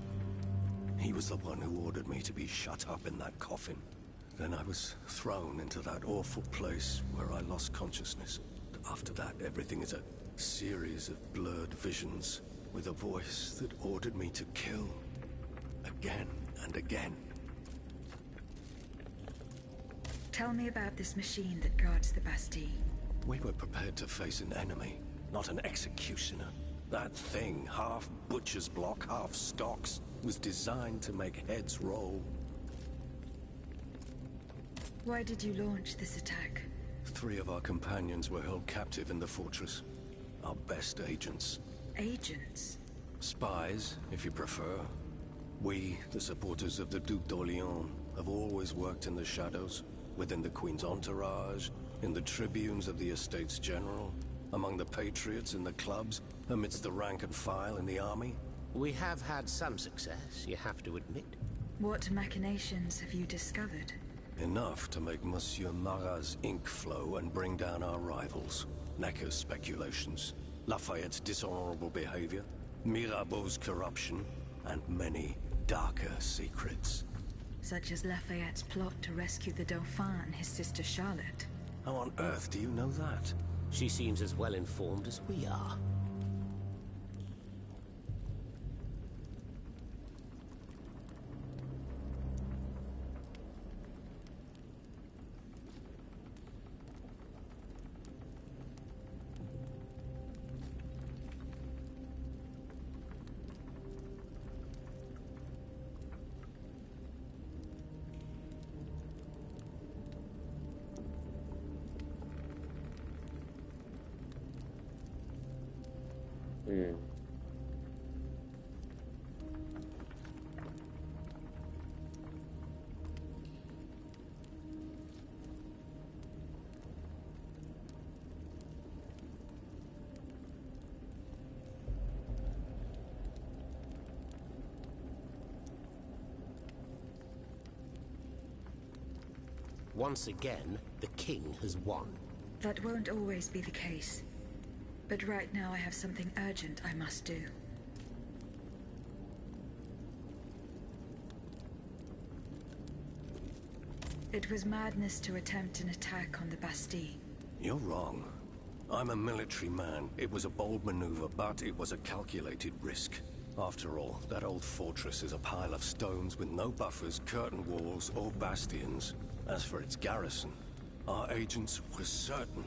He was the one who ordered me to be shut up in that coffin. Then I was thrown into that awful place where I lost consciousness. After that, everything is a series of blurred visions with a voice that ordered me to kill again and again. Tell me about this machine that guards the Bastille. We were prepared to face an enemy, not an executioner. That thing, half butcher's block, half stocks, was designed to make heads roll. Why did you launch this attack? 3 of our companions were held captive in the fortress. Our best agents. Agents? Spies, if you prefer. We, the supporters of the Duc d'Orléans, have always worked in the shadows, within the Queen's entourage, in the tribunes of the Estates General, among the patriots in the clubs, amidst the rank and file in the army. We have had some success, you have to admit. What machinations have you discovered? Enough to make Monsieur Marat's ink flow and bring down our rivals. Necker's speculations, Lafayette's dishonorable behavior, Mirabeau's corruption, and many darker secrets. Such as Lafayette's plot to rescue the Dauphin and his sister Charlotte. How on earth do you know that? She seems as well informed as we are. Once again, the king has won. That won't always be the case. But right now I have something urgent I must do. It was madness to attempt an attack on the Bastille. You're wrong. I'm a military man. It was a bold maneuver, but it was a calculated risk. After all, that old fortress is a pile of stones with no buffers, curtain walls, or bastions. As for its garrison, our agents were certain.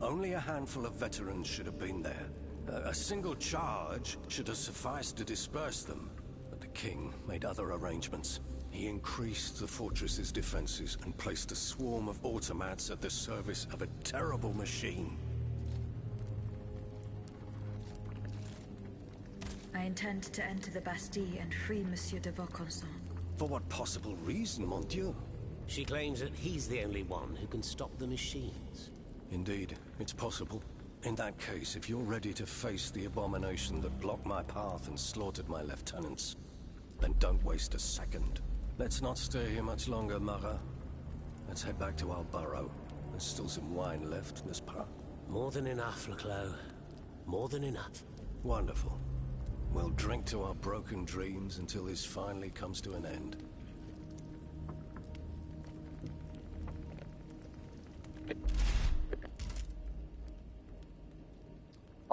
Only a handful of veterans should have been there. A single charge should have sufficed to disperse them. But the king made other arrangements. He increased the fortress's defenses and placed a swarm of automats at the service of a terrible machine. I intend to enter the Bastille and free Monsieur de Vaucanson. For what possible reason, mon Dieu? She claims that he's the only one who can stop the machines. Indeed, it's possible. In that case, if you're ready to face the abomination that blocked my path and slaughtered my lieutenants, then don't waste a second. Let's not stay here much longer, Marat. Let's head back to our burrow. There's still some wine left, n'est-ce pas? More than enough, Leclos. More than enough. Wonderful. We'll drink to our broken dreams until this finally comes to an end.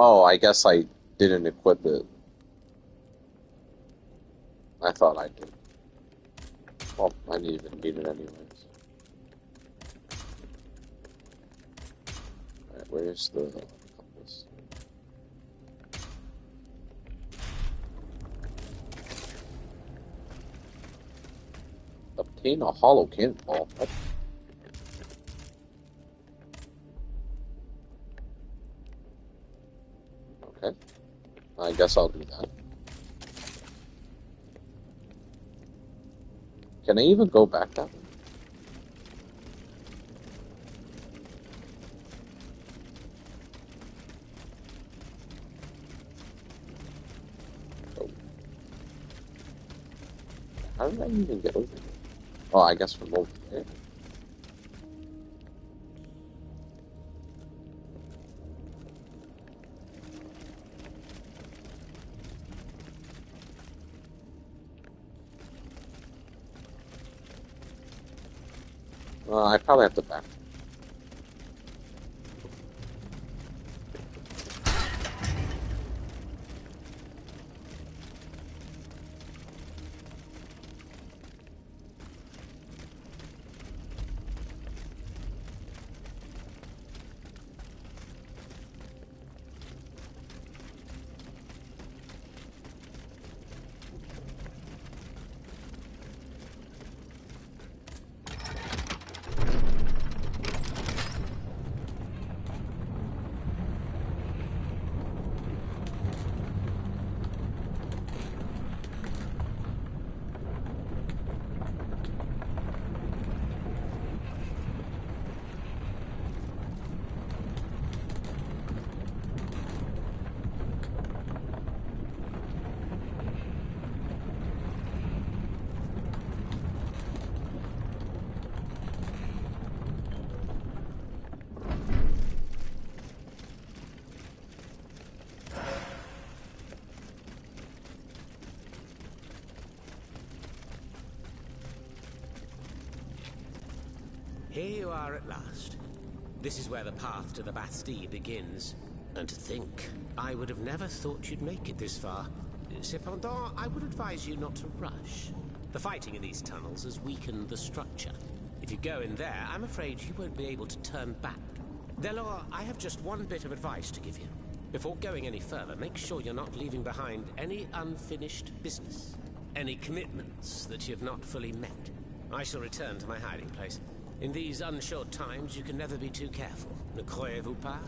Oh, I guess I didn't equip it. I thought I did. Well, I didn't even need it anyways. Alright, where's the compass? Obtain a hollow cannonball. What? Okay. I guess I'll do that. Can I even go back that way? Oh. How did I even get over here? Oh, I guess from over there. I probably have to back. Here you are at last. This is where the path to the Bastile begins. And to think, I would have never thought you'd make it this far. Cependant, I would advise you not to rush. The fighting in these tunnels has weakened the structure. If you go in there, I'm afraid you won't be able to turn back. Delors, I have just one bit of advice to give you. Before going any further, make sure you're not leaving behind any unfinished business. Any commitments that you've not fully met. I shall return to my hiding place. In these unsure times, you can never be too careful. Ne croyez-vous pas?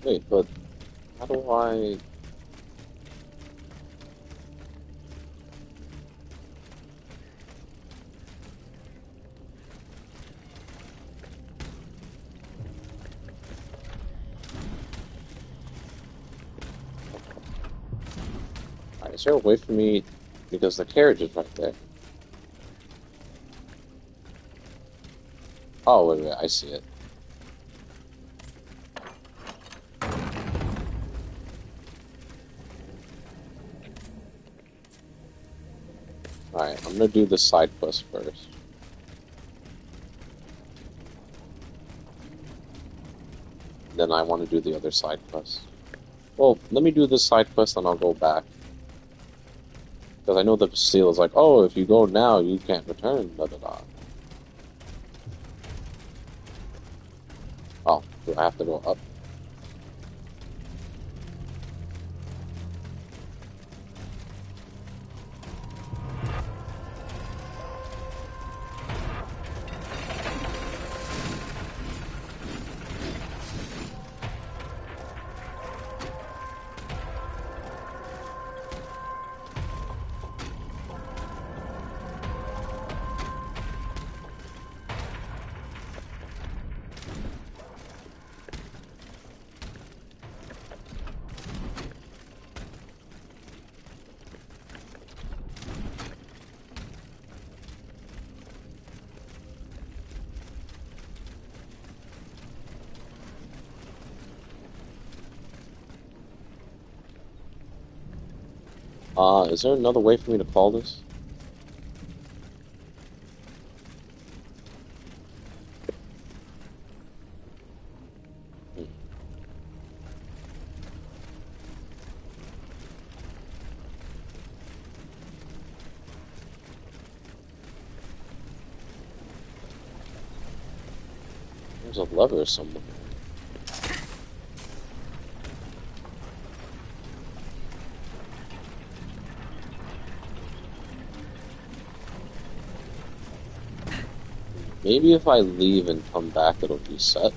Wait, but how do I... Alright, is there a way for me... Because the carriage is right there. Oh, wait, I see it. Alright, I'm gonna do the side quest first. Then I want to do the other side quest. Well, let me do this side quest and I'll go back. Because I know the Bastile is like, oh, if you go now, you can't return, da da da. Oh, do I have to go up? Is there another way for me to call this? There's a lever somewhere. Maybe if I leave and come back, it'll reset.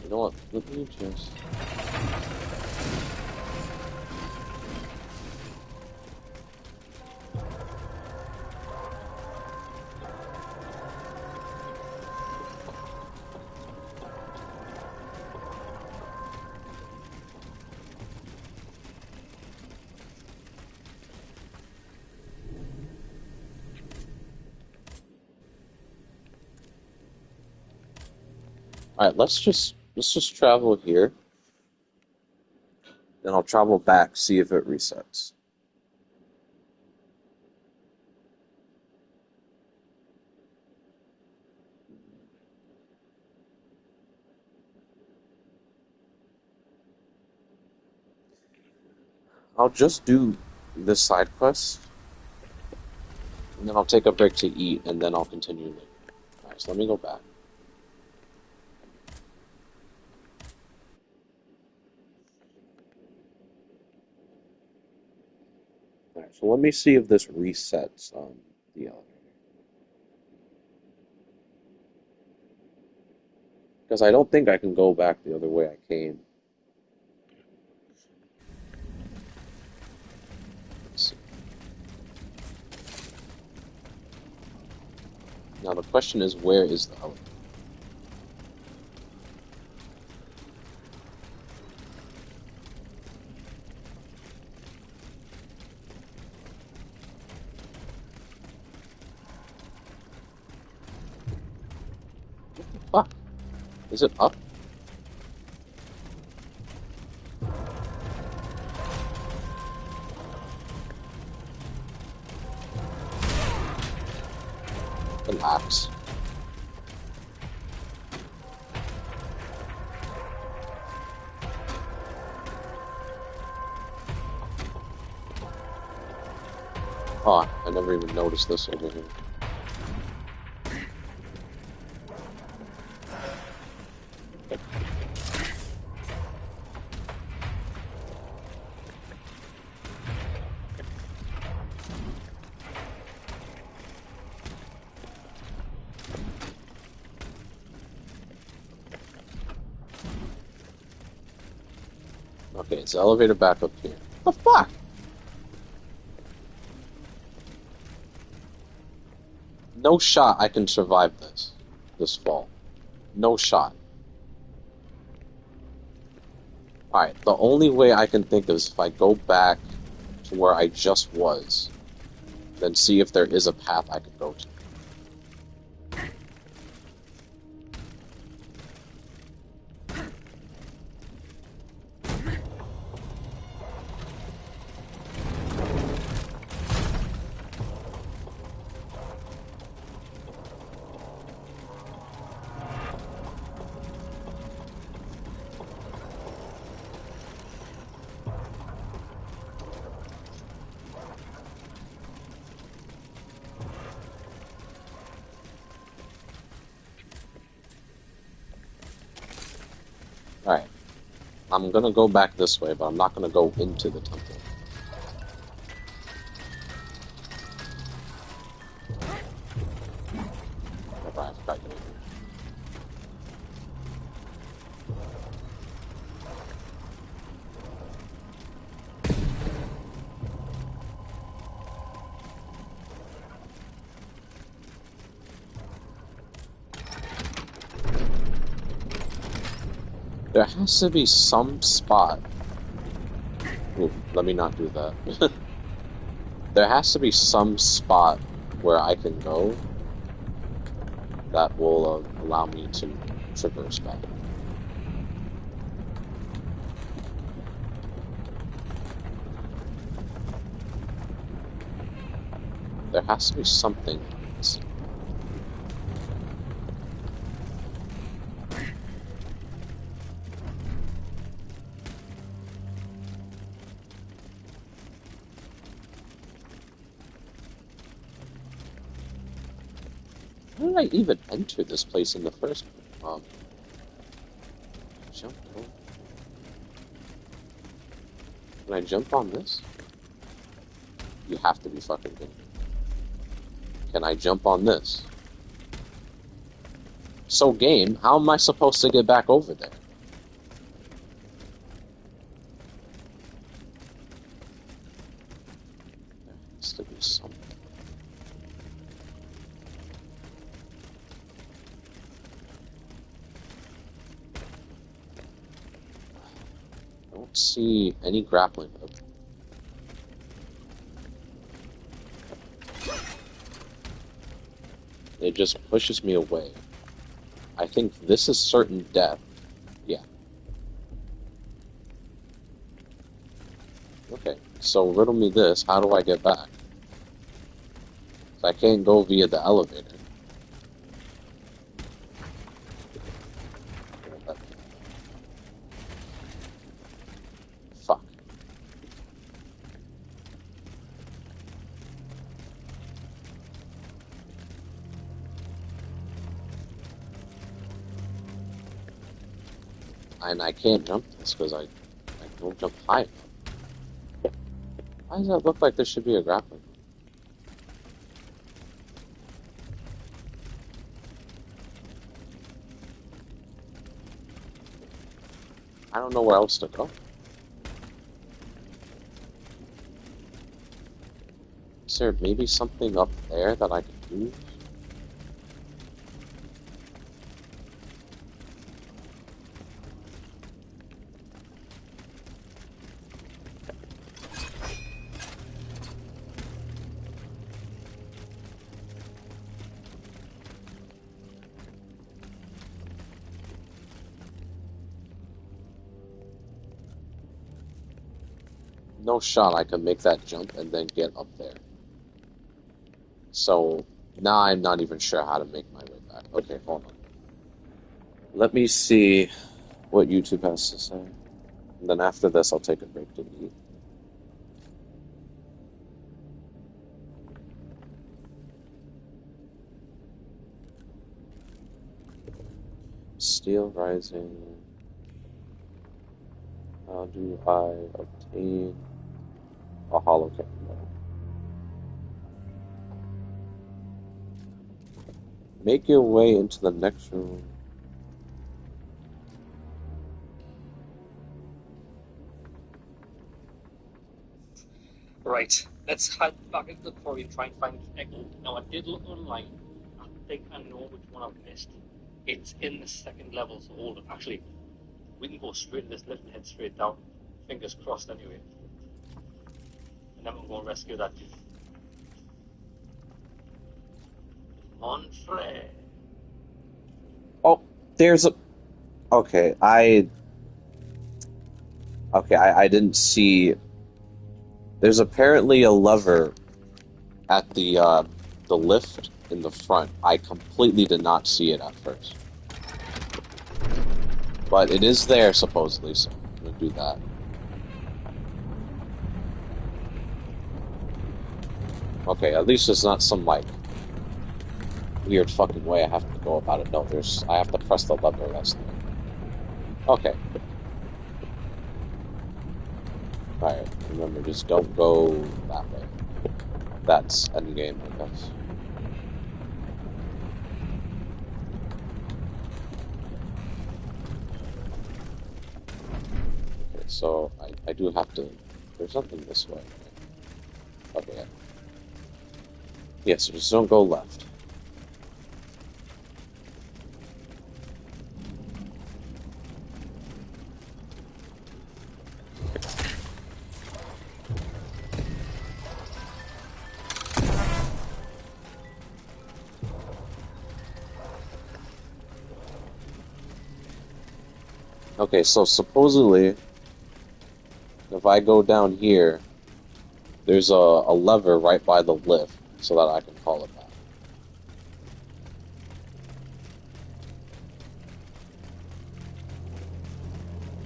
You know what? Let me just... Alright, let's just travel here. Then I'll travel back, see if it resets. I'll just do this side quest, and then I'll take a break to eat, and then I'll continue later. Alright, so let me go back. Alright, so let me see if this resets the elevator. Because I don't think I can go back the other way I came. Let's see. Now the question is, where is the elevator? What the fuck? Is it up? Relax. Oh, I never even noticed this over here. Okay, it's the elevator back up here. What the fuck? No shot I can survive this fall. No shot. Alright, the only way I can think of is if I go back to where I just was, then see if there is a path I could go to. Alright. I'm gonna go back this way, but I'm not gonna go into the temple. Never, I forgot you. There has to be some spot. Ooh, let me not do that. There has to be some spot where I can go that will allow me to traverse back. There has to be something. How did I even enter this place in the first place? Jump over. Can I jump on this? You have to be fucking kidding me. Can I jump on this? So game, how am I supposed to get back over there? There has to be something. I don't see any grappling hook. It just pushes me away. I think this is certain death. Yeah. Okay, so riddle me this. How do I get back? I can't go via the elevator. Fuck. And I can't jump this because I don't jump high enough. Why does that look like there should be a grappling? I don't know where else to go. Is there maybe something up there that I can do? No shot I can make that jump and then get up there. So now I'm not even sure how to make my way back. Okay, hold on. Let me see what YouTube has to say. And then after this, I'll take a break to eat. SteelRising. How do I obtain a hollow camera? Make your way into the next room. Right, let's head back into the quarry and try and find Echo. Now, I did look online. I think I know which one I've missed. It's in the second level, so hold it. Actually, we can go straight to this lift and head straight down. Fingers crossed, anyway. And then we'll go and rescue that dude. Montre. Oh, there's a... Okay, I didn't see... There's apparently a lever at the lift in the front. I completely did not see it at first. But it is there, supposedly, so I'm gonna do that. Okay, at least it's not some, like, weird fucking way I have to go about it. No, I have to press the lever, that's the... Okay. Alright, remember, just don't go that way. That's endgame, I guess. Okay, so I do have to... There's something this way. Okay, yeah. Yeah, so just don't go left. Okay, so supposedly, if I go down here, there's a lever right by the lift, so that I can call it back.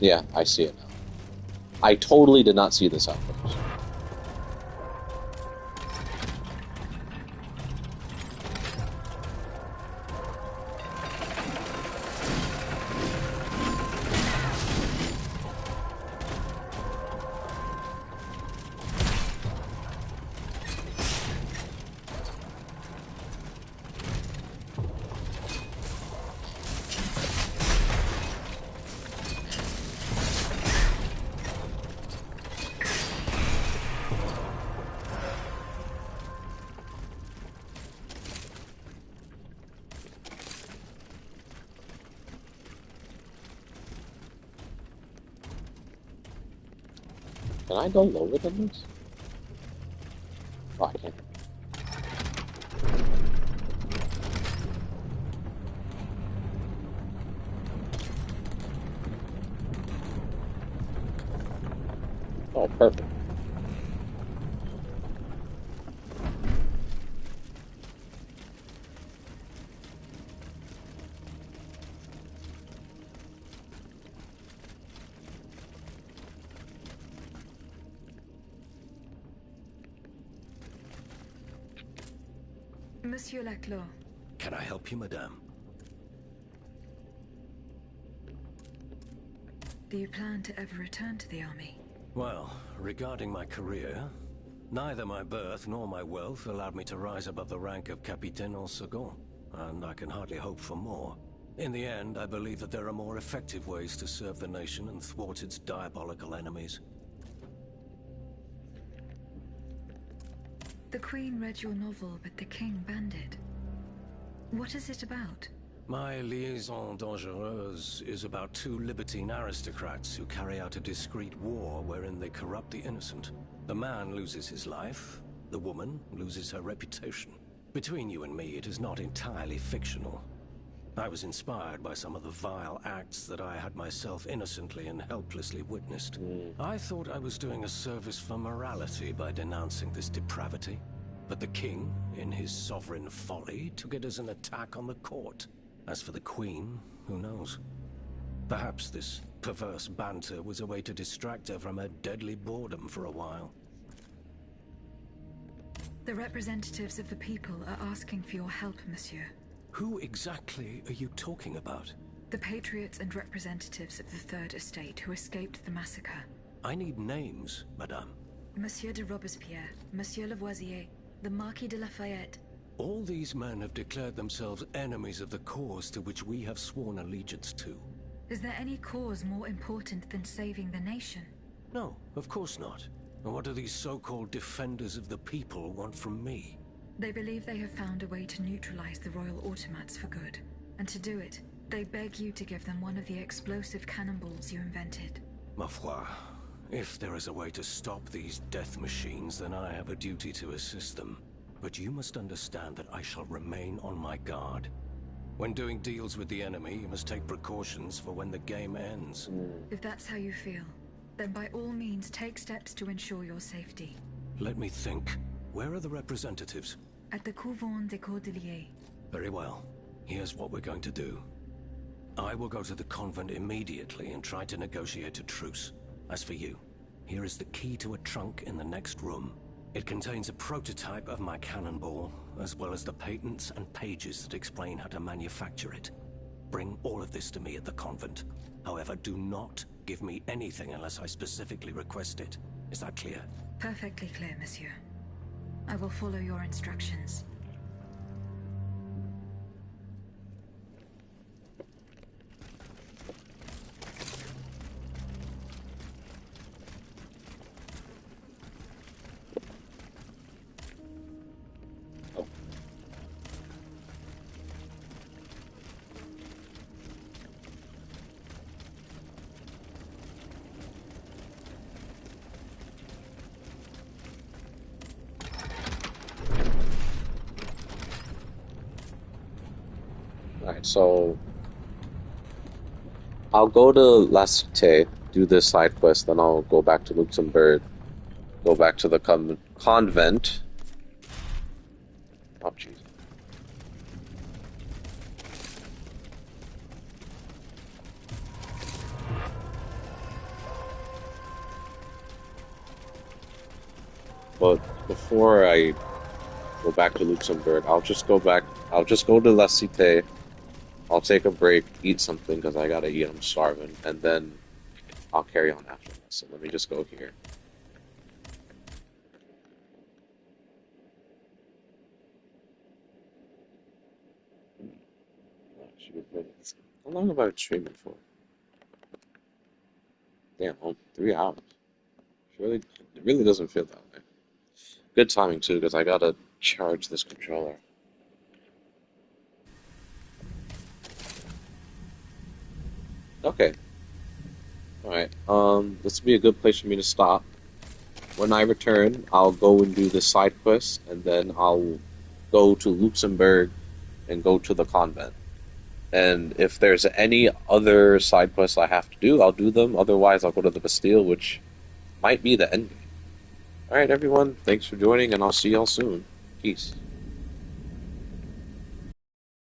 Yeah, I see it now. I totally did not see this at first. Can I go lower than this? Oh, I can't. Oh, perfect. Monsieur Laclos. Can I help you, madame? Do you plan to ever return to the army? Well, regarding my career, neither my birth nor my wealth allowed me to rise above the rank of Capitaine en Second, and I can hardly hope for more. In the end, I believe that there are more effective ways to serve the nation and thwart its diabolical enemies. The Queen read your novel, but the King banned it. What is it about? My liaison dangereuse is about two libertine aristocrats who carry out a discreet war wherein they corrupt the innocent. The man loses his life, the woman loses her reputation. Between you and me, it is not entirely fictional. I was inspired by some of the vile acts that I had myself innocently and helplessly witnessed. I thought I was doing a service for morality by denouncing this depravity. But the king, in his sovereign folly, took it as an attack on the court. As for the Queen, who knows? Perhaps this perverse banter was a way to distract her from her deadly boredom for a while. The representatives of the people are asking for your help, monsieur. Who exactly are you talking about? The patriots and representatives of the Third Estate who escaped the massacre. I need names, madame. Monsieur de Robespierre, Monsieur Lavoisier, the Marquis de Lafayette. All these men have declared themselves enemies of the cause to which we have sworn allegiance to. Is there any cause more important than saving the nation? No, of course not. And what do these so-called defenders of the people want from me? They believe they have found a way to neutralize the royal automats for good. And to do it, they beg you to give them one of the explosive cannonballs you invented. Ma foi, if there is a way to stop these death machines, then I have a duty to assist them. But you must understand that I shall remain on my guard. When doing deals with the enemy, you must take precautions for when the game ends. If that's how you feel, then by all means take steps to ensure your safety. Let me think. Where are the representatives? At the Couvent des Cordeliers. Very well. Here's what we're going to do. I will go to the convent immediately and try to negotiate a truce. As for you, here is the key to a trunk in the next room. It contains a prototype of my cannonball, as well as the patents and pages that explain how to manufacture it. Bring all of this to me at the convent. However, do not give me anything unless I specifically request it. Is that clear? Perfectly clear, monsieur. I will follow your instructions. Alright, so I'll go to La Cité, do this side quest, then I'll go back to Luxembourg, go back to the convent. Oh, jeez. But before I go back to Luxembourg, I'll just go to La Cité. I'll take a break, eat something, because I gotta eat, I'm starving, and then I'll carry on after that. So let me just go here. How long have I been streaming for? Damn, 3 hours. It really doesn't feel that way. Good timing too, because I gotta charge this controller. Okay. Alright, this would be a good place for me to stop. when I return, I'll go and do the side quest, and then I'll go to Luxembourg and go to the convent. And if there's any other side quests I have to do, I'll do them. Otherwise, I'll go to the Bastile, which might be the end game. Alright, everyone. Thanks for joining, and I'll see y'all soon. Peace.